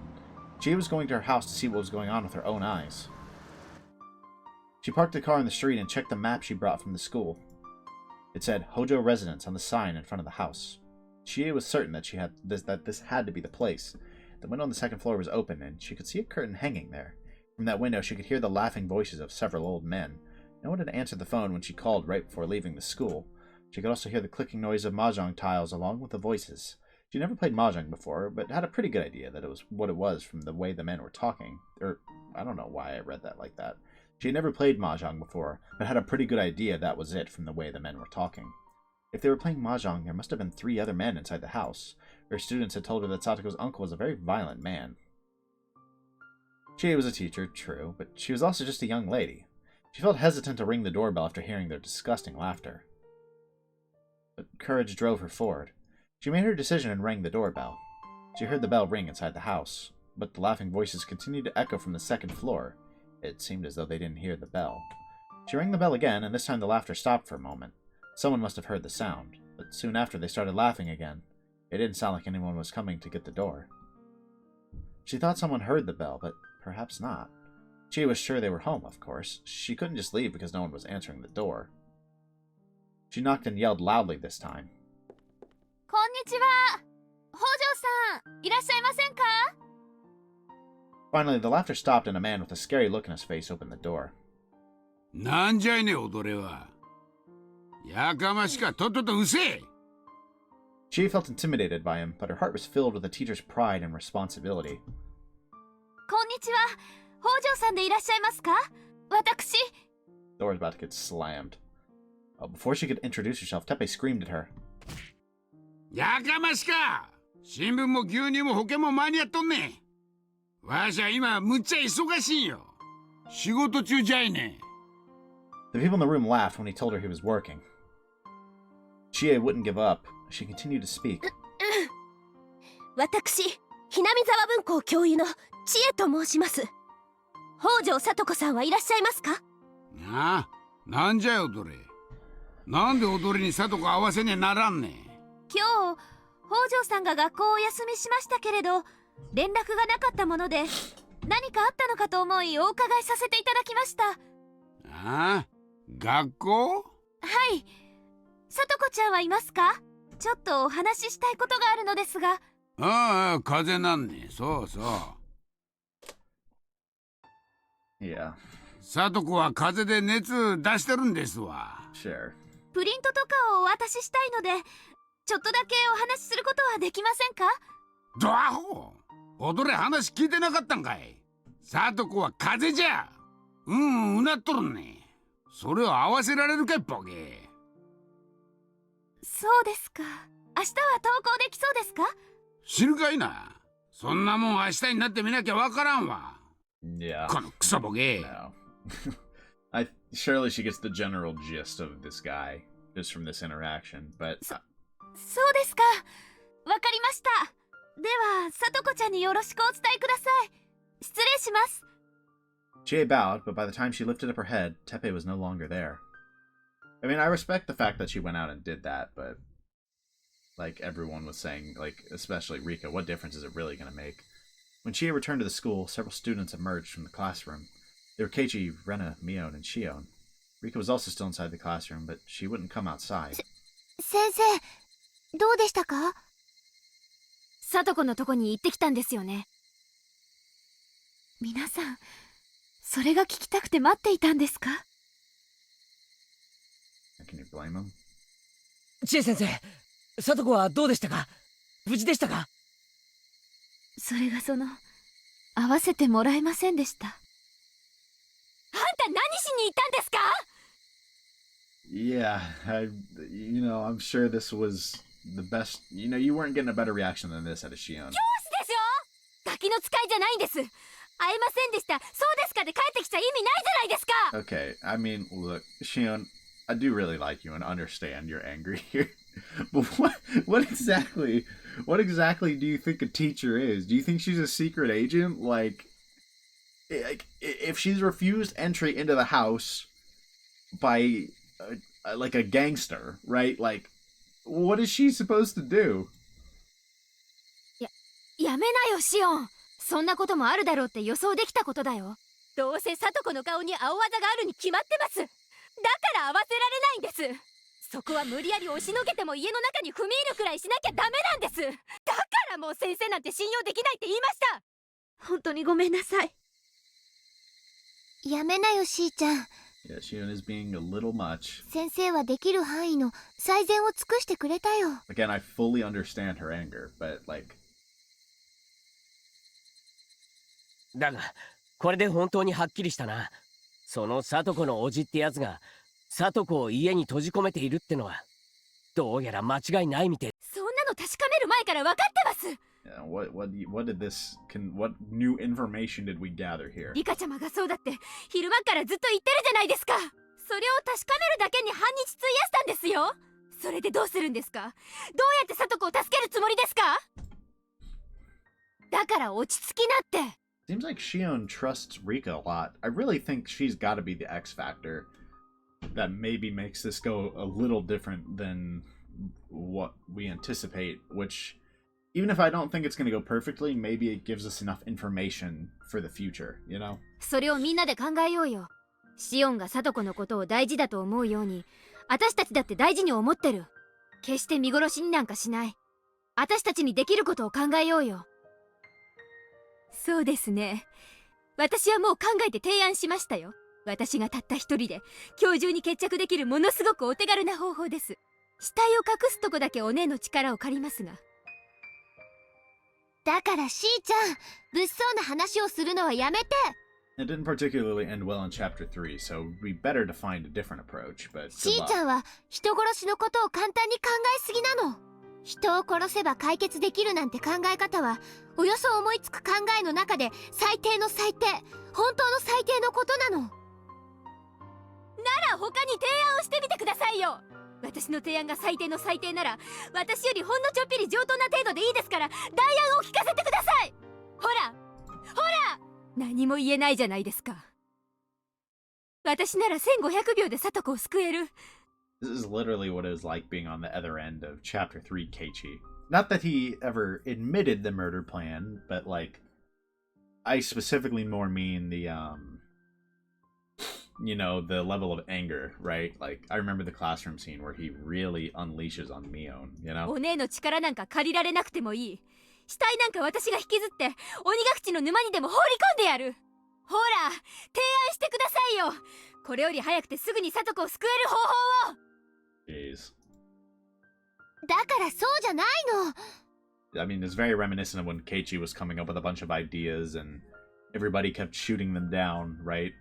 [SPEAKER 1] Chie was going to her house to see what was going on with her own eyes. She parked the car in the street and checked the map she brought from the school. It said Hojou residence on the sign in front of the house. Chie was certain that this had to be the place. The window on the second floor was open, and she could see a curtain hanging there. From that window, she could hear the laughing voices of several old men. No one had answered the phone when she called right before leaving the school. She could also hear the clicking noise of mahjong tiles along with the voices. She never played mahjong before, but had a pretty good idea that it was what it was from the way the men were talking. I don't know why I read that like that. She had never played mahjong before, but had a pretty good idea that was it from the way the men were talking. If they were playing mahjong, there must have been 3 other men inside the house. Her students had told her that Satoko's uncle was a very violent man. Chie was a teacher, true, but she was also just a young lady. She felt hesitant to ring the doorbell after hearing their disgusting laughter. But courage drove her forward. She made her decision and rang the doorbell. She heard the bell ring inside the house, but the laughing voices continued to echo from the second floor. It seemed as though they didn't hear the bell. She rang the bell again, and this time the laughter stopped for a moment. Someone must have heard the sound, but soon after they started laughing again. It didn't sound like anyone was coming to get the door. She thought someone heard the bell, but perhaps not. She was sure they were home, of course. She couldn't just leave because no one was answering the door. She knocked and yelled loudly this time.
[SPEAKER 2] こんにちは。北条さん、いらっしゃいませんか？
[SPEAKER 1] Finally, the laughter stopped and a man with a scary look in his face opened the door.
[SPEAKER 6] なんじゃいね踊れは。やかましかとっととうせえ。
[SPEAKER 1] She felt intimidated by him, but her heart was filled with a teacher's pride and responsibility.
[SPEAKER 4] こんにちは。北条さんでいらっしゃいますか？私。
[SPEAKER 1] The door was about to get slammed. Before she could introduce herself, Teppei screamed at her.
[SPEAKER 6] やかましか。新聞も牛乳も保険も間に合っとんねん。わしゃ今むっちゃ忙しいんよ。仕事中じゃいね。
[SPEAKER 1] The people in the room laughed when he told her he was working. Chie wouldn't give up. She continued to speak.
[SPEAKER 4] 私、ひなみざわ文庫教諭の知恵と申します。北条さと子さんはいらっしゃいますか？
[SPEAKER 6] ああ、なんじゃい踊れ。なんで踊りにさとこ合わせねえならんねん。
[SPEAKER 4] 今日、北条さんが学校をお休みしましたけれど、連絡がなかったもので、何かあったのかと思いお伺いさせていただきました。
[SPEAKER 6] ああ、学校？
[SPEAKER 4] はい。さとこちゃんはいますか？ちょっとお話ししたいことがあるのですが。
[SPEAKER 6] ああ、風邪なんね。そうそう。
[SPEAKER 1] Yeah.
[SPEAKER 6] さとこは風邪で熱出してるんですわ。
[SPEAKER 1] Sure.
[SPEAKER 4] プリントとかをお渡ししたいので、ちょっとだけお話しすることはできませんか？
[SPEAKER 6] ドアホ踊れ話聞いてなかったんかい。さとこは風邪じゃ。うなっとるね。それを合わせられるかいボケ。
[SPEAKER 4] そうですか。明日は登校できそうですか？
[SPEAKER 6] 知るかいな。そんなもん明日になってみなきゃわからんわ。
[SPEAKER 1] Yeah.
[SPEAKER 6] このクソボケ。
[SPEAKER 1] No. Surely she gets the general gist of this guy just from this interaction, but
[SPEAKER 4] そうですか。わかりました。では、さとこちゃんによろしくお伝えください。失礼します。
[SPEAKER 1] Chie bowed, but by the time she lifted up her head, Teppei was no longer there. I mean, I respect the fact that she went out and did that, but like everyone was saying, like especially Rika, what difference is it really going to make? When Chie returned to the school, several students emerged from the classroom. They were Keiichi, Rena, Mion, and Shion. Rika was also still inside the classroom, but she wouldn't come outside.
[SPEAKER 4] 先生、どうでしたか？
[SPEAKER 2] さとこのとこに行ってきたんですよね。
[SPEAKER 4] 皆さん、それが聞きたくて待っていたんですか？
[SPEAKER 1] Can you blame him?
[SPEAKER 9] 知恵先生、さとこはどうでしたか？無事でしたか？
[SPEAKER 4] それが会わせてもらえませんでした。
[SPEAKER 2] あんた何しに行ったんですか？
[SPEAKER 1] Yeah, I'm sure this was the best. You weren't getting a better reaction than this at a Shion.
[SPEAKER 2] 教師でしょ？ガキの使いじゃないんです。会えませんでした。そうですかで帰ってきちゃ意味ないじゃないですか。
[SPEAKER 1] Okay, I mean, look, Shion, I do really like you and understand you're angry here. But what exactly do you think a teacher is? Do you think she's a secret agent? Like if she's refused entry into the house by like a gangster, right? Like, what is she supposed to do?
[SPEAKER 2] やめなよシオン。そんなこともあるだろうって予想できたことだよ。どうせサトコの顔に青技があるに決まってます。だから合わせられないんです。そこは無理やり押しのけても家の中に踏み入るくらいしなきゃダメなんです。だからもう先生なんて信用できないって言いました。
[SPEAKER 4] 本当にごめんなさい。やめなよしーちゃん。
[SPEAKER 1] Yeah, Shion is being a little much.
[SPEAKER 4] 先生はできる範囲の最善を尽くしてくれたよ。
[SPEAKER 1] Again, I fully understand her anger, but like.
[SPEAKER 9] だが、これで本当にはっきりしたな。そのサトコのおじってやつが、サトコを家に閉じ込めているってのは、どうやら間違いないみてえ。
[SPEAKER 2] そんなの確かめる前から分かってます。
[SPEAKER 1] Yeah, what new information did we gather here?
[SPEAKER 2] リカちゃまがそうだって昼間からずっと言ってるじゃないですか。それを確かめるだけに半日費やしたんですよ。それでどうするんですか？どうやってサトコを助けるつもりですか？だから落ち着きなって。
[SPEAKER 1] Seems like Shion trusts Rika a lot. I really think she's got to be the X factor that maybe makes this go a little different than what we anticipate, which, even if I don't think it's going to go perfectly, maybe it gives us enough information for the future, you know?
[SPEAKER 2] それをみんなで考えようよ。シオンがサトコのことを大事だと思うように、私たちだって大事に思ってる。決して見殺しになんかしない。私たちにできることを考えようよ。そうですね。私はもう考えて提案しましたよ。私がたった一人で今日中に決着できるものすごくお手軽な方法です。死体を隠すとこだけお姉の力を借りますが。
[SPEAKER 4] だからしーちゃん、物騒な話をするのはやめて。
[SPEAKER 1] It didn't particularly end well in Chapter 3, so it'd be better to find a different approach, but
[SPEAKER 4] し
[SPEAKER 1] good
[SPEAKER 4] ーちゃ
[SPEAKER 1] luck.
[SPEAKER 4] んは人殺しのことを簡単に考えすぎなの。人を殺せば解決できるなんて考え方はおよそ思いつく考えの中で最低の最低、本当の最低のことなの。
[SPEAKER 2] なら他に提案をしてみてくださいよ。私の提案が最低の最低なら私よりほんのちょっぴり上等な程度でいいですから代案を聞かせてください。ほらほら、何も言えないじゃないですか。私なら1500秒でサトコを救える。
[SPEAKER 1] This is literally what it was like being on the other end of Chapter 3 Keiichi. Not that he ever admitted the murder plan, but like, I specifically more mean the, you know, the level of anger, right? Like, I remember the classroom scene where he really unleashes on Mion, you know?
[SPEAKER 2] お姉の力なんか借りられなくてもいい。死体なんか私が引きずって鬼ヶ淵の沼にでも放り込んでやる。ほら、提案してくださいよ。これより早くてすぐにサトコを救える方法を。
[SPEAKER 1] Jeez.
[SPEAKER 4] だからそうじゃないの。
[SPEAKER 1] I mean, it's very reminiscent of when Keiichi was coming up with a bunch of ideas and everybody kept shooting them down, right?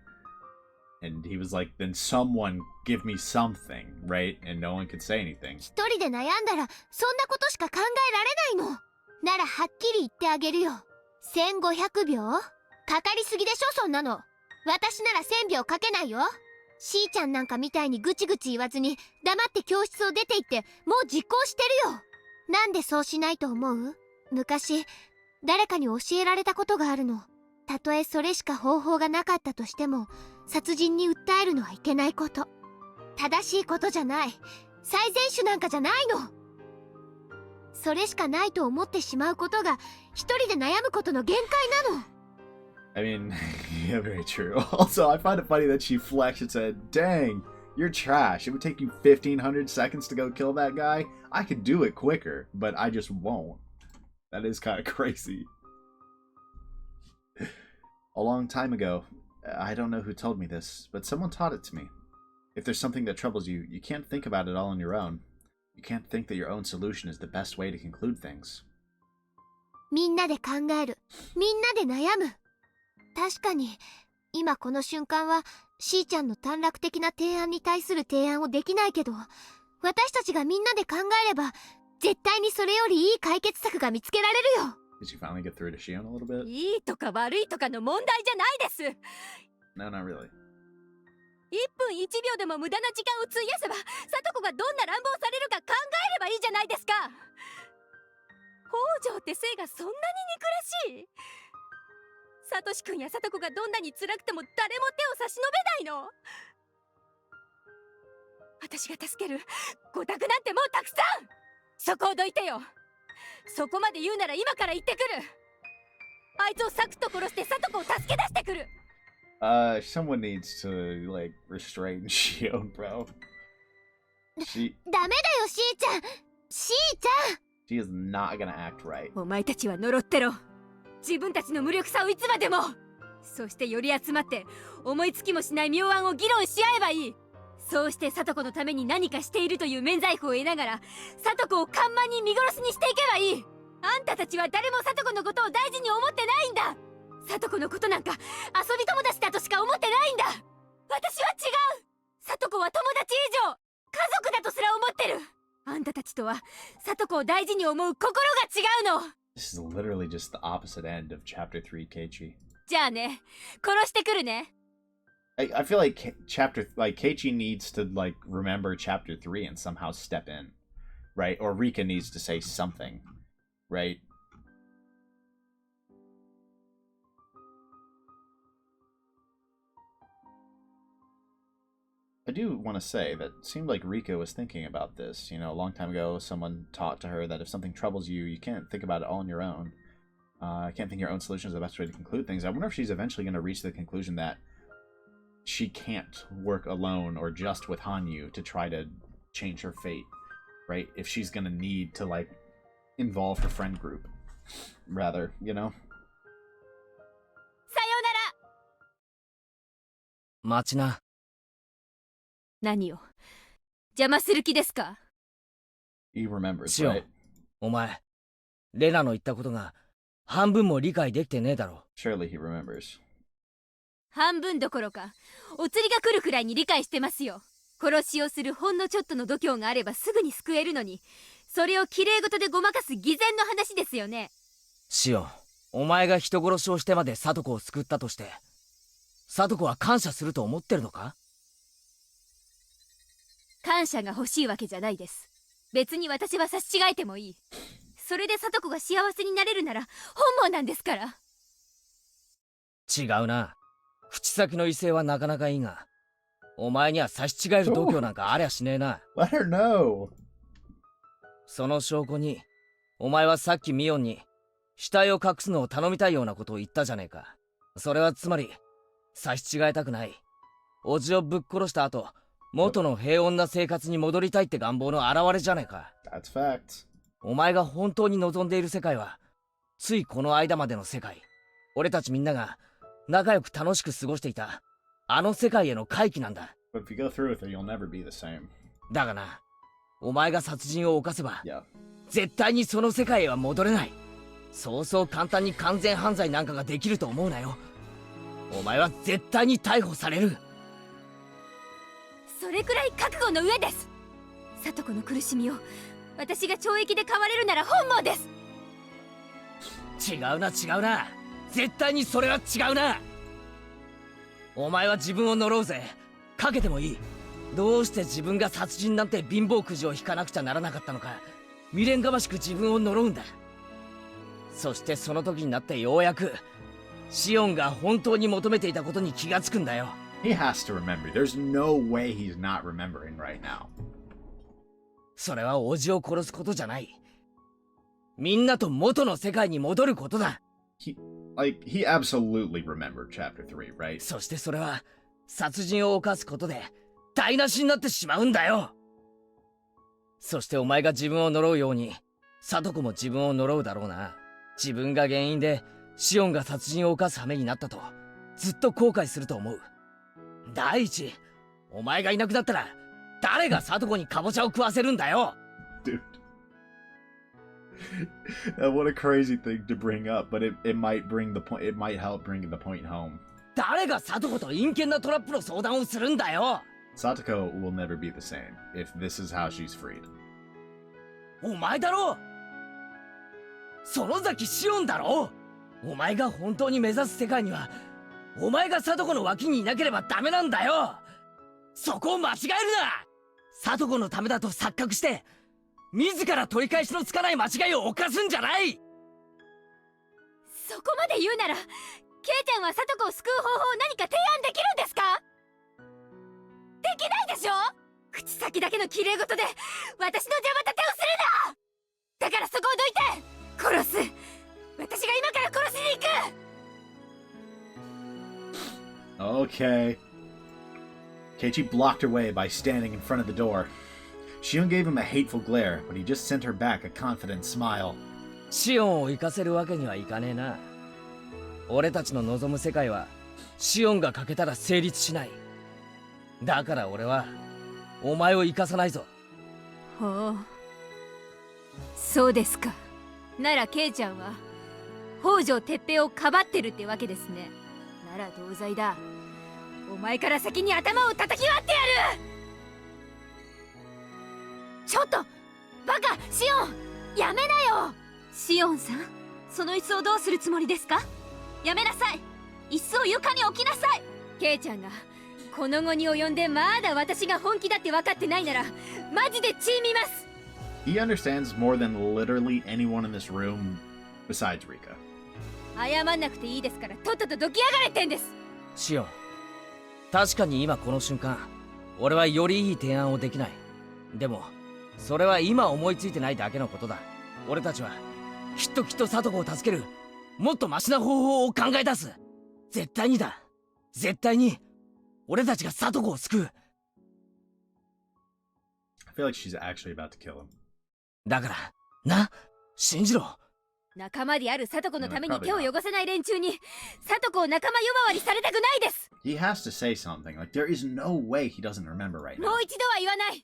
[SPEAKER 1] And he was like, then someone give me something, right? And no one could say anything.
[SPEAKER 4] 一人で悩んだらそんなことしか考えられないの。ならはっきり言ってあげるよ。1500秒かかりすぎでしょ、そんなの。私なら1000秒かけないよ。しーちゃんなんかみたいにぐちぐち言わずに黙って教室を出て行ってもう実行してるよ。なんでそうしないと思う？昔誰かに教えられたことがあるの。たとえそれしか方法がなかったとしても殺人に訴えるのはいけないこと。正しいことじゃない。最善手なんかじゃないの。それしかないと思ってしまうことが一人で悩むことの限界なの。
[SPEAKER 1] I mean, yeah, very true. Also, I find it funny that she flexed and said, dang, you're trash. It would take you 1,500 seconds to go kill that guy. I could do it quicker, but I just won't. That is kind of crazy. A long time ago, I don't know who told me this, but someone taught it to me. If there's something that troubles you, you can't think about it all on your own. You can't think that your own solution is the best way to conclude things.
[SPEAKER 4] みんなで考える。みんなで悩む。確かに今この瞬間はしーちゃんの短絡的な提案に対する提案をできないけど、私たちがみんなで考えれば絶対にそれよりいい解決策が見つけられるよ。
[SPEAKER 1] Did you finally get through to Shion a little bit?
[SPEAKER 2] いいとか悪いとかの問題じゃないです。
[SPEAKER 1] No, not really.
[SPEAKER 2] 1分1秒でも無駄な時間を費やせばサトコがどんな乱暴されるか考えればいいじゃないですか。北条って姓がそんなに憎らしい。サトシ君やサトコがどんなに辛くても誰も手を差し伸べないの。私が助ける。ご託なんてもうたくさん。そこをどいてよ。そこまで言うなら今から行ってくる。あいつをサクッと殺してサトコを助け出してくる。
[SPEAKER 1] Someone needs to, like, restrain Shion, bro.
[SPEAKER 4] ダメだよしーちゃん。しーちゃん。
[SPEAKER 1] She is not gonna act right.
[SPEAKER 2] お前たちは呪ってろ。自分たちの無力さをいつまでも。そしてより集まって思いつきもしない妙案を議論し合えばいい。そうしてサトコのために何かしているという免罪符を得ながらサトコを看板に見殺しにしていけばいい。あんたたちは誰もサトコのことを大事に思ってないんだ。サトコのことなんか遊び友達だとしか思ってないんだ。私は違う。サトコは友達以上家族だとすら思ってる。あんたたちとはサトコを大事に思う心が違うの。
[SPEAKER 1] This is literally just the opposite end of Chapter 3 Keiichi.
[SPEAKER 2] じゃあね、殺してくるね。
[SPEAKER 1] I feel like Keiichi needs to, like, remember Chapter 3 and somehow step in, right? Or Rika needs to say something, right? I do want to say that it seemed like Rika was thinking about this. You know, a long time ago, someone taught to her that if something troubles you, you can't think about it all on your own. Can't think your own solution is the best way to conclude things. I wonder if she's eventually going to reach the conclusion that she can't work alone or just with Hanyu to try to change her fate, right? If she's going to need to, like, involve her friend group, rather, you know?
[SPEAKER 9] 待ちな。
[SPEAKER 2] 何を邪魔する気ですか？
[SPEAKER 1] He remembers,
[SPEAKER 9] シオン
[SPEAKER 1] right?
[SPEAKER 9] お前レナの言ったことが半分も理解できてねえだろ。
[SPEAKER 1] Surely he remembers.
[SPEAKER 2] 半分どころかお釣りが来るくらいに理解してますよ。殺しをするほんのちょっとの度胸があればすぐに救えるのに、それをきれい事でごまかす偽善の話ですよね。
[SPEAKER 9] シオン、お前が人殺しをしてまでサトコを救ったとしてサトコは感謝すると思ってるのか？
[SPEAKER 2] 感謝が欲しいわけじゃないです。別に私は差し違えてもいい。それでサトコが幸せになれるなら本望なんですから。
[SPEAKER 9] 違うな。口先の威勢はなかなかいいが、お前には差し違える度胸なんかありゃしねえな。
[SPEAKER 1] Let her know.
[SPEAKER 9] その証拠にお前はさっきミオンに死体を隠すのを頼みたいようなことを言ったじゃねえか。それはつまり差し違えたくない、おじをぶっ殺した後元の平穏な生活に戻りたいって願望の表れじゃねえか。
[SPEAKER 1] That's fact.
[SPEAKER 9] お前が本当に望んでいる世界はついこの間までの世界、俺たちみんなが仲良く楽しく過ごしていたあの世界への回帰なんだ。
[SPEAKER 1] But if you go through with it, you'll never be the same.
[SPEAKER 9] だがな、お前が殺人を犯せば
[SPEAKER 1] Yeah.
[SPEAKER 9] 絶対にその世界へは戻れない。そうそう簡単に完全犯罪なんかができると思うなよ。お前は絶対に逮捕される。
[SPEAKER 2] それくらい覚悟の上です。サトコの苦しみを私が懲役で変われるなら本望です。
[SPEAKER 9] 違うな違うな、絶対にそれは違うな。お前は自分を呪うぜ。かけてもいい。どうして自分が殺人なんて貧乏くじを引かなくちゃならなかったのか未練がましく自分を呪うんだ。そしてその時になってようやくシオンが本当に求めていたことに気がつくんだよ。
[SPEAKER 1] He has to remember. There's no way he's not remembering right now.
[SPEAKER 9] それはおじを殺すことじゃない。みんなと元の世界に戻ることだ。
[SPEAKER 1] He absolutely remembered chapter 3, right?
[SPEAKER 9] そしてそれは殺人を犯すことで台無しになってしまうんだよ。そしてお前が自分を呪うようにサトコも自分を呪うだろうな。自分が原因でシオンが殺人を犯す羽目になったとずっと後悔すると思う。第一、お前がいなくなったら誰がサトコにカボチャを食わせるんだよ。
[SPEAKER 1] Dude. What a crazy thing to bring up, but it might bring the point. It might help bring the point home.
[SPEAKER 9] 誰がサトコと陰険なトラップの相談をするんだよ。
[SPEAKER 1] Satoko will never be the same if this is how she's freed.
[SPEAKER 9] お前だろ。園崎シオンだろ。お前が本当に目指す世界にはお前がサトコの脇にいなければダメなんだよ。そこを間違えるな。サトコのためだと錯覚して自ら取り返しのつかない間違いを犯すんじゃない。
[SPEAKER 2] そこまで言うならケイちゃんはサトコを救う方法を何か提案できるんですか？できないでしょ。口先だけの綺麗事で私の邪魔立てをするな。だからそこをどいて殺す。私が今から殺しに行く。
[SPEAKER 1] Okay. Keiichi blocked her way by standing in front of the door. Shion gave him a hateful glare, but he just sent her back a confident smile.
[SPEAKER 9] シオンを生かせるわけにはいかねえな。俺たちの望む世界はシオンが欠けたら成立しない。だから俺はお前を生かさないぞ。
[SPEAKER 2] ほう、そうですか。ならケイちゃんは北条哲平をかばってるってわけですね。なら同罪だ。お前から先に頭を叩き割ってやる。ちょっとバカシオン、やめなよ。シオンさん、その椅子をどうするつもりですか？やめなさい。椅子を床に置きなさい。ケイちゃんがこの後に及んでまだ私が本気だって分かってないならマジで血見ます。
[SPEAKER 1] He understands more than literally anyone in this room besides Rika.
[SPEAKER 2] 謝んなくていいですからとっととどきやがれってんです。
[SPEAKER 9] シオン、確かに今この瞬間俺はよりいい提案をできない。でもそれは今思いついてないだけのことだ。俺たちはきっとサトコを助けるもっとマシな方法を考え出す。絶対にだ。絶対に俺たちがサトコを救う。
[SPEAKER 1] I feel like she's actually about to kill him.
[SPEAKER 9] だからな、信じろ。
[SPEAKER 2] 仲間であるサトコのために手を汚せない連中にサトコを仲間呼ばわりされたくないです。
[SPEAKER 1] He has to say something. Like, there is no way he doesn't remember right
[SPEAKER 2] も
[SPEAKER 1] now.
[SPEAKER 2] う一度は言わない。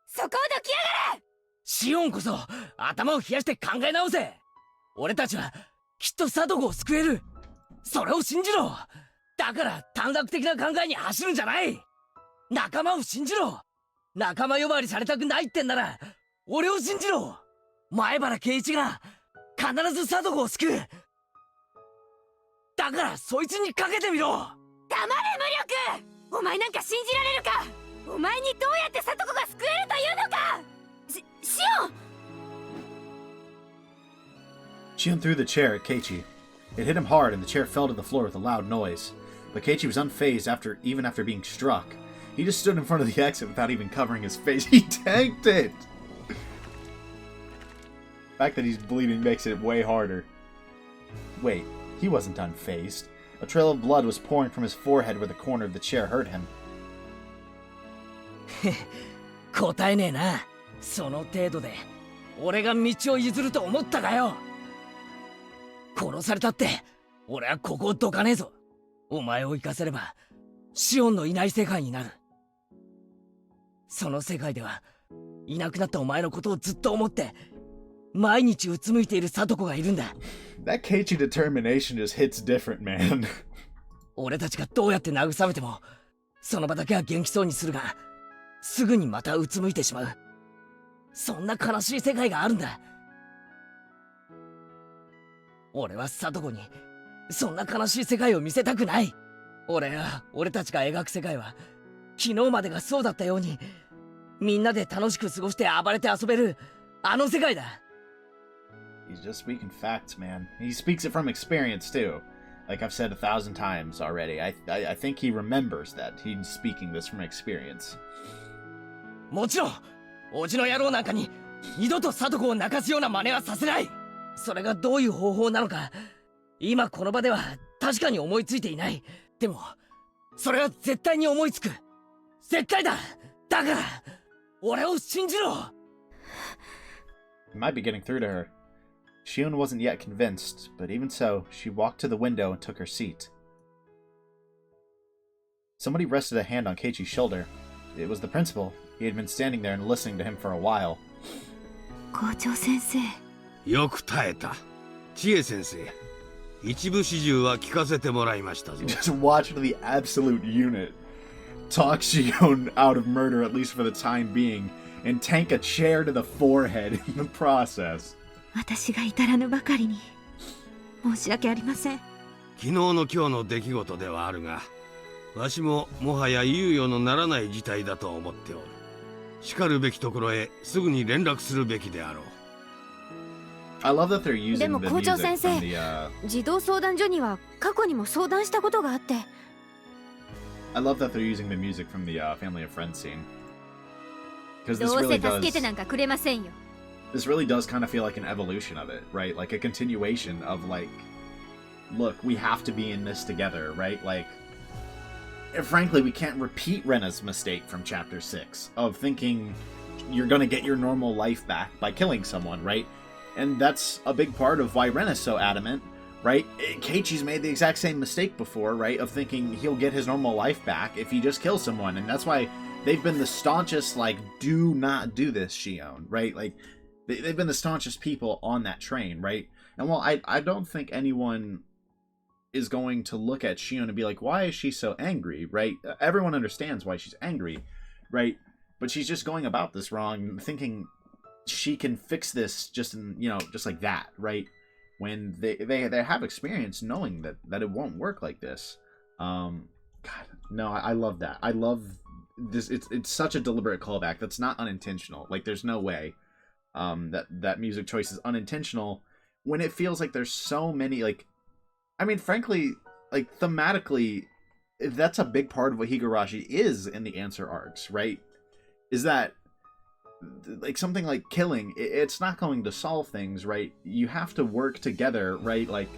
[SPEAKER 2] そこをどきやがれ。
[SPEAKER 9] シオンこそ頭を冷やして考え直せ。俺たちはきっとサトコを救える。それを信じろ。だから短絡的な考えに走るんじゃない。仲間を信じろ。仲間呼ばわりされたくないってんなら俺を信じろ。前原圭一が必ずサトコを救う。だからそいつにかけてみろ。
[SPEAKER 2] 黙れ無力。お前なんか信じられるか。お前にどうやってサトコが救えるというのか。シオン。
[SPEAKER 1] Shion threw the chair at Keiichi. It hit him hard and the chair fell to the floor with a loud noise. But Keiichi was unfazed even after being struck. He just stood in front of the exit without even covering his face. He tanked it! The fact that he's bleeding makes it way harder. Wait, he wasn't unfazed. A trail of blood was pouring from his forehead where the corner of the chair hurt him.
[SPEAKER 9] 答えねえな。その程度で俺が道を譲ると思ったかよ。殺されたって俺はここをどかねえぞ。お前を生かせればシオンのいない世界になる。その世界ではいなくなったお前のことをずっと思って毎日うつむいているサトコがいるんだ。
[SPEAKER 1] That Keiichi determination just hits different, man.
[SPEAKER 9] 俺たちがどうやって慰めてもその場だけは元気そうにするがすぐにまたうつむいてしまう。そんな悲しい世界があるんだ。俺はサトコにそんな悲しい世界を見せたくない。俺たちが描く世界は昨日までがそうだったようにみんなで楽しく過ごして暴れて遊べるあの世界だ。
[SPEAKER 1] He's just speaking facts, man. He speaks it from experience, too. Like I've said 1,000 times already. I think he remembers that he's speaking this from experience.
[SPEAKER 9] もちろんおじの野郎なんかに二度とサトコを泣かすような真似はさせない。それがどういう方法なのか今この場では確かに思いついていない。でもそれは絶対に思いつく。絶対だ。だから俺を信じろ。
[SPEAKER 1] It might be getting through to her. Shion wasn't yet convinced, but even so, she walked to the window and took her seat. Somebody rested a hand on Keiichi's shoulder. It was the principal. He had been standing there and listening to him for a while.
[SPEAKER 2] 校長先生。
[SPEAKER 10] よく耐えた。千恵先生、一部始終は聞かせてもらいましたぞ。
[SPEAKER 1] Just watched the absolute unit talk Shion out of murder, at least for the time being, and tank a chair to the forehead in the process.
[SPEAKER 2] 私が至らぬばかりに申し訳ありません。
[SPEAKER 10] 昨日の今日の出来事ではあるが、わしももはや猶予のならない事態だと思っておる。しかるべきところへすぐに連絡するべきであろう。
[SPEAKER 1] I love that they're using
[SPEAKER 2] でも
[SPEAKER 1] the
[SPEAKER 2] 校長
[SPEAKER 1] music
[SPEAKER 2] 先
[SPEAKER 1] from
[SPEAKER 2] 生、
[SPEAKER 1] the,
[SPEAKER 2] 児童相談所には過去にも相談したことがあって。
[SPEAKER 1] I love that they're using the music from the Family of Friends scene. Because
[SPEAKER 2] ど
[SPEAKER 1] this
[SPEAKER 2] うせ
[SPEAKER 1] really
[SPEAKER 2] 助けて
[SPEAKER 1] does...
[SPEAKER 2] なんかくれませんよ。
[SPEAKER 1] This really does kind of feel like an evolution of it, right? Like a continuation of like, look, we have to be in this together, right? Like, and frankly, we can't repeat Rena's mistake from Chapter 6 of thinking you're gonna get your normal life back by killing someone, right? And that's a big part of why Rena's so adamant, right? Keiichi's made the exact same mistake before, right? Of thinking he'll get his normal life back if he just kills someone. And that's why they've been the staunchest, like, do not do this, Shion, right? Like, they've been the staunchest people on that train, right? And while I don't think anyone is going to look at Shion and be like, why is she so angry, right? Everyone understands why she's angry, right? But she's just going about this wrong, thinking she can fix this just in, just like that, right? When they have experience knowing that it won't work like this. God, no, I love that. I love this. It's such a deliberate callback. That's not unintentional. Like, there's no way that music choice is unintentional when it feels like there's so many, like, I mean, frankly, like, thematically, that's a big part of what Higurashi is in the answer arcs, right? Is that, like, something like killing, it's not going to solve things, right? You have to work together, right? Like,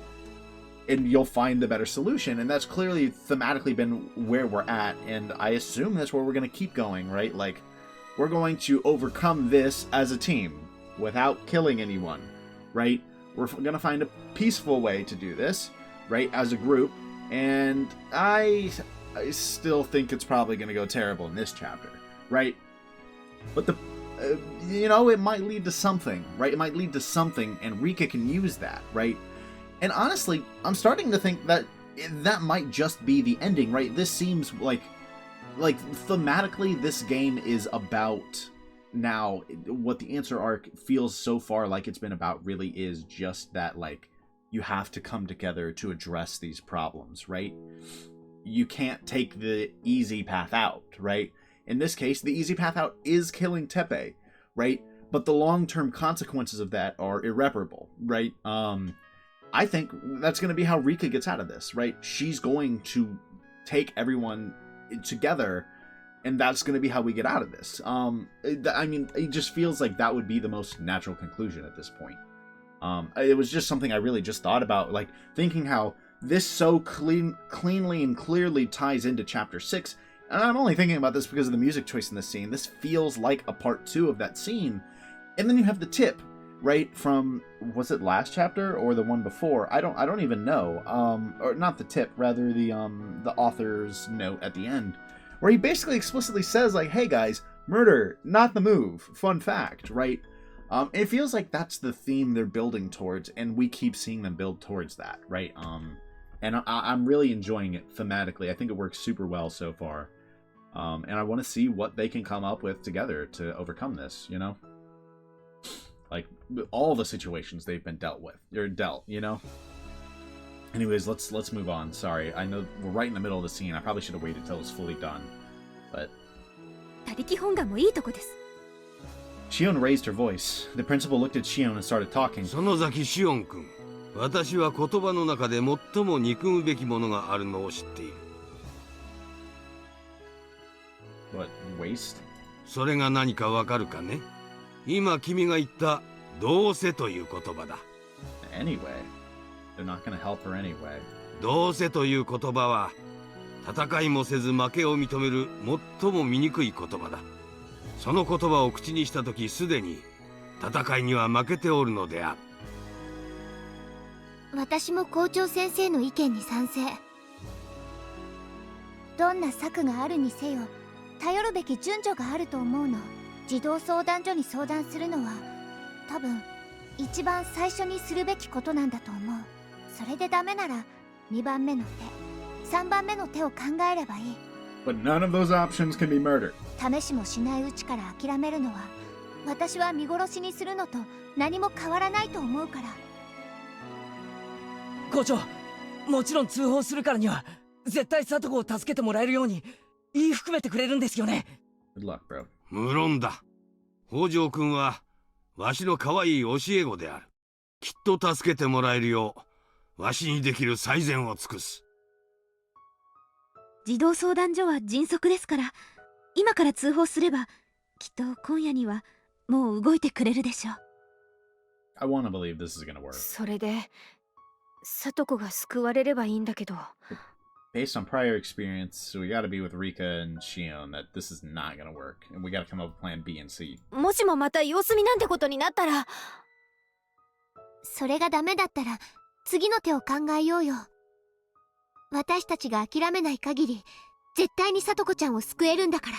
[SPEAKER 1] and you'll find a better solution, and that's clearly thematically been where we're at, and I assume that's where we're going to keep going, right? Like, we're going to overcome this as a team without killing anyone, right? We're gonna find a peaceful way to do this, right, as a group. And I still think it's probably gonna go terrible in this chapter, right? But it might lead to something, right? It might lead to something, and Rika can use that, right? And honestly, I'm starting to think that might just be the ending, right? This seems like thematically, this game is about, now, what the Answer arc feels so far like it's been about really is just that, like, you have to come together to address these problems, right? You can't take the easy path out, right? In this case, the easy path out is killing Teppei, right? But the long-term consequences of that are irreparable, right? I think that's going to be how Rika gets out of this, right? She's going to take everyone together, and that's going to be how we get out of this. It just feels like that would be the most natural conclusion at this point. It was just something I really just thought about, like, thinking how this so cleanly and clearly ties into Chapter 6, and I'm only thinking about this because of the music choice in this scene. This feels like a part 2 of that scene. And then you have the tip, right, from, was it last chapter or the one before? I don't even know. Or not the tip, rather the author's note at the end, where he basically explicitly says, like, hey guys, murder, not the move. Fun fact, right? It feels like that's the theme they're building towards, and we keep seeing them build towards that, right? And I'm really enjoying it thematically. I think it works super well so far. And I want to see what they can come up with together to overcome this, you know? Like, all the situations they've been dealt, you know? Anyways, let's move on. Sorry, I know we're right in the middle of the scene. I probably should have waited till it was fully done. But... Shion raised her voice. The principal looked at Shion and started talking.
[SPEAKER 10] 園崎シオン君、私は言葉の中で最も憎むべきものがあるのを知っている。
[SPEAKER 1] What, waste?
[SPEAKER 10] それが何かわかるかね？今君が言ったどうせという言葉だ。
[SPEAKER 1] Anyway, they're not gonna help her anyway.
[SPEAKER 10] どうせという言葉は戦いもせず負けを認める最も醜い言葉だ。その言葉を口にしたときすでに戦いには負けておるのである。
[SPEAKER 4] 私も校長先生の意見に賛成。どんな策があるにせよ、頼るべき順序があると思うの。児童相談所に相談するのは多分一番最初にするべきことなんだと思う。それでダメなら2番目の手、3番目の手を考えればいい。
[SPEAKER 1] But none of those options can be murder.
[SPEAKER 4] 試しもしないうちから諦めるのは、私は見殺しにするのと何も変わらないと思うから。
[SPEAKER 9] 校長、もちろん通報するからには絶対里子を助けてもらえるように言い含めてくれるんですよね。
[SPEAKER 1] Good luck, bro.
[SPEAKER 10] 無論だ。北条君はわしの可愛い教え子である。きっと助けてもらえるようわしにできる最善を尽くす。
[SPEAKER 4] 児童相談所は迅速ですから、今から通報すればきっと今夜にはもう動いてくれるでしょう。
[SPEAKER 1] I want to believe this is gonna work.
[SPEAKER 2] それで里子が救われればいいんだけど。
[SPEAKER 1] Based on prior experience, we gotta be with Rika and Shion that this is not gonna work, and we gotta come up with plan B and C.
[SPEAKER 2] もしもまた様子見なんてことになったら。
[SPEAKER 4] それがダメだったら次の手を考えようよ。私たちが諦めない限り絶対に里子ちゃんを救えるんだから。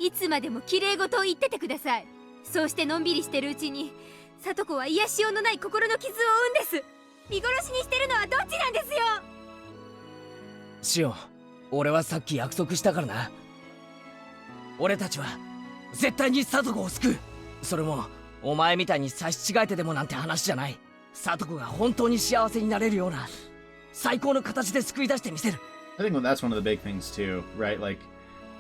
[SPEAKER 2] いつまでも綺麗事を言っててください。そうしてのんびりしてるうちに里子は癒しようのない心の傷を負うんです。見殺しにしてるのはどっちなんですよ。
[SPEAKER 9] シオン、俺はさっき約束したからな。俺たちは絶対に里子を救う。それもお前みたいに差し違えてでもなんて話じゃない。里子が本当に幸せになれるような最高の形で救い出してみせる。
[SPEAKER 1] I think that's one of the big things too, right? Like,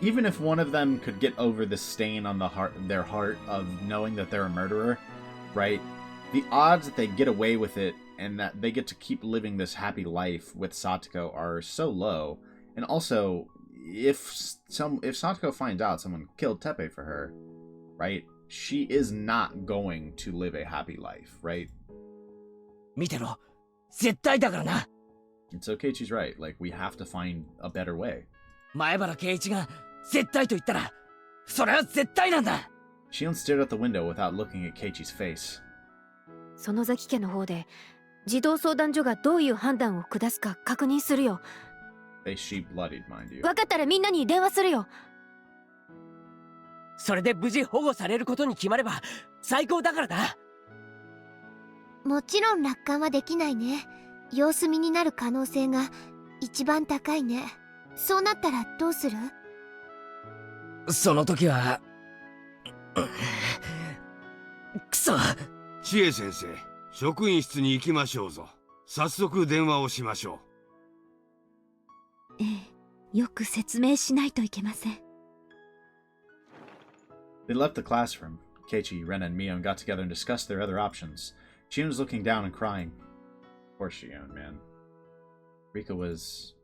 [SPEAKER 1] even if one of them could get over the stain on their heart of knowing that they're a murderer, right? The odds that they get away with it and that they get to keep living this happy life with Satoko are so low. And also, if Satoko finds out someone killed Teppei for her, right? She is not going to live a happy life, right?
[SPEAKER 9] 見てろ、絶対だからな。
[SPEAKER 1] It's okay, she's right. Like, we have to find a better way.
[SPEAKER 9] 前原圭一が絶対と言ったら、それは絶対なんだ。
[SPEAKER 1] Shion stared out the window without looking at Keiichi's face.
[SPEAKER 2] 園崎家の方で児童相談所がどういう判断を下すか確認するよ。
[SPEAKER 1] Face sheep-bloodied, mind you.
[SPEAKER 2] 分かったらみんなに電話するよ。
[SPEAKER 9] それで無事保護されることに決まれば最高だからな。
[SPEAKER 4] もちろん楽観はできないね。様子見になる可能性が一番高いね。そうなったらどうする？
[SPEAKER 9] その時はくそ。
[SPEAKER 10] 知恵先生、職員室に行きましょうぞ。早速電話をしましょ
[SPEAKER 11] う。ええ、よく説明しないといけません。
[SPEAKER 1] They left the classroom. Keiichi, Ren, and Mion got together and discussed their other options. Shion was looking down and crying. Poor Shion, man. Rika was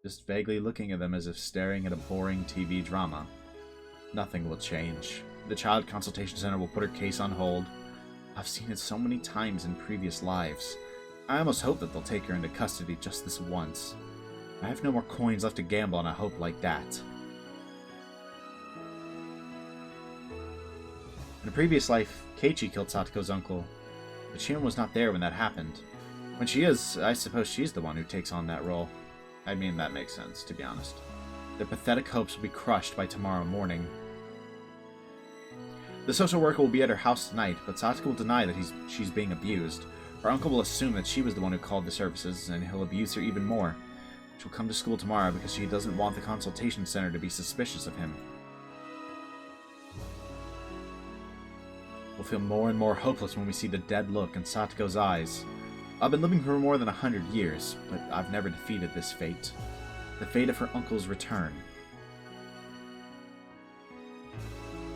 [SPEAKER 1] just vaguely looking at them as if staring at a boring TV drama. Nothing will change. The Child Consultation Center will put her case on hold. I've seen it so many times in previous lives. I almost hope that they'll take her into custody just this once. I have no more coins left to gamble on a hope like that. In a previous life, Keiichi killed Satoko's uncle, but Shion was not there when that happened. When she is, I suppose she's the one who takes on that role. I mean, that makes sense, to be honest. Their pathetic hopes will be crushed by tomorrow morning. The social worker will be at her house tonight, but Satoko will deny that she's being abused. Her uncle will assume that she was the one who called the services, and he'll abuse her even more. She'll come to school tomorrow because she doesn't want the consultation center to be suspicious of him. We'll feel more and more hopeless when we see the dead look in Satoko's eyes. I've been living for more than 100 years, but I've never defeated this fate. The fate of her uncle's return.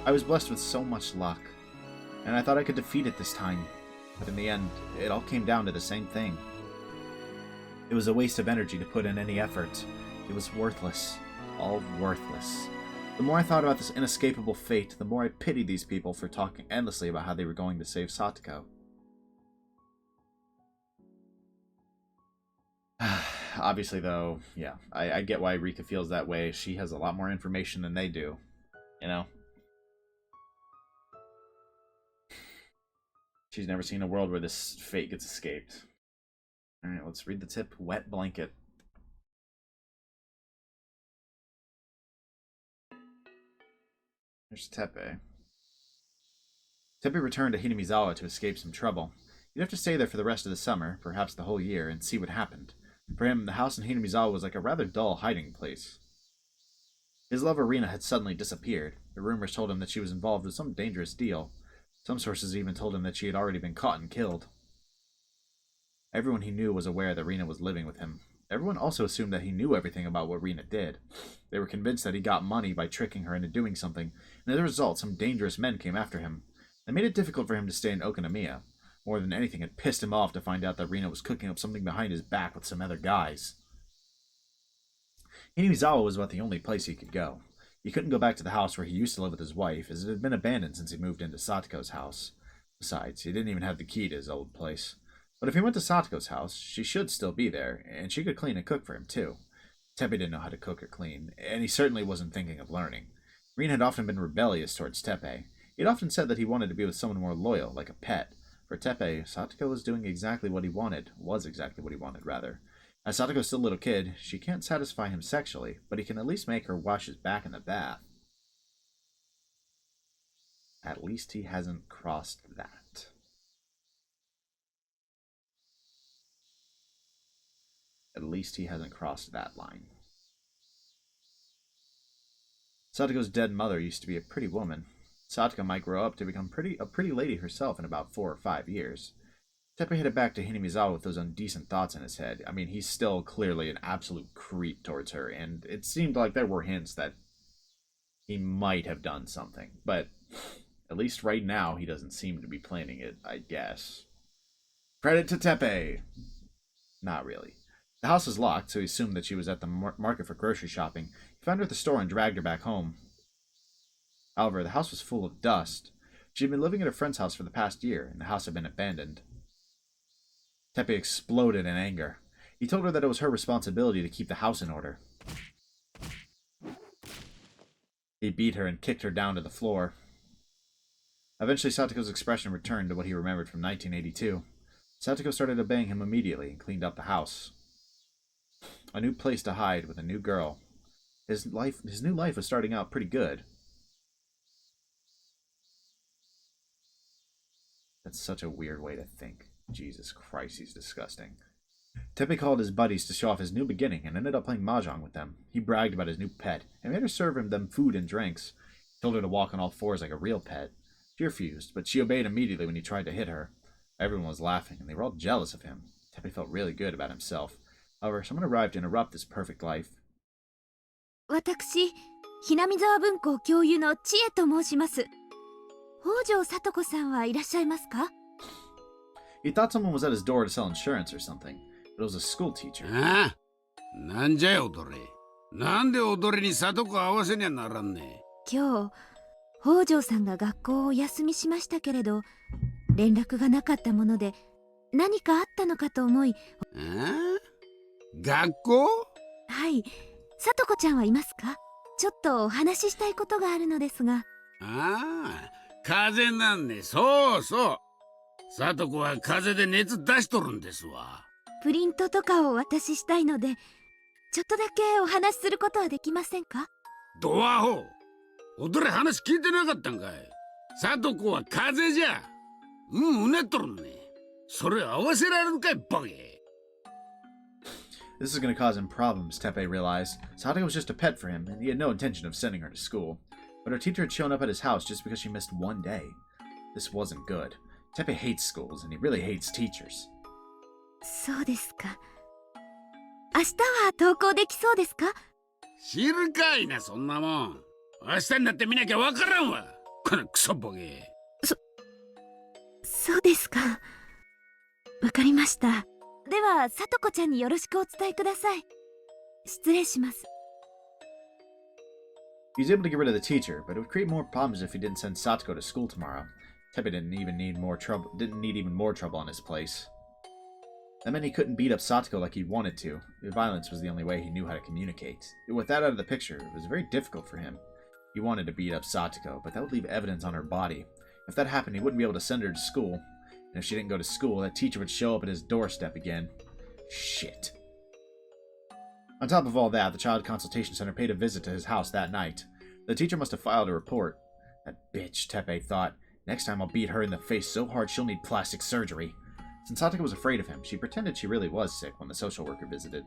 [SPEAKER 1] I was blessed with so much luck, and I thought I could defeat it this time, but in the end, it all came down to the same thing. It was a waste of energy to put in any effort. It was worthless. All worthless. The more I thought about this inescapable fate, the more I pitied these people for talking endlessly about how they were going to save Satoko. Obviously, though, yeah, I get why Rika feels that way. She has a lot more information than they do, you know? She's never seen a world where this fate gets escaped. Alright, let's read the tip. Wet blanket. There's Teppei. Teppei returned to Hinamizawa to escape some trouble. He'd have to stay there for the rest of the summer, perhaps the whole year, and see what happened. For him, the house in Hinamizawa was like a rather dull hiding place. His lover Rina had suddenly disappeared. The rumors told him that she was involved with some dangerous deal. Some sources even told him that she had already been caught and killed. Everyone he knew was aware that Rina was living with him. Everyone also assumed that he knew everything about what Rina did. They were convinced that he got money by tricking her into doing something, and as a result, some dangerous men came after him. They made it difficult for him to stay in Okonomiya. More than anything, it pissed him off to find out that Rina was cooking up something behind his back with some other guys. Hinamizawa was about the only place he could go. He couldn't go back to the house where he used to live with his wife, as it had been abandoned since he moved into Satoko's house. Besides, he didn't even have the key to his old place. But if he went to Satoko's house, she should still be there, and she could clean and cook for him, too. Teppei didn't know how to cook or clean, and he certainly wasn't thinking of learning. Rina had often been rebellious towards Teppei. He had often said that he wanted to be with someone more loyal, like a pet. For Teppei, Satoko was doing exactly what he wanted. As Satoko's still a little kid, she can't satisfy him sexually, but he can at least make her wash his back in the bath. At least he hasn't crossed that. At least he hasn't crossed that line. Satoko's dead mother used to be a pretty woman. Satoko might grow up to become a pretty lady herself in about 4 or 5 years. Teppei headed back to Hinamizawa with those undecent thoughts in his head. I mean, he's still clearly an absolute creep towards her, and it seemed like there were hints that he might have done something. But at least right now, he doesn't seem to be planning it, I guess. Credit to Teppei! Not really. The house was locked, so he assumed that she was at the market for grocery shopping. He found her at the store and dragged her back home. However, the house was full of dust. She had been living at a friend's house for the past year, and the house had been abandoned. Teppei exploded in anger. He told her that it was her responsibility to keep the house in order. He beat her and kicked her down to the floor. Eventually, Satoko's expression returned to what he remembered from 1982. Satoko started obeying him immediately and cleaned up the house. A new place to hide with a new girl. His new life was starting out pretty good. That's such a weird way to think. Jesus Christ, he's disgusting. Teppei called his buddies to show off his new beginning and ended up playing mahjong with them. He bragged about his new pet and made her serve them food and drinks. He told her to walk on all fours like a real pet. She refused, but she obeyed immediately when he tried to hit her. Everyone was laughing, and they were all jealous of him. Teppei felt really good about himself. However, someone arrived to interrupt this perfect life.
[SPEAKER 11] 私、ひなみざわ文庫教諭の千恵と申します。北条聡子さんはいらっしゃいますか？
[SPEAKER 1] He thought someone was at his door to sell insurance or something, but it was a school teacher.
[SPEAKER 6] ああ、なんじゃよ、踊れ。なんで踊れに里子合わせにゃならんね。
[SPEAKER 11] 今日、北条さんが学校をお休みしましたけれど、連絡がなかったもので、何かあったのかと思い。
[SPEAKER 6] ああ、学校？
[SPEAKER 11] はい、聡子ちゃんはいますか？ちょっとお話ししたいことがあるのですが。
[SPEAKER 6] ああ、風邪なんね。そうそう。里子は風邪で熱出しとるんですわ。
[SPEAKER 11] プリントとかをお渡ししたいので、ちょっとだけお話しすることはできませんか？
[SPEAKER 6] ドアホ。踊れ話聞いてなかったんかい。里子は風邪じゃ。うねっとるね。それ合わせられるかい、バケ。
[SPEAKER 1] This is going to cause him problems, Teppei realized. Satoko was just a pet for him, and he had no intention of sending her to school. But her teacher had shown up at his house just because she missed one day. This wasn't good. Teppei hates schools, and he really hates teachers.
[SPEAKER 11] そうですか。明日は登校できそうですか？
[SPEAKER 6] 知るかいな、そんなもん。明日になって見なきゃわからんわ。このクソボケ。
[SPEAKER 11] そうですか。わかりました。では、さとこちゃんによろしくお伝えください。失礼します。
[SPEAKER 1] He was able to get rid of the teacher, but it would create more problems if he didn't send Satoko to school tomorrow. Teppei didn't need even more trouble on his place. That meant he couldn't beat up Satoko like he wanted to. Violence was the only way he knew how to communicate. With that out of the picture, it was very difficult for him. He wanted to beat up Satoko, but that would leave evidence on her body. If that happened, he wouldn't be able to send her to school. And if she didn't go to school, that teacher would show up at his doorstep again. Shit. On top of all that, the Child Consultation Center paid a visit to his house that night. The teacher must have filed a report. That bitch, Teppei thought. Next time I'll beat her in the face so hard she'll need plastic surgery. Since Satoko was afraid of him, she pretended she really was sick when the social worker visited.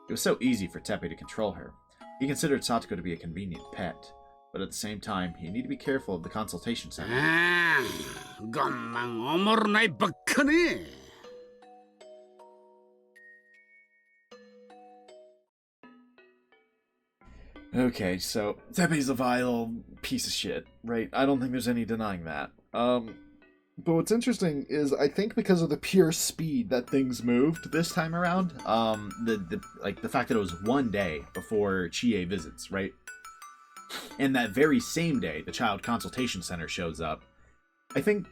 [SPEAKER 1] It was so easy for Teppei to control her. He considered Satoko to be a convenient pet. But at the same time, he needed to be careful of the consultation center. Okay, so Teppei's a vile piece of shit, right? I don't think there's any denying that. But what's interesting is I think because of the pure speed that things moved this time around, the fact that it was one day before Chie visits, right? And that very same day, the Child Consultation Center shows up. I think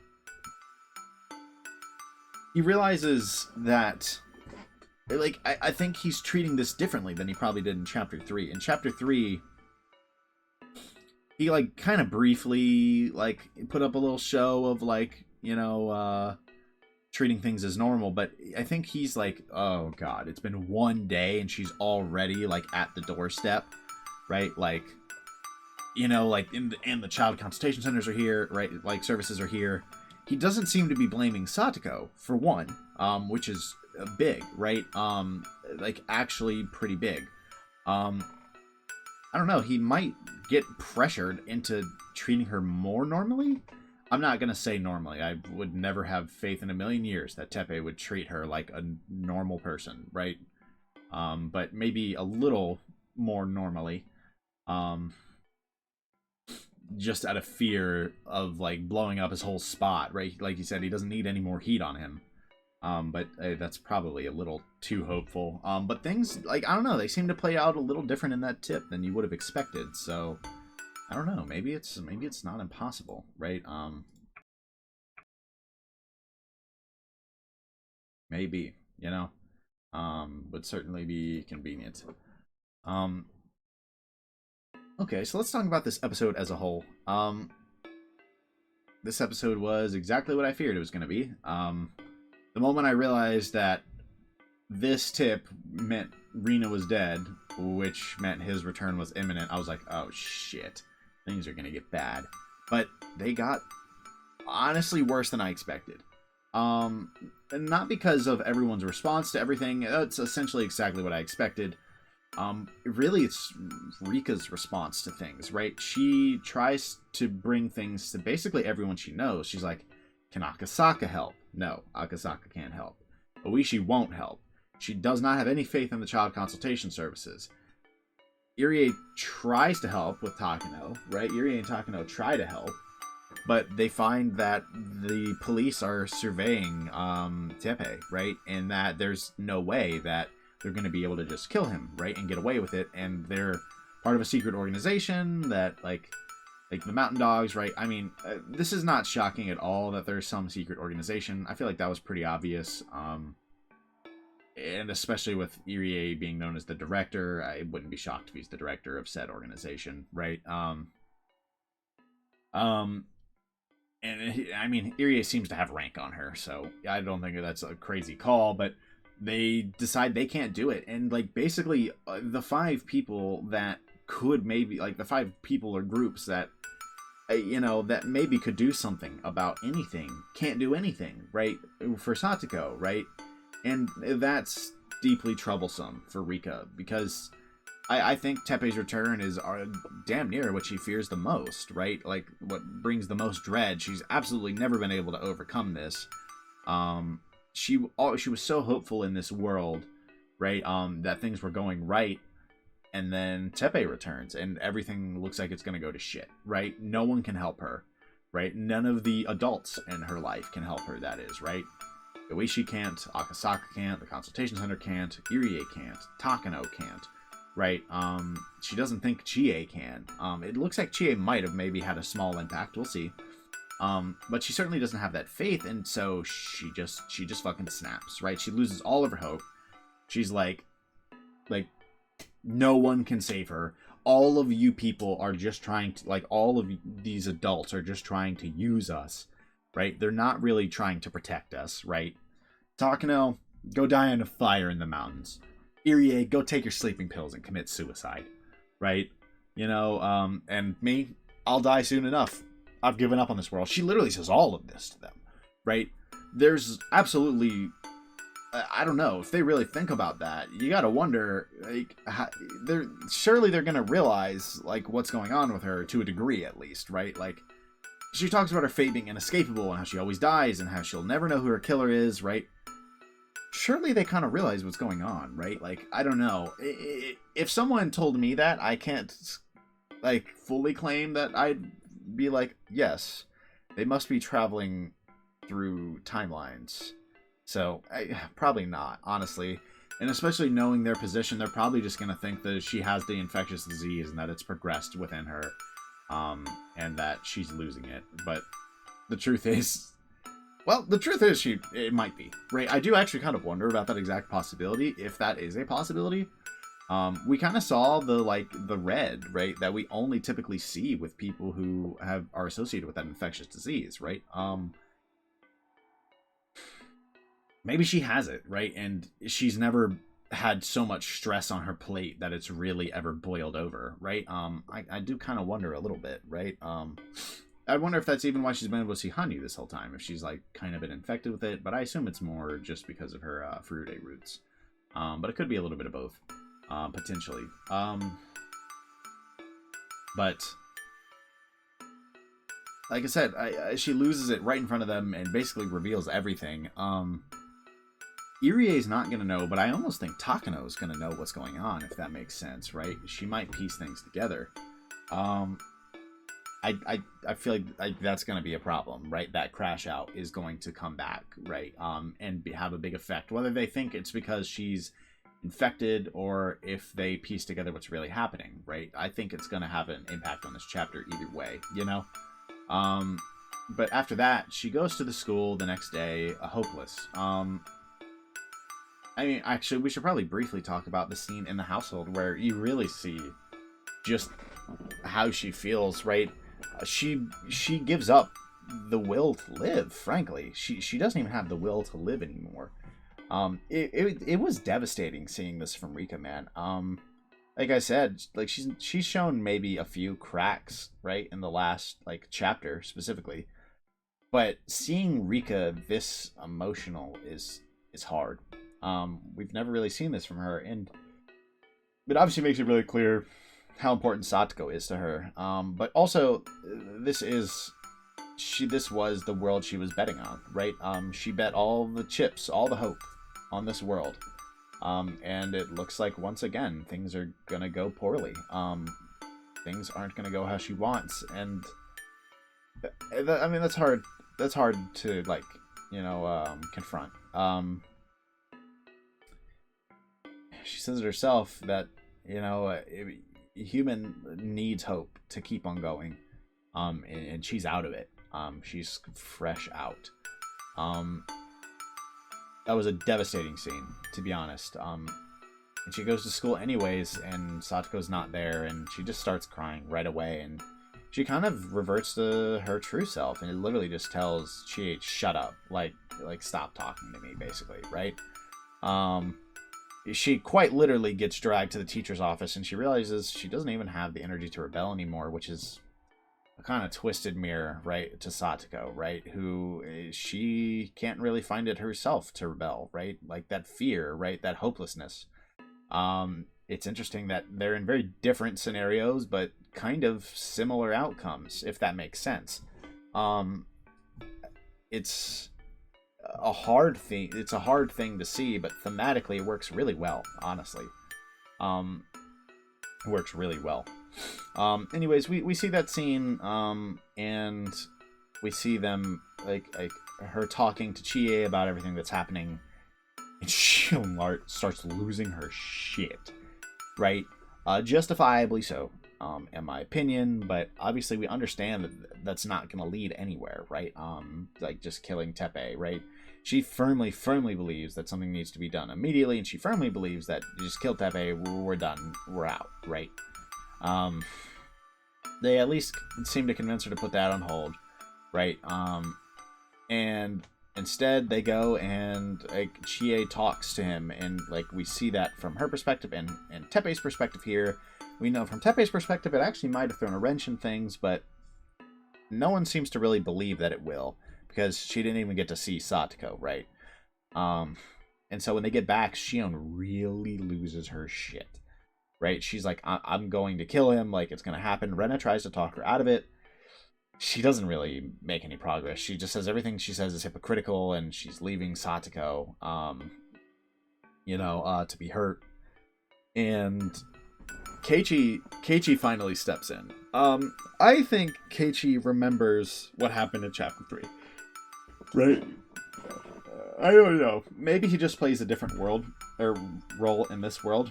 [SPEAKER 1] he realizes that, I think he's treating this differently than he probably did in Chapter 3. In Chapter 3, he, kind of briefly, put up a little show of, treating things as normal. But I think he's like, oh, God, it's been one day and she's already, at the doorstep, right? And the child consultation centers are here, right? Services are here. He doesn't seem to be blaming Satoko, for one, which is big, right? Actually pretty big. I don't know, he might get pressured into treating her more normally? I'm not gonna say normally. I would never have faith in a million years that Teppei would treat her like a normal person, right? But maybe a little more normally. Just out of fear of blowing up his whole spot, right? Like you said, he doesn't need any more heat on him. But that's probably a little too hopeful. But things I don't know, they seem to play out a little different in that tip than you would have expected. So I don't know, maybe it's not impossible, right? Maybe, would certainly be convenient. Okay, so let's talk about this episode as a whole. this episode was exactly what I feared it was going to be. The moment I realized that this tip meant Rina was dead, which meant his return was imminent, I was like, oh shit, things are going to get bad. But they got honestly worse than I expected. And not because of everyone's response to everything. That's essentially exactly what I expected. Really, it's Rika's response to things, right? She tries to bring things to basically everyone she knows. She's like, can Akasaka help? No, Akasaka can't help. Oishi won't help. She does not have any faith in the child consultation services. Irie tries to help with Takano, right? Irie and Takano try to help, but they find that the police are surveying Teppei, right? And that there's no way that they're going to be able to just kill him, right? And get away with it. And they're part of a secret organization that, like the Mountain Dogs, right? I mean, this is not shocking at all that there's some secret organization. I feel like that was pretty obvious. And especially with Irie being known as the director, I wouldn't be shocked if he's the director of said organization, right? And I mean, Irie seems to have rank on her, so I don't think that's a crazy call, but they decide they can't do it. And, like, basically, the 5 people that could maybe, like, the 5 people or groups that, that maybe could do something about anything, can't do anything, right? For Satoko, right? And that's deeply troublesome for Rika, because I think Teppei's return is damn near what she fears the most, right? Like, what brings the most dread. She's absolutely never been able to overcome this. She was so hopeful in this world, right? That things were going right, and then Teppei returns, and everything looks like it's going to go to shit, right? No one can help her, right? None of the adults in her life can help her, that is, right? Oishi can't, Akasaka can't, the consultation center can't, Irie can't, Takano can't, right? She doesn't think Chie can. It looks like Chie might have maybe had a small impact, we'll see. But she certainly doesn't have that faith, and so she just fucking snaps, right? She loses all of her hope. She's like, no one can save her. All of you people are just trying to, like, all of these adults are just trying to use us, right? They're not really trying to protect us, right? Takano, go die in a fire in the mountains. Irie, go take your sleeping pills and commit suicide, right? And me, I'll die soon enough. I've given up on this world. She literally says all of this to them, right? There's absolutely, I don't know, if they really think about that, you gotta wonder, like, surely they're gonna realize, like, what's going on with her, to a degree at least, right? Like, she talks about her fate being inescapable and how she always dies and how she'll never know who her killer is, right? Surely they kind of realize what's going on, right? Like, I don't know. If someone told me that, I can't, like, fully claim that I'd be like, yes, they must be traveling through timelines. So, probably not, honestly. And especially knowing their position, they're probably just going to think that she has the infectious disease and that it's progressed within her. And that she's losing it. But the truth is, it might be, right? I do actually kind of wonder about that exact possibility, if that is a possibility. We kind of saw the red, right, that we only typically see with people who are associated with that infectious disease, right? Maybe she has it, right? And she's never had so much stress on her plate that it's really ever boiled over, right? I do kind of wonder a little bit, right? I wonder if that's even why she's been able to see Hanyu this whole time, if she's, like, kind of been infected with it, but I assume it's more just because of her Furude roots. But it could be a little bit of both, potentially. But like I said, she loses it right in front of them and basically reveals everything. Irie's not going to know, but I almost think Takano is going to know what's going on, if that makes sense, right? She might piece things together. I feel like that's going to be a problem, right? That crash out is going to come back, right? And have a big effect. Whether they think it's because she's infected or if they piece together what's really happening, right? I think it's going to have an impact on this chapter either way, But after that, she goes to the school the next day, hopeless. I mean, actually, we should probably briefly talk about the scene in the household where you really see just how she feels, right? She gives up the will to live. Frankly, she doesn't even have the will to live anymore. It was devastating seeing this from Rika, man. Like I said, like she's shown maybe a few cracks, right, in the last like chapter specifically, but seeing Rika this emotional is hard. We've never really seen this from her, and it obviously makes it really clear how important Satoko is to her. But also, this was the world she was betting on, right? She bet all the chips, all the hope on this world. And it looks like once again things are gonna go poorly. Things aren't gonna go how she wants, and I mean that's hard. That's hard to like, confront. She says it herself that human needs hope to keep on going, and she's out of it. She's fresh out. That was a devastating scene, to be honest. And she goes to school anyways, and Satoko's not there, and she just starts crying right away, and she kind of reverts to her true self, and it literally just tells Chie, shut up, like stop talking to me, basically, right? She quite literally gets dragged to the teacher's office, and she realizes she doesn't even have the energy to rebel anymore, which is a kind of twisted mirror, right, to Satoko, right, who she can't really find it herself to rebel, right, like that fear, right, that hopelessness. It's interesting that they're in very different scenarios, but kind of similar outcomes, if that makes sense. It's a hard thing. It's a hard thing to see, but thematically it works really well, honestly. It works really well. Anyways, we see that scene, and we see them like her talking to Chie about everything that's happening, and Shion starts losing her shit, right? Justifiably so, in my opinion, but obviously we understand that that's not going to lead anywhere, right? Like just killing Teppei, right? She firmly believes that something needs to be done immediately, and she firmly believes that you just kill Teppei, we're done, we're out, right? They at least seem to convince her to put that on hold, right? And instead they go and like Chie talks to him, and like we see that from her perspective and Teppei's perspective here. We know from Teppei's perspective it actually might have thrown a wrench in things, but no one seems to really believe that it will, because she didn't even get to see Satoko, right? And so when they get back, Shion really loses her shit, right? She's like, I'm going to kill him, like it's going to happen. Rena tries to talk her out of it. She doesn't really make any progress. She just says everything she says is hypocritical, and she's leaving Satoko, to be hurt. And Keiichi finally steps in. I think Keiichi remembers what happened in chapter 3. Right? I don't know. Maybe he just plays a different role in this world.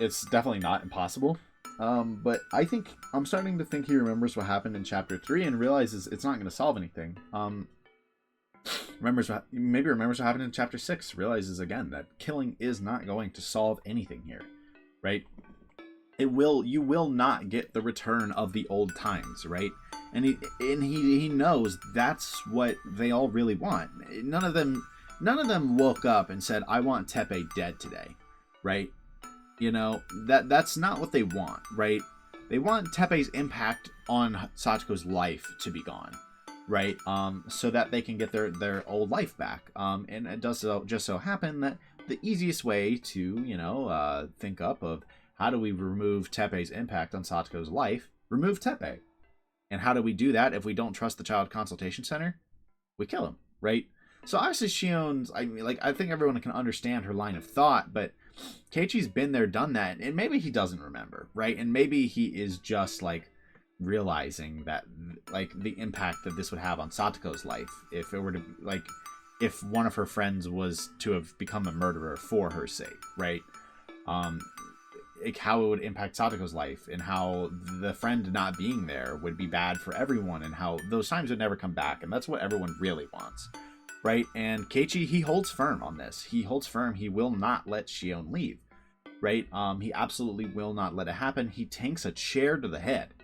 [SPEAKER 1] It's definitely not impossible. But I think I'm starting to think he remembers what happened in chapter 3 and realizes it's not going to solve anything. Remembers what happened in chapter 6. Realizes again that killing is not going to solve anything here, right? You will not get the return of the old times, right? And he knows that's what they all really want. None of them woke up and said, I want Teppei dead today, right? That's not what they want, right? They want Teppei's impact on Satoko's life to be gone, right? So that they can get their old life back. And it does just so happen that the easiest way to, think up of how do we remove Teppei's impact on Satoko's life? Remove Teppei. And how do we do that if we don't trust the Child Consultation Center? We kill him, right? So obviously Shion's, I think everyone can understand her line of thought, but Keiichi's been there, done that, and maybe he doesn't remember, right? And maybe he is just, realizing that, the impact that this would have on Satoko's life if it were to, if one of her friends was to have become a murderer for her sake, right? How it would impact Satoko's life, and how the friend not being there would be bad for everyone, and how those times would never come back, and that's what everyone really wants, right? And Keiichi, he holds firm on this. He holds firm. He will not let Shion leave, right? He absolutely will not let it happen. He tanks a chair to the head,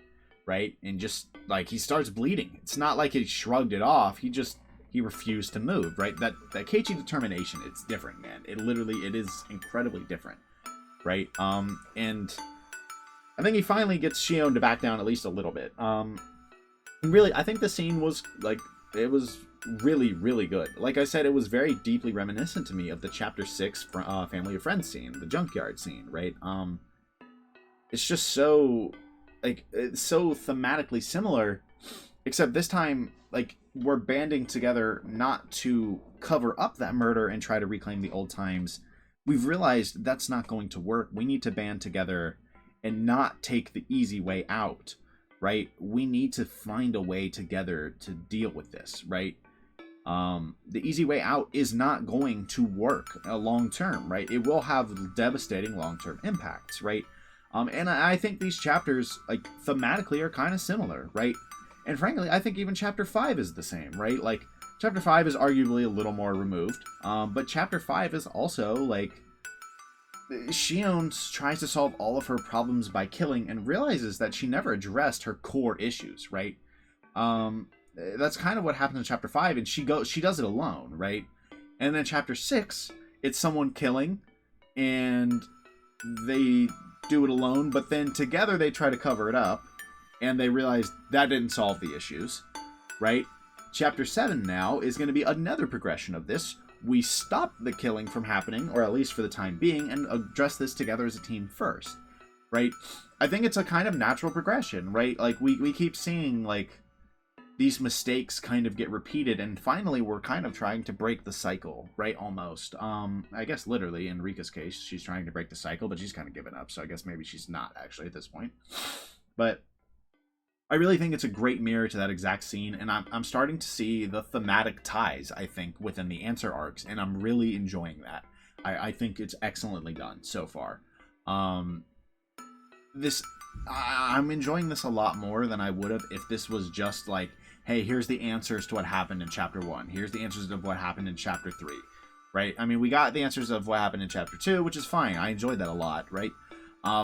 [SPEAKER 1] right? And just like he starts bleeding. It's not like he shrugged it off. He refused to move, right? That Keiichi determination, it's different, man. It is incredibly different, right? And I think he finally gets Shion to back down at least a little bit. And really, I think the scene was like, it was really, really good. Like I said, it was very deeply reminiscent to me of the chapter 6 Family of Friends scene, the junkyard scene, right? It's just so, like, it's so thematically similar, except this time, like, we're banding together not to cover up that murder and try to reclaim the old times. We've realized that's not going to work. We need to band together and not take the easy way out, right? We need to find a way together to deal with this, right? The easy way out is not going to work long term, right? It will have devastating long-term impacts, right? And I think these chapters, like, thematically are kind of similar, right? And frankly, I think even chapter 5 is the same, right? Like, chapter 5 is arguably a little more removed, but chapter 5 is also, like, Shion tries to solve all of her problems by killing and realizes that she never addressed her core issues, right? That's kind of what happens in chapter 5, and she does it alone, right? And then chapter 6, it's someone killing, and they do it alone, but then together they try to cover it up, and they realize that didn't solve the issues, right? Chapter 7 now is going to be another progression of this. We stop the killing from happening, or at least for the time being, and address this together as a team first, right? I think it's a kind of natural progression, right? Like, we keep seeing, like, these mistakes kind of get repeated, and finally we're kind of trying to break the cycle, right? Almost. I guess literally, in Rika's case, she's trying to break the cycle, but she's kind of given up, so I guess maybe she's not actually at this point. But I really think it's a great mirror to that exact scene, and I'm starting to see the thematic ties, I think, within the answer arcs, and I'm really enjoying that. I think it's excellently done so far. I'm enjoying this a lot more than I would have if this was just like, hey, here's the answers to what happened in chapter 1. Here's the answers of what happened in chapter 3, right? I mean, we got the answers of what happened in chapter 2, which is fine. I enjoyed that a lot, right?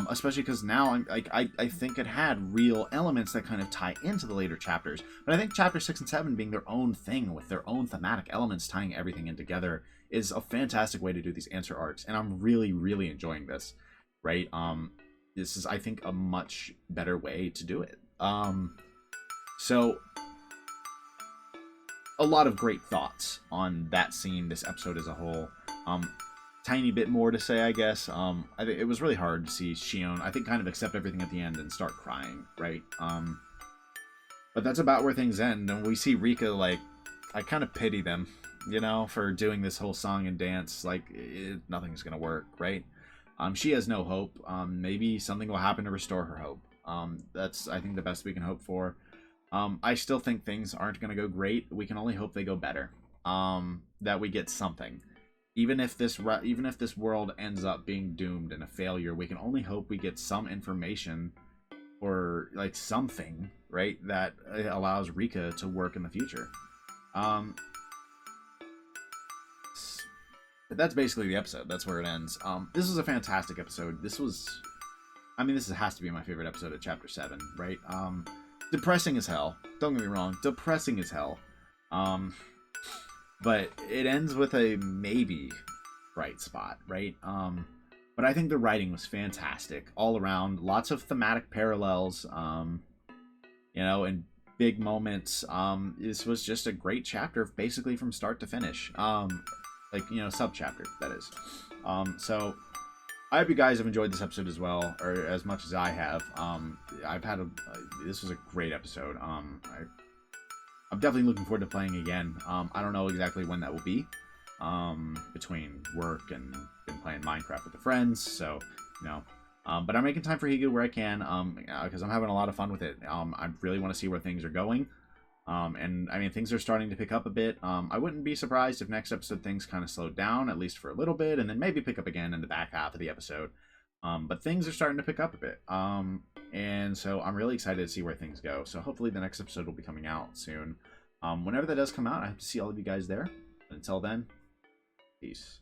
[SPEAKER 1] Especially because now I think it had real elements that kind of tie into the later chapters. But I think chapter 6 and 7 being their own thing with their own thematic elements tying everything in together is a fantastic way to do these answer arcs. And I'm really, really enjoying this, right? This is, I think, a much better way to do it. So a lot of great thoughts on that scene, this episode as a whole. Tiny bit more to say, I guess. I think it was really hard to see Shion, I think, kind of accept everything at the end and start crying, right? But that's about where things end, and we see Rika, like, I kind of pity them, you know, for doing this whole song and dance. Like, nothing's gonna work, right? She has no hope. Maybe something will happen to restore her hope. That's, I think, the best we can hope for. I still think things aren't gonna go great. We can only hope they go better. That we get something. Even if this world ends up being doomed and a failure, we can only hope we get some information or, like, something, right, that allows Rika to work in the future. But that's basically the episode. That's where it ends. This was a fantastic episode. This has to be my favorite episode of Chapter 7, right? Depressing as hell. Don't get me wrong. Depressing as hell. But it ends with a maybe bright spot, right? But I think the writing was fantastic all around. Lots of thematic parallels, you know, and big moments. This was just a great chapter, basically from start to finish. Like, you know, sub-chapter, that is. So I hope you guys have enjoyed this episode as well, or as much as I have. This was a great episode. I'm definitely looking forward to playing again. I don't know exactly when that will be, between work and been playing Minecraft with the friends, so, you know. But I'm making time for Higu where I can, because I'm having a lot of fun with it. I really want to see where things are going. And, I mean, things are starting to pick up a bit. I wouldn't be surprised if next episode things kind of slowed down, at least for a little bit, and then maybe pick up again in the back half of the episode. But things are starting to pick up a bit. And so I'm really excited to see where things go. So hopefully the next episode will be coming out soon. Whenever that does come out, I hope to see all of you guys there. But until then, peace.